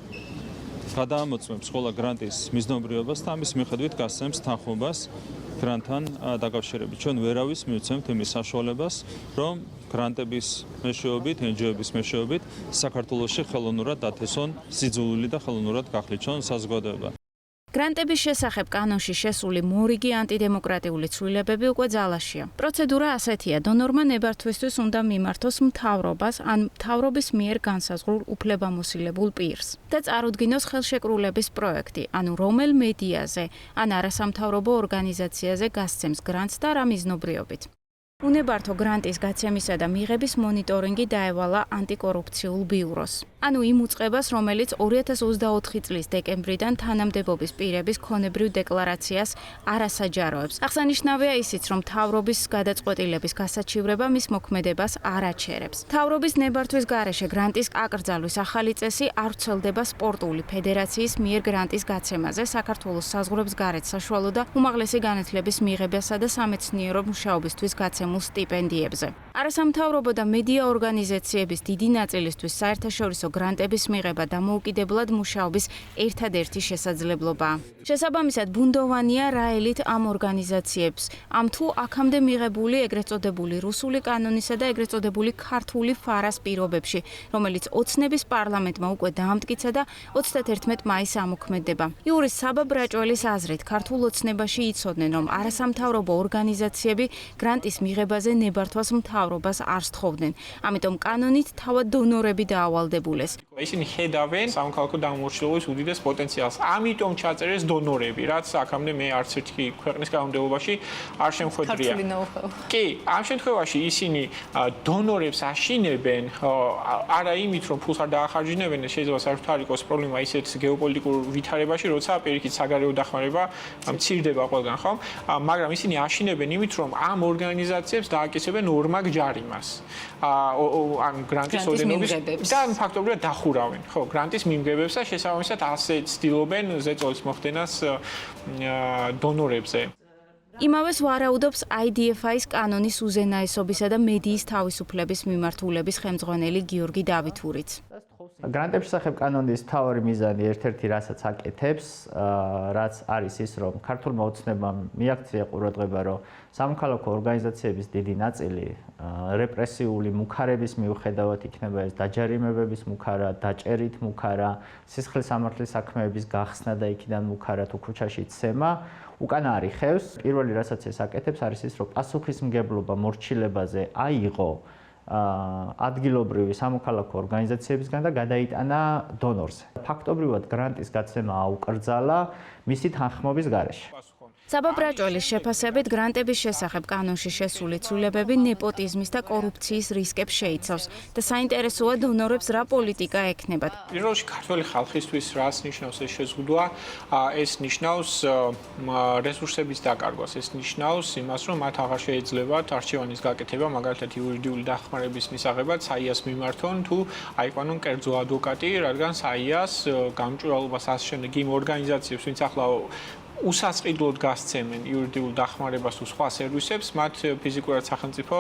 გადაამოწმებს ყველა გრანტის მიზნობრიობას და ამის მიხედვით გასცემს თანხმობას გრანტთან დაკავშირებით. ჩვენ ვერავის მივცემთ იმის საშუალებას, რომ გრანტების მეშვეობით, NGO-ების მეშვეობით საქართველოში ხელოვნურად დათესონ სიძულვილი და ხელოვნურად გახლიჩონ საზოგადოება. გრანტების შესახებ კანონში შესული მორიგი ანტიდემოკრატიული ცვლილებები უკვე ძალაშია. პროცედურა ასეთია: დონორმა ნებართვისთვის უნდა მიმართოს მთავრობას ან მთავრობის მიერ განსაზღვრულ უფლებამოსილებულ პირს და წარუდგინოს ხელშეკრულების პროექტი, ანუ რომელ მედიაზე ან არასამთავრობო ორგანიზაციაზე გასცემს გრანტს და რა მიზნობრიობით. უნებართო გრანტის გაცემისა და მიღების მონიტორინგი დაევალა ანტიკორუფციულ ბიუროს. ანუ იმ უწყებას, რომელიც 2024 წლის დეკემბრიდან თანამდებობის პირების ქონებრივ დეკლარაციას არასაჯაროებს. აღსანიშნავია ისიც, რომ მთავრობის გადაწყვეტილების გასაჩივრება მის მოქმედებას არ აჩერებს. მთავრობის ნებართვის გარეშე გრანტის აკრძალვის ახალი წესი არ ვრცელდება სპორტული ფედერაციის მიერ გრანტის გაცემაზე, საქართველოს საზღვრებს გარეთ საშუალო და უმაღლესი განათლების მიღებასა და სამეცნიერო მუშაობისთვის გაცემულ სტიპენდიებზე. არასამთავრობო და მედია ორგანიზაციების დიდი ნაწილისთვის საერთაშორისო გრანტების მიღება დამოუკიდებლად მუშაობის ერთადერთი შესაძლებლობაა. შესაბამისად, ბუნდოვანია რა ელით ამ ორგანიზაციებს, ამ თუ აქამდე მიღებული ეგრეთ წოდებული რუსული კანონისა და ეგრეთ წოდებული ქართული ფარას პირობებში, რომელიც ოცნების პარლამენტმა უკვე დაამტკიცა და 31 მაისს ამოქმედება. იურის საბა ბრაჭველის აზრით, ქართულ ოცნებაში იცოდნენ, რომ არასამთავრობო ორგანიზაციები გრანტის მიღებაზე ნებართვას მთავრობას არ სთხოვდნენ. ამიტომ კანონით თავად დონორები დაავალდებულეს. ისინი ხედავენ სამოქალაქო დამორჩილების უდიდეს პოტენციალს. ამიტომ ჩაწერეს დონორები, რაც აქამდე მე არც ერთი ქვეყნის კანონმდებლობაში არ შემხვედრია. კი, ამ შემთხვევაში ისინი დონორებს აშინებენ არა იმით, რომ ფულს არ დაახარჯინებენ, შეიძლება საერთოდ არ იყოს პრობლემა ისეთ გეოპოლიტიკურ ვითარებაში, როცა პირიქით საგარეო დახმარება მცირდება ყველგან, ხო? მაგრამ ისინი აშინებენ იმით, რომ ამ ორგანიზაციებს დააკისრებენ ორმაგ ჯარიმას. ან გრანტის ოდენობის და ფაქტობრივად დახურავენ, ხო, გრანტის მიმღებებს და შესაბამისად ასე ცდილობენ ზეწოლის მოხდენას დონორებზე. იმავეს ვარაუდობს IDFI-ის კანონის უზენაესობისა და მედიის თავისუფლების მიმართულების ხელმძღვანელი გიორგი დავითურიც. გრანტების შესახებ კანონის მთავარი მიზანი ერთ-ერთი რასაც აკეთებს, რაც არის ის, რომ ქართულმა ოცნებამ მიაქცია ყურადღება, რომ სამოქალაქო ორგანიზაციების დიდი ნაწილი რეპრესიული მუქარების მიუხედავად იქნება ეს დაჯარიმებების მუქარა, დაჭერით მუქარა, სისხლის სამართლის საქმეების გახსნა და იქიდან მუქარა თუ ქუჩაში ცემა, უკან არიხევს. პირველი რასაც ეს აკეთებს არის ის, რომ პასუხისმგებლობა მორჩილებაზე აიღო ადგილობრივი სამოქალაქო ორგანიზაციებისგან და გადაიტანა დონორზე. ფაქტობრივად გრანტის გაცემა აუკრძალა მისი თანხმობის გარეშე. საბა ბრაჭველის შეფასებით გრანტების შესახებ კანონში შესული ცვლილებები ნეპოტიზმის და კორუფციის რისკებს შეიცავს და საინტერესოა დონორებს რა პოლიტიკა ექნებათ. პირველ რიგში ქართველი ხალხისთვის რას ნიშნავს ეს შეზღუდვა? ეს ნიშნავს რესურსების დაკარგვას. ეს ნიშნავს იმას, რომ მათ აღარ შეეძლებათ არჩევანის გაკეთება, მაგალითად იურიდიული დახმარების მისაღებად საიას მიმართონ თუ აიყვანონ კერძო ადვოკატი, რადგან საიას გამჭვირვალობას ასე შემდეგ იმ ორგანიზაციებს, ვინც ახლა უსასყიდლოდ გასცემენ იურიდიულ დახმარებას თუ სხვა სერვისებს, მათ ფიზიკურად სახელმწიფო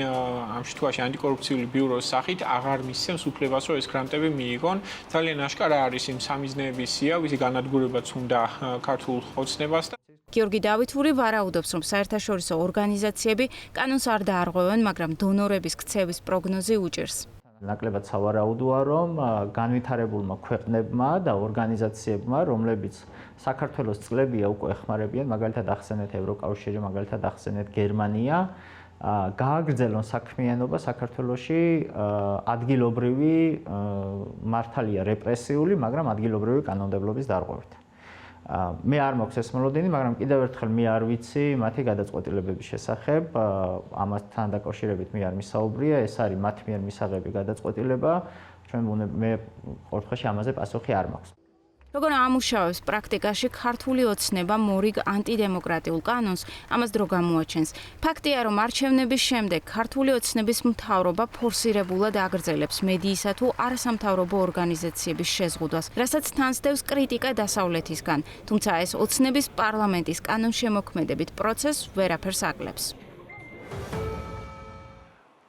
ამ შემთხვევაში ანტიკორუფციული ბიუროს სახით აღარ მისცემს უფლებას, რომ ეს გრანტები მიიღონ. ძალიან აშკარა არის იმ სამიზნეების სია, ვისი განადგურებაც უნდა ქართულ ოცნებას და გიორგი დავითური ვარაუდობს, რომ საერთაშორისო ორგანიზაციები კანონს არ დაარღვევენ, მაგრამ დონორების ქცევის პროგნოზი უჭირს. ნაკლებად სავარაუდოა, რომ განვითარებულმა ქვეყნებმა და ორგანიზაციებმა, რომლებიც საქართველოს წლებია უკვე ეხმარებიან, მაგალითად ახსენეთ ევროკავშირი, მაგალითად ახსენეთ გერმანია, გააგრძელონ საქმიანობა საქართველოში ადგილობრივი მართალია რეპრესიული, მაგრამ ადგილობრივი კანონმდებლობის დარღვევით. მე არ მაქვს ეს მოლოდინი, მაგრამ კიდევ ერთხელ მე არ ვიცი მათი გადაწყვეტილებების შესახებ, ამასთან დაკავშირებით მე არ მისაუბრია, ეს არის მათ მიერ მისაღები გადაწყვეტილება, ჩვენ მე ყოველთვის ამაზე პასუხი არ მაქვს. როგორ ამუშავებს პრაქტიკაში ქართული ოცნება მორიგ ანტიდემოკრატიულ კანონს, ამას დრო გამოაჩენს. ფაქტია, რომ არჩევნების შემდეგ ქართული ოცნების მთავრობა ფორსირებულად აგრძელებს მედიისა თუ არასამთავრობო ორგანიზაციების შეზღუდვას, რასაც თანსდევს კრიტიკა დასავლეთისგან, თუმცა ეს ოცნების პარლამენტის კანონშემოქმედებით პროცესს ვერაფერს აკლებს.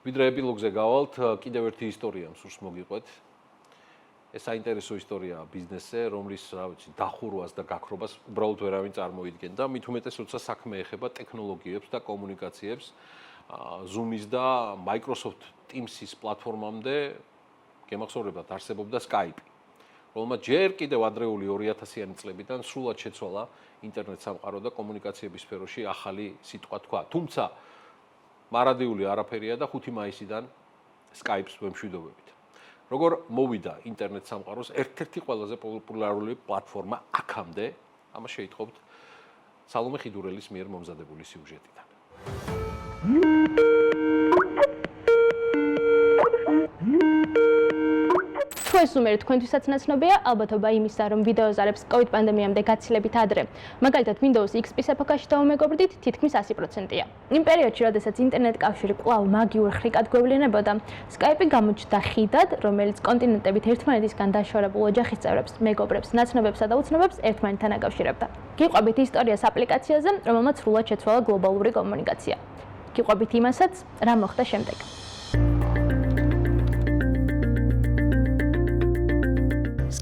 ვიდრე ეპილოგზე გავალთ, კიდევ ერთი ისტორია მსურს მოგიყვეთ. ეს საინტერესო ისტორიაა ბიზნესზე, რომლის, რა ვიცი, დახურვას და გაქრობას უბრალოდ ვერავინ წარმოიდგენდა. მით უმეტეს, როცა საქმე ეხება ტექნოლოგიებს და კომუნიკაციებს, Zoom-ის და Microsoft Teams-ის პლატფორმამდე გემახსოვრებათ არსებობდა Skype, რომელმაც ჯერ კიდევ ადრეული 2000-იანი წლებიდან სრულად შეცვალა ინტერნეტ სამყარო და კომუნიკაციების სფეროში ახალი სიტყვა თქვა. თუმცა მარადიული არაფერია და 5 მაისიდან Skype-ს ვემშვიდობებით. როგორ მოვიდა ინტერნეტ სამყაროს ერთ-ერთი ყველაზე პოპულარული პლატფორმა აქამდე, ამას შეიტყობთ სალომე ხიდურელის მიერ მომზადებული სიუჟეტიდან. თუ ეს ნომერი თქვენთვისაც ნაცნობია, ალბათობა იმისა, რომ ვიდეოზარებს COVID პანდემიამდე გაცილებით ადრე, მაგალითად Windows XP-ს ეპოქაში დავუმეგობრდით, თითქმის 100%-ია. იმ პერიოდში, როდესაც ინტერნეტ კავშირი კვლავ მაგიურ ხრიკად გვევლინებოდა, Skype-ი გამოჩნდა ხიდად, რომელიც კონტინენტებით ერთმანეთისგან დაშორებულ ოჯახის წევრებს, მეგობრებს, ნაცნობებსა და უცნობებს ერთმანეთთან აკავშირებდა. გიყვებით ისტორიას აპლიკაციაზე, რომელმაც სრულად შეცვალა გლობალური კომუნიკაცია. გიყვებით იმასაც, რა მოხდა შემდეგ.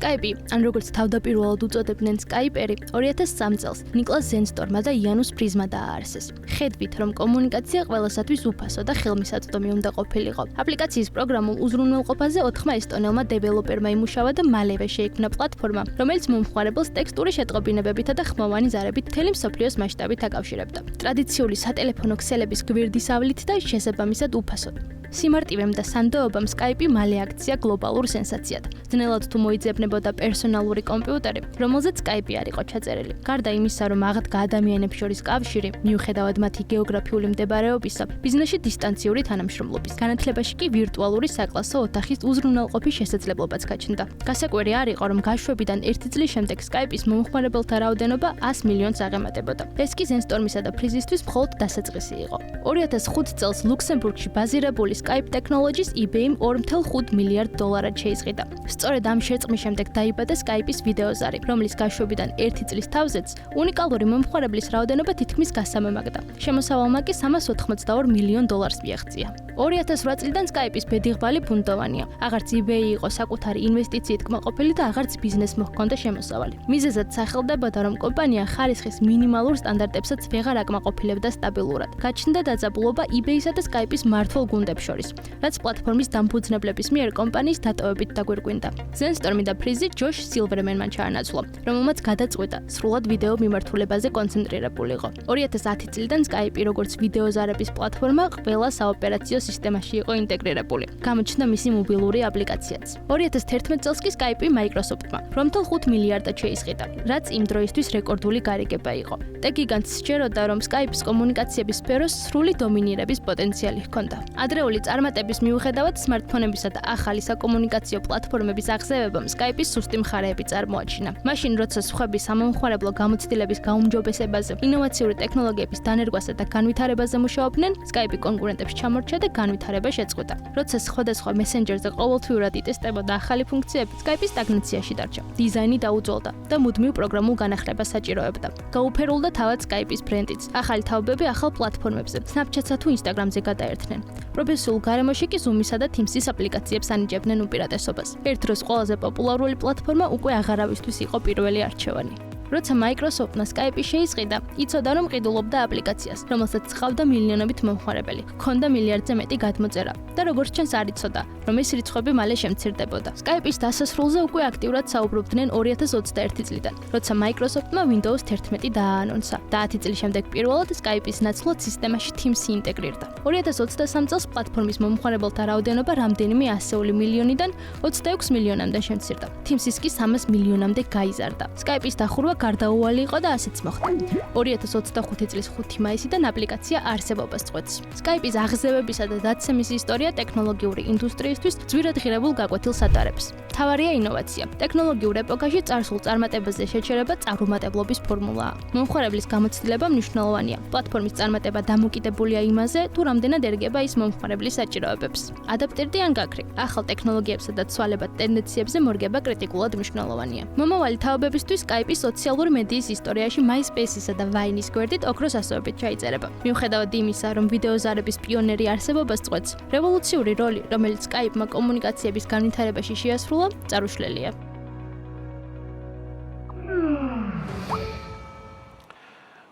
Skype, ან როგორც თავდაპირველად უწოდებდნენ Skype-ერი, 2003 წელს ნიკლას ზენსტორმმა და იანუს ფრიზმა დააარსეს. ხედვით, რომ კომუნიკაცია ყველასათვის უფასო და ხელმისაწვდომი უნდა ყოფილიყო. აპლიკაციის პროგრამულ უზრუნველყოფაზე 4 ესტონელმა დეველოპერმა იმუშავა და მალევე შეიქმნა პლატფორმა, რომელიც მომხმარებელს ტექსტური შეტყობინებებითა და ხმოვანი ზარებით მთელი მსოფლიოს მასშტაბით აკავშირებდა. ტრადიციული სატელეფონო ქსელების გვერდისავლით და შესაბამისად უფასოდ. სიმარტივემ და სანდოობამ Skype მალე აქცია გლობალურ სენსაციად. ძნელად თუ მოიძებნებოდა პერსონალური კომპიუტერი, რომელზეც Skype არ იყო ჩაწერილი. გარდა იმისა, რომ აღდგა ადამიანებს შორის კავშირი, მიუხედავად მათი გეოგრაფიული მდებარეობისა, ბიზნესში დისტანციური თანამშრომლობის. განათლებაში კი ვირტუალური საკლასო ოთახის უზრუნველყოფის შესაძლებლობაც გაჩნდა. გასაკვირი არ იყო, რომ გაშვებიდან 1 წლის შემდეგ Skype-ის მომხმარებელთა რაოდენობა 100 მილიონს აღემატებოდა. ეს კი ზენსტორმისა და ფრიზისთვის მხოლოდ დასაწყისი იყო. 2005 წელს ლუქსემბურგში ბაზირებული Skype Technologies eBay-მ $2.5 მილიარდ შეიზღიდა. სწორედ ამ შერწყმის შემდეგ დაიბადა Skype-ის ვიდეოზარი, რომლის გაშვებიდან 1 წლის თავზეც უნიკალური მომხმარებლის რაოდენობა თითქმის გასამემაგდა. შემოსავალმა კი $382 მილიონ მიაღწია. 2008 წლიდან Skype-ის ბედიღბალი ბუნდოვანია. აღარც eBay იყო საკუთარი ინვესტიციით კმაყოფილი და აღარც ბიზნესმა ჰქონდა შემოსავალი. მიზეზად სახელდებოდა, რომ კომპანია ხარისხის მინიმალურ სტანდარტებსაც ვეღარ აკმაყოფილებდა სტაბილურად. გაჩნდა დაძაბულობა eBay-სა და Skype-ის მმართველ გუნდებს შორის, რაც პლატფორმის დამფუძნებლების მიერ კომპანიის დატოვებით დაგვირგვინდა. ზენსტორმი და ფრიზი ჯოშ სილვერმენმა ჩაანაცვლა, რომელმაც გადაწყვიტა სრულად ვიდეო მიმართულებაზე კონცენტრირებულიყო. 2010 წლიდან Skype, როგორც ვიდეოზარების პლატფორმა, ყველა საოპერაციო სისტემაში იყო ინტეგრირებული. გამოჩნდა მისი მობილური აპლიკაციაც. 2011 წელს კი Skype Microsoft-მა $5 მილიარდად შეიზღიდა, რაც იმ დროისთვის რეკორდული გარიგება იყო. ტექ გიგანტს სჯეროდა, რომ Skype-ის კომუნიკაციების სფეროს სრული დომინირების პოტენციალი ჰქონდა. ადრეული წარმატების მიუხედავად smartphone-ებისა და ახალი საკომუნიკაციო პლატფორმების აღზევებამ Skype-ის სუსტი მხარეები წარმოაჩინა. მაშინ, როცა სხვები სამომხმარებლო გამოცდილების გაუმჯობესებაზე, ინოვაციური ტექნოლოგიების დანერგვასა და განვითარებაზე მუშაობდნენ, Skype კონკურენტებს ჩამორჩა და განვითარება შეწყვეტა. როცა სხვადასხვა მესენჯერზე ყოველთვიურად იტესტებოდა ახალი ფუნქციები, Skype სტაგნაციაში დარჩა. დიზაინი დაუძველდა და მუდმივ პროგრამულ განახლებას საჭიროებდა. გაუფერულდა თავად Skype-ის ბრენდიც. ახალი თაობები ახალ პლატფორმებზე, Snapchat-სა თუ Instagram-ზე გადაერთნენ. პროფესიულ გარემოში კი Zoom-ისა და Teams-ის აპლიკაციებს ანიჭებდნენ უპირატესობას. ერთ დროს ყველაზე პოპულარული პლატფორმა უკვე აღარავისთვის იყო პირველი არჩევანი. როცა Microsoft-მა Skype-ი შეიზღიდა, იცოდა, რომ ყიდულობდა აპლიკაციას, რომელსაც ჰყავდა მილიონობით მომხმარებელი, ჰქონდა მილიარდზე მეტი გადმოწერა და როგორც ჩანს არ იცოდა, რომ ეს რიცხვები მალე შემცირდებოდა. Skype-ის დასასრულზე უკვე აქტიურად საუბრობდნენ 2021 წლიდან, როცა Microsoft-მა Windows 11 დააანონსა და 10 წლის შემდეგ პირველად Skype-ის ნაცვლად სისტემაში Teams-ი ინტეგრირდა. 2023 წელს პლატფორმის მომხმარებელთა რაოდენობა რამდენიმე 100 მილიონიდან 26 მილიონამდე შემცირდა. Teams-ის კი 300 მილიონამდე გაიზარდა. Skype-ის დახურვა გარდაუვალი იყო და ასეც მოხდა. 2025 წლის 5 მაისიდან აპლიკაცია არსებობას წყვეტს. Skype-ის აღზევებისა და დაცემის ისტორია ტექნოლოგიური ინდუსტრიისთვის ძვირად ღირებულ გაკვეთილს ატარებს. მთავარია ინოვაცია. ტექნოლოგიურ ეპოქაში წარსულ წარმატებაზე შეჩერება წარუმატებლობის ფორმულაა. მომხმარებლის გამოცდილება მნიშვნელოვანია. პლატფორმის წარმატება დამოკიდებულია იმაზე, თუ რამდენად ერგება ის მომხმარებლის საჭიროებებს. ადაპტირდი ან გაქრე. ახალ ტექნოლოგიებსა და ცვალებად ტენდენციებზე მორგება კრიტიკულად მნიშვნელოვანია. მომავალი თაობებისთვის Skype-ის სოციალური მედიის ისტორიაში MySpace-ისა და Vine-ის გვერდით ოქროს ასოებით ჩაიწერება. მიუხედავად იმისა, რომ ვიდეო ზარების პიონერი არსებობას წყვეტს, რევოლუციური როლი, რომელიც Skype-მა კომუნიკაციების განვითარებაში შეასრულა, წარუშლელია.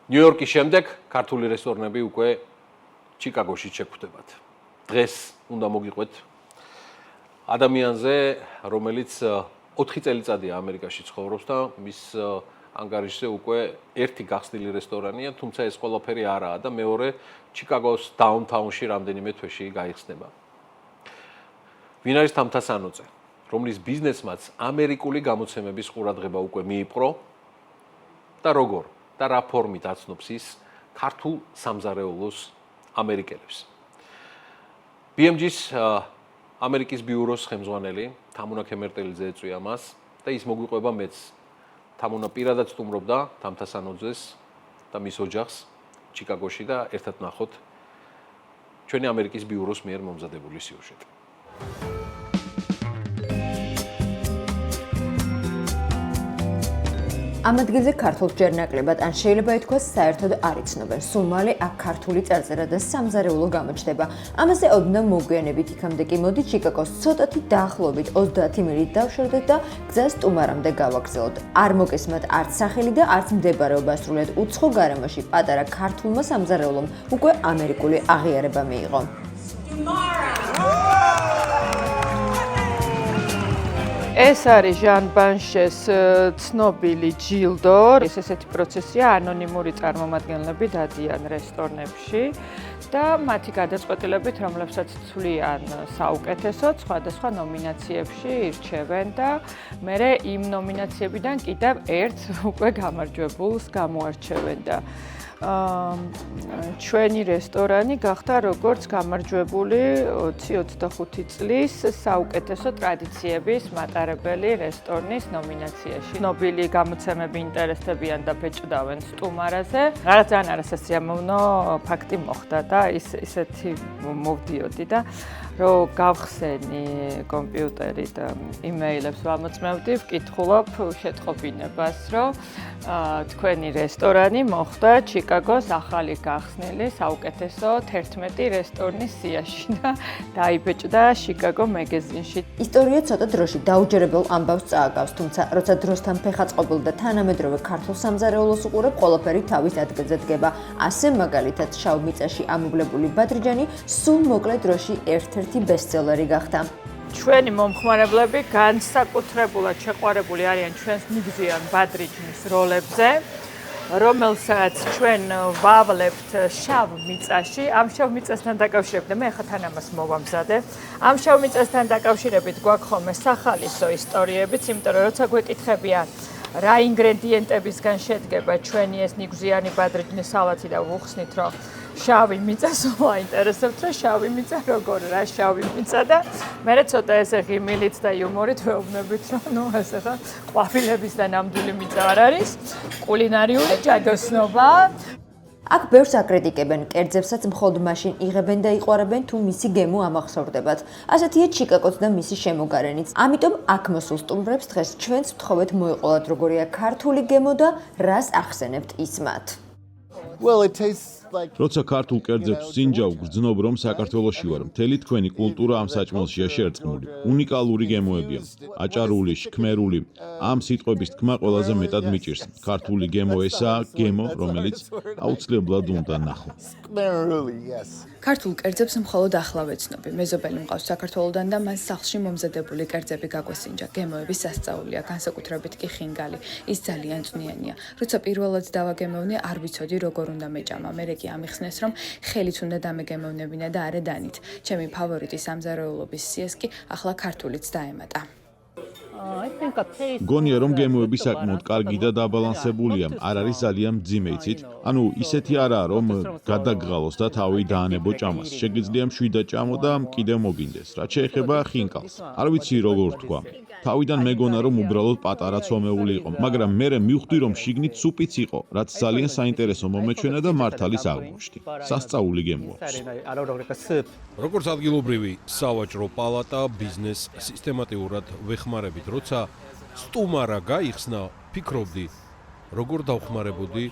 ნიუ-იორკის შემდეგ ქართული რესტორნები უკვე ჩიკაგოში შეგვხვდებათ. დღეს უნდა მოგიყვეთ ადამიანზე, რომელიც 4 წელიწადია ამერიკაში ცხოვრობს და მის ანგარიშზე უკვე ერთი გახსნილი რესტორანია, თუმცა ეს ყველაფერი არაა და მეორე ჩიკაგოს დაუნთაუნში რამდენიმე თვეში გაიხსნება. ვინ არის თამთასანოწე, რომლის ბიზნესმაც ამერიკული გამოცემების ყურადღება უკვე მიიპყრო და როგორ და რა ფორმით აცნობს ის ქართულ სამზარეულოს ამერიკელებს. BMG-ს ამერიკის ბიუროს ხელმძღვანელი თამუნა ქემერტელიძე ეწვია მას და ის მოგვიყვება მეც. თამუნა პირადად სტუმრობდა თამთასანოძეს და მის ოჯახს ჩიკაგოში და ერთად ნახოთ ჩვენი ამერიკის ბიუროს მიერ მომზადებული სიუჟეტი. ამ ადგილზე ქართულს ჯერ ნაკლებად, ან შეიძლება ითქვას საერთოდ არ იცნობენ. სულ მალე აქ ქართული წარწერა და სამზარეულო გამოჩნდება. ამაზე ოდნავ მოგვიანებით იქამდე კი მოდით ჩიკაგოს ცოტათი დაახლოებით 30 მილით დავშორდეთ და გზა სტუმარამდე გავაგრძელოთ. არ მოკესმათ არც სახელი და არც მდებარეობა სრულიად უცხო გარემოში პატარა ქართულმა სამზარეულომ უკვე ამერიკული აღიარება მიიღო. ეს არის ჟან ბანშეს ცნობილი ჯილდო. ეს ესეთი პროცესია, ანონიმური წარმომადგენლები დადიან რესტორნებში და მათი გადაწყვეტილებით, რომლებსაც ცვლიან საუკეთესოდ, სხვადასხვა ნომინაციებში ირჩევენ და მერე იმ ნომინაციებიდან კიდევ ერთ უკვე გამარჯვებულს გამოარჩევენ და ჩვენი რესტორანი გახდა როგორც გამარჯვებული 20-25 წლის საუკეთესო ტრადიციების მატარებელი რესტორნის ნომინაციაში. ცნობილი გამოცემები ინტერესდებიან და ბეჭდავენ სტუმარაზე. რა ძალიან არასასიამოვნო ფაქტი მოხდა და ისეთი მოვდიოდი და რომ გავხსენი კომპიუტერით იმეილებს ვამოწმევდი, ვკითხულობ შეტყობინებას, რომ თქვენი რესტორანი მოხდა ჩიკაგოს ახალი გახსნილი საუკეთესო 11 რესტორნის სიაში და დაიბეჭდა Chicago Magazine-ში. ისტორია ცოტა დროში დაუჯერებელ ამბავს წააგავს, თუმცა როცა დროსთან ფეხა წყობილ და თანამედროვე ქართულ სამზარეულოს უყურებ, ყველაფერი თავის ადგილზე დგება. ასე მაგალითად შავ მიწაში ამოვლებული ბადრიჯანი სულ მოკლე დროში ერთ-ერთი ბესტსელერი გახდა. ჩვენი მომხმარებლები განსაკუთრებულად შეყვარებული არიან ჩვენს ნიგზიან ბადრიჯნის როლებზე, რომელსაც ჩვენ ვავლებთ შავ მიწაში. ამ შავ მიწასთან დაკავშირებით მე ახლა თან ამას მოვამზადე. ამ შავ მიწასთან დაკავშირებით გვაქვს ხოლმე სახალისო ისტორიებიც, იმიტომ რომ როცა გვეკითხებიან რა ინგრედიენტებისგან შედგება ჩვენი ეს ნიგზიანი ბადრიჯნის სალათი და ვუხსნით, რომ შავი მიწა სულ აინტერესებთ, რომ შავი მიწა როგორ რა შავი მიწა და მე ცოტა ესე ღიმილით და იუმორით ვეუბნებით, რომ ნუ ასე ხა ყვავილების და ნამდვილი მიწა არ არის, კულინარიული ჯადოსნობა. აქ ბევრს აკრიტიკებენ, კერძებსაც მხოლოდ მაშინ იღებენ და იყვარებენ, თუ მისი გემო ამახსოვრდებათ. ასეთია ჩიკაგოც და მისი შემოგარენიც. ამიტომ აქ მოსულ სტუმრებს დღეს ჩვენც ვთხოვეთ მოეყოლათ როგორია ქართული გემო და რას ახსენებთ ის მათ. როცა ქართულ კერძებს სინჯავ გრძნობ, რომ საქართველოში ვარ, მთელი თქვენი კულტურა ამ საჭმელშია შერწყმული. უნიკალური გემოებია, აჭარული, შქმერული. ამ სიტყვების თქმა ყველაზე მეტად მიჭირს. ქართული გემო ესაა გემო, რომელიც აუცილებლად უნდა ნახო. ქართულ კერძებს მხოლოდ ახლა ვეცნობი. მეზობელი მყავს საქართველოდან და მას სახლში მომზადებული კერძები გაგვესინჯა. გემოები სასწაულია, განსაკუთრებით კი ხინგალი. ის ძალიან წვნიანია. როცა პირველად დავაგემოვნე, არ ვიცოდი როგორ უნდა მეჭამა. მე კი ამიხსნეს, რომ ხელიც უნდა დამეგემოვნებინა და არა დანით. ჩემი ფავორიტი სამზარეულობის სიას კი ახლა ქართულიც დაემატა. გონია რომ გემოები საკმაოდ კარგი და დაბალანსებულია, არ არის ძალიან მძიმე იცით? ანუ ისეთი არაა რომ გადაგღალოს და თავი დაანებო ჭამას. შეგიძლია მშვიდად ჭამო და კიდევ მოგინდეს. რაც შეეხება ხინკალს, არ ვიცი როგორ თქვა. თავიდან მეგონა რომ უბრალოდ პატარა ცომეული იყო, მაგრამ მე მივხვდი რომ შიგნით სუპიც იყო, რაც ძალიან საინტერესო მომეჩვენა და მართალის აღმოჩნდი. სასწაული გემოავს. როგორც ადგილობრივი სავაჭრო პალატა ბიზნეს სისტემატიურად ვეხმარებით, როცა სტუმარა გაიხსნა, ფიქრობდი, როგორ დავხმარებოდი.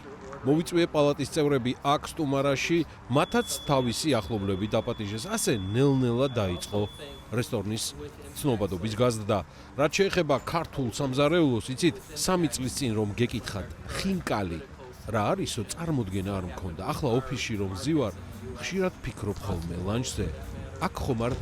მოვიწვიე პალატის წევრები აქ სტუმარაში, მათაც თავისი ახლობლები დაპატიჟეს, ასე ნელ-ნელა დაიწყო რესტორნის ცნობადობის გაზრდა. რაც შეეხება ქართულ სამზარეულოს, იცით, 3 წლის წინ რომ გეკითხათ, ხინკალი რა არისო, წარმოდგენა არ მქონდა. ახლა ოფისში რომ ვზივარ, ხშირად ფიქრობ ხოლმე ლანჩზე. აქ ხომ არ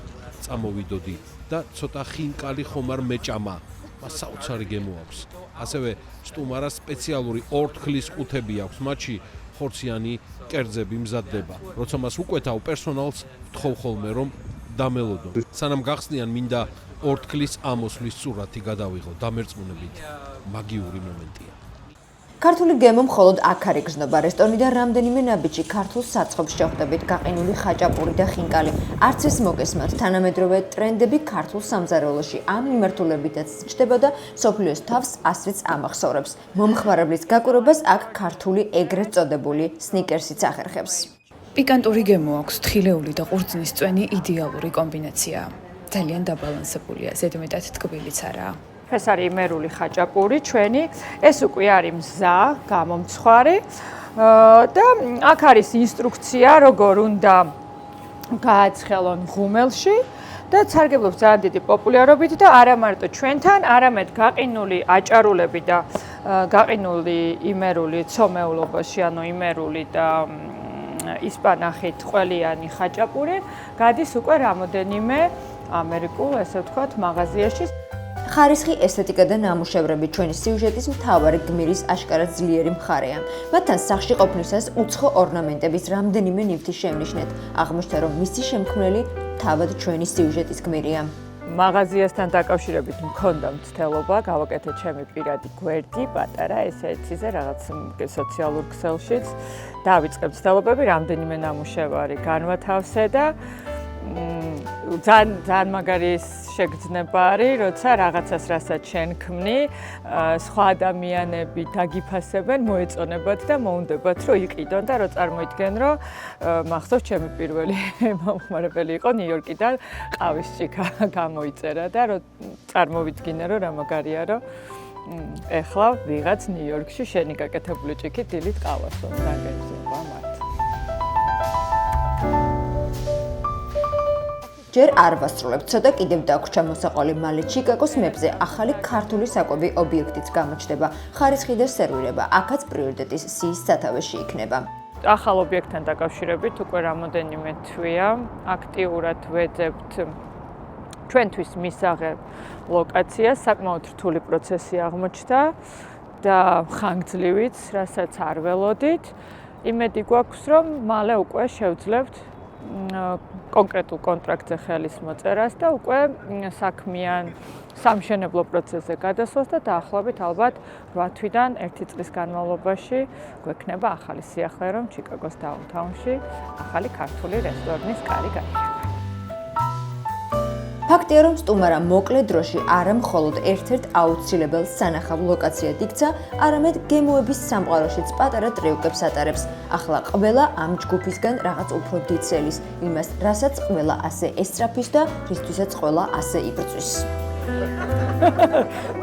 წამოვიდოდი და ცოტა ხინკალი ხომ არ მეჭამა. მას საოცარი გემოაქვს. ასევე სტუმარას სპეციალური ორთქლის ყუთები აქვს, მათში ხორციანი კერძები მზადდება. როცა მას უკვეთავ პერსონალს ვთხოვ ხოლმე რომ დამელოდო. სანამ გახსნიან მინდა ორთქლის ამოსვლის სურათი გადავიღო, დამერწმუნებით. მაგიური მომენტია. ქართული გემო მხოლოდ აქ არ იგრძნობა. რესტორნიდან რამდენიმე ნაბიჯი ქართულ საწყობს შეხვდებით, გაყინული ხაჭაპური და ხინკალი. არც ეს მოგესმათ, თანამედროვე ტრენდები ქართულ სამზარეულოში ამ მიმართულებითაც სჭდებოდა სოფლიოს თავს ასრიც ამახსოვრებს. მომხმარებლის გაკვირვებას აქ ქართული ეგრეთ წოდებული სნიკერსიც ახერხებს. პიკანტური გემო აქვს, თხილეული და ყურძნის წვენი იდეალური კომბინაციაა. ძალიან დაბალანსებულია, ზედმეტად ტკბილიც არაა. ეს არის იმერული ხაჭაპური ჩვენი, ეს უკვე არის მზა, გამომცხვარი და აქ არის ინსტრუქცია, როგორ უნდა გააცხელონ ღუმელში და სარგებლობს ძალიან დიდი პოპულარობით და არა მარტო ჩვენთან, არამედ გაყინული აჭარულები და გაყინული იმერული ცომეულობაში, ანუ იმერული და ისპანახით ყველიანი ხაჭაპური გადის უკვე რამოდენიმე ამერიკულ, ესე ვთქვათ, მაღაზიაში. ხარისხი, ესთეტიკა და ნამუშევრები ჩვენი სიუჟეტის მთავარი გმირის აშკარად ძლიერი მხარეა. მათთან სახლში ყოფნისას უცხო ორნამენტების რამდენიმე ნივთი შევნიშნეთ. აღმოჩნდა, რომ მისი შემქმნელი თავად ჩვენი სიუჟეტის გმირია. მაღაზიასთან დაკავშირებით მქონდა მცდელობა, გავაკეთე ჩემი პირადი გვერდი, პატარა ესე ეციზე რაღაც სოციალურ ქსელშიც. დავიწყე მცდელობები, რამდენიმე ნამუშევარი განვათავსე და ძალიან მაგარი შეგრძნება არის, როცა რაღაცას რასაც შენ ქმნი, სხვა ადამიანები დაგიფასებენ, მოეწონებათ და მოუნდებათ, რომ იყიდონ და რომ წარმოიდგენ, რომ მახსოვს ჩემი პირველი მომხმარებელი იყო ნიუ-იორკიდან ყავის ჭიქა გამოიწერა და რომ წარმოვიდგინე, რომ რა მაგარია, რომ ეხლა ვიღაც ნიუ-იორკში შენი გაკეთებული ჭიქით დილით ყავას დაგეძება მათ. ჯერ არ ვასრულებთ, ცოტა კიდევ დაგვრჩა მოსაყოლი, მალე ჩიკაგოს მეპზე ახალი ქართული საკვები ობიექტიც გამოჩნდება, ხარისხი და სერვირება, აქაც პრიორიტეტის სიის სათავეში იქნება. ახალ ობიექტთან დაკავშირებით უკვე რამოდენიმე თვეა აქტიურად ვეძებთ ჩვენთვის მისაღებ ლოკაციას, საკმაოდ რთული პროცესი აღმოჩნდა და ხანგრძლივიც, რასაც არ ველოდით. იმედი გვაქვს, რომ მალე უკვე შევძლებთ კონკრეტულ კონტრაქტზე ხელის მოწერას და უკვე საქმიან სამშენებლო პროცესზე გადასვლას და დაახლოებით ალბათ 8 თვიდან 1 წლის განმავლობაში გვექნება ახალი სიახლე, რომ ჩიკაგოს დაუნთაუნში ახალი ქართული რესტორნის კარი გაიხება. ფაქტია, რომ სტუმარა მოკლე დროში არა მხოლოდ ერთ-ერთ აუცილებელ სანახავ ლოკაციად იქცა, არამედ გემოების სამყაროშიც პატარა ტრიუკებს ატარებს. ახლა ყველა ამ ჯგუფისგან რაღაც უფრო დიდსელის, იმას, რასაც ყველა ასე ესწრაფის და რისთვისაც ყველა ასე იბრძვის.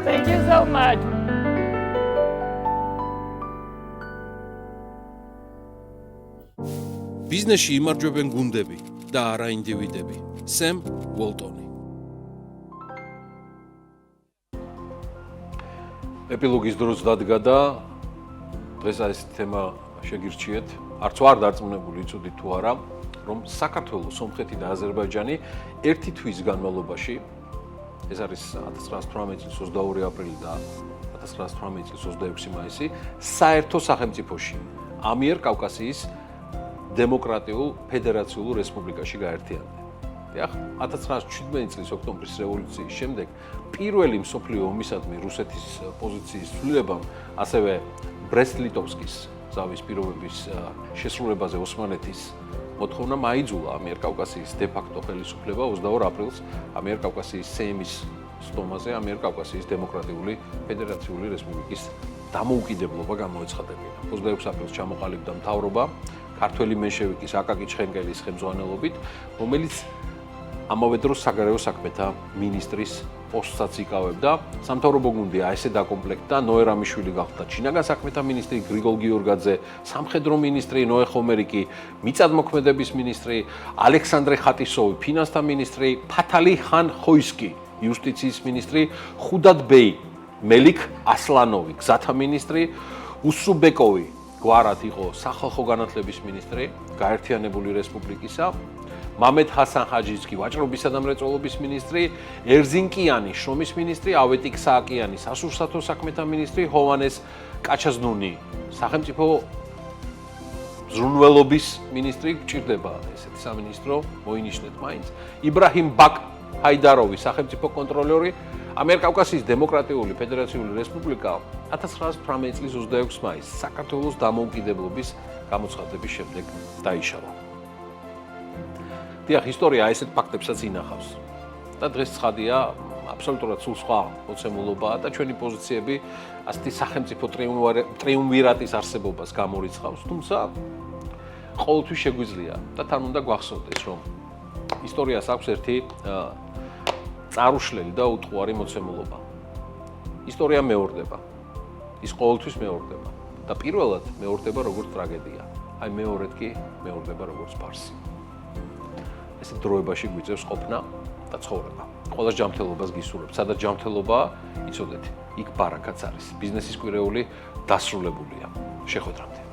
Thank you so much. ბიზნესში იმარჯვებენ გუნდები და არა ინდივიდები. სემ უოლტონი. ეპილოგის დროც დადგა და დღეს ეს თემა შეგირჩიეთ. არც ვარ დარწმუნებული, იცოდით თუ არა, რომ საქართველოს, სომხეთი და აზერბაიჯანი ერთი თვის განმავლობაში, ეს არის 1918 წლის 22 აპრილი და 1918 წლის 26 მაისი, საერთო სახელმწიფოში, ამიერკავკასიის დემოკრატიულ ფედერაციულ რესპუბლიკაში გაერთიანდნენ. დიახ, 1917 წლის ოქტომბრის რევოლუციის შემდეგ პირველი მსოფლიო ომისადმი რუსეთის პოზიციის ცვლილებამ, ასევე ბრესტ-ლიტოვსკის ზავის პირობების შესრულებაზე ოსმალეთის მოთხოვნა მაიძულა ამიერკავკასიის დე-ფაქტო ხელისუფლება 22 აპრილს ამიერკავკასიის სეიმის სტომაზე ამიერკავკასიის დემოკრატიული ფედერაციული რესპუბლიკის დამოუკიდებლობა გამოეცხადებინა. 26 აპრილს ჩამოყალიბდა მთავრობა ქართველი მენშევიკის აკაკი ჩხენკელის ხელმძღვანელობით, რომელიც ამავე დროს საგარეო საქმეთა მინისტრის პოსტსაც იკავებდა. სამთავრობო გუნდი ესე დაკომპლექტდა, ნოე რამიშვილი გახდა ჩინაგან საქმეთა მინისტრი, გრიგოლ გიორგაძე სამხედრო მინისტრი, ნოე ხომერიკი მიწადმოქმედების მინისტრი, ალექსანდრე ხატისოვი ფინანსთა მინისტრი, ფათალი ხან ხოისკი იუსტიციის მინისტრი, ხუდად ბეი მელიქ ასლანოვი გზათა მინისტრი, უსუბეკოვი გვარად იყო სახალხო განათლების მინისტრი გაერთიანებული რესპუბლიკისა, მამედ ჰასან ჰაჯიცკი ვაჭრობისა და მრეწველობის მინისტრი, ერზინკიანი შრომის მინისტრი, ავეტიკ სააკიანი სასურსათო საქმეთა მინისტრი, ჰოვანეს კაჩაზნუნი სახელმწიფო ზრუნველობის მინისტრი, გჭირდება ესეთი სამინისტრო, მოინიშნეთ მაინც, იბრაჰიმ ბაკ ჰაიდაროვი სახელმწიფო კონტროლერი, ამიერკავკასიის დემოკრატიული ფედერაციული რესპუბლიკა 1918 წლის 26 მაისს საქართველოს დამოუკიდებლობის გამოცხადების შემდეგ დაიშალა. დიახ, ისტორია ესეთ ფაქტებსაც ინახავს. და დღეს ცხადია, აბსოლუტურად სულ სხვა მოცემულობაა და ჩვენი პოზიციები ასეთი სახელმწიფო ტრიუმვირატის არსებობას გამორიცხავს, თუმცა ყოველთვის შეგვიძლია და თან უნდა გვახსოვდეს, რომ ისტორიას აქვს ერთი წარუშლელი და უტყუარი მოცემულობა. ისტორია მეორდება. ის ყოველთვის მეორდება და პირველად მეორდება როგორც ტრაგედია. აი მეორედ კი მეორდება როგორც ფარსი. ესე დროებაში გვიწევს ყოფნა და ცხოვრება. ყოველს ჯანმრთელობას გისურვებთ. სადაც ჯანმრთელობაა, იცოდეთ, იქ ბარაკაც არის. ბიზნესის კვირეული დასრულებულია. შეხვედრამდე.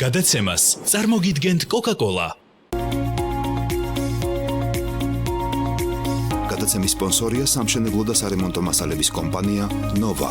გადაცემას წარმოგიდგენთ Coca-Cola. გადაცემის სპონსორია სამშენებლო და სარემონტო მასალების კომპანია Nova.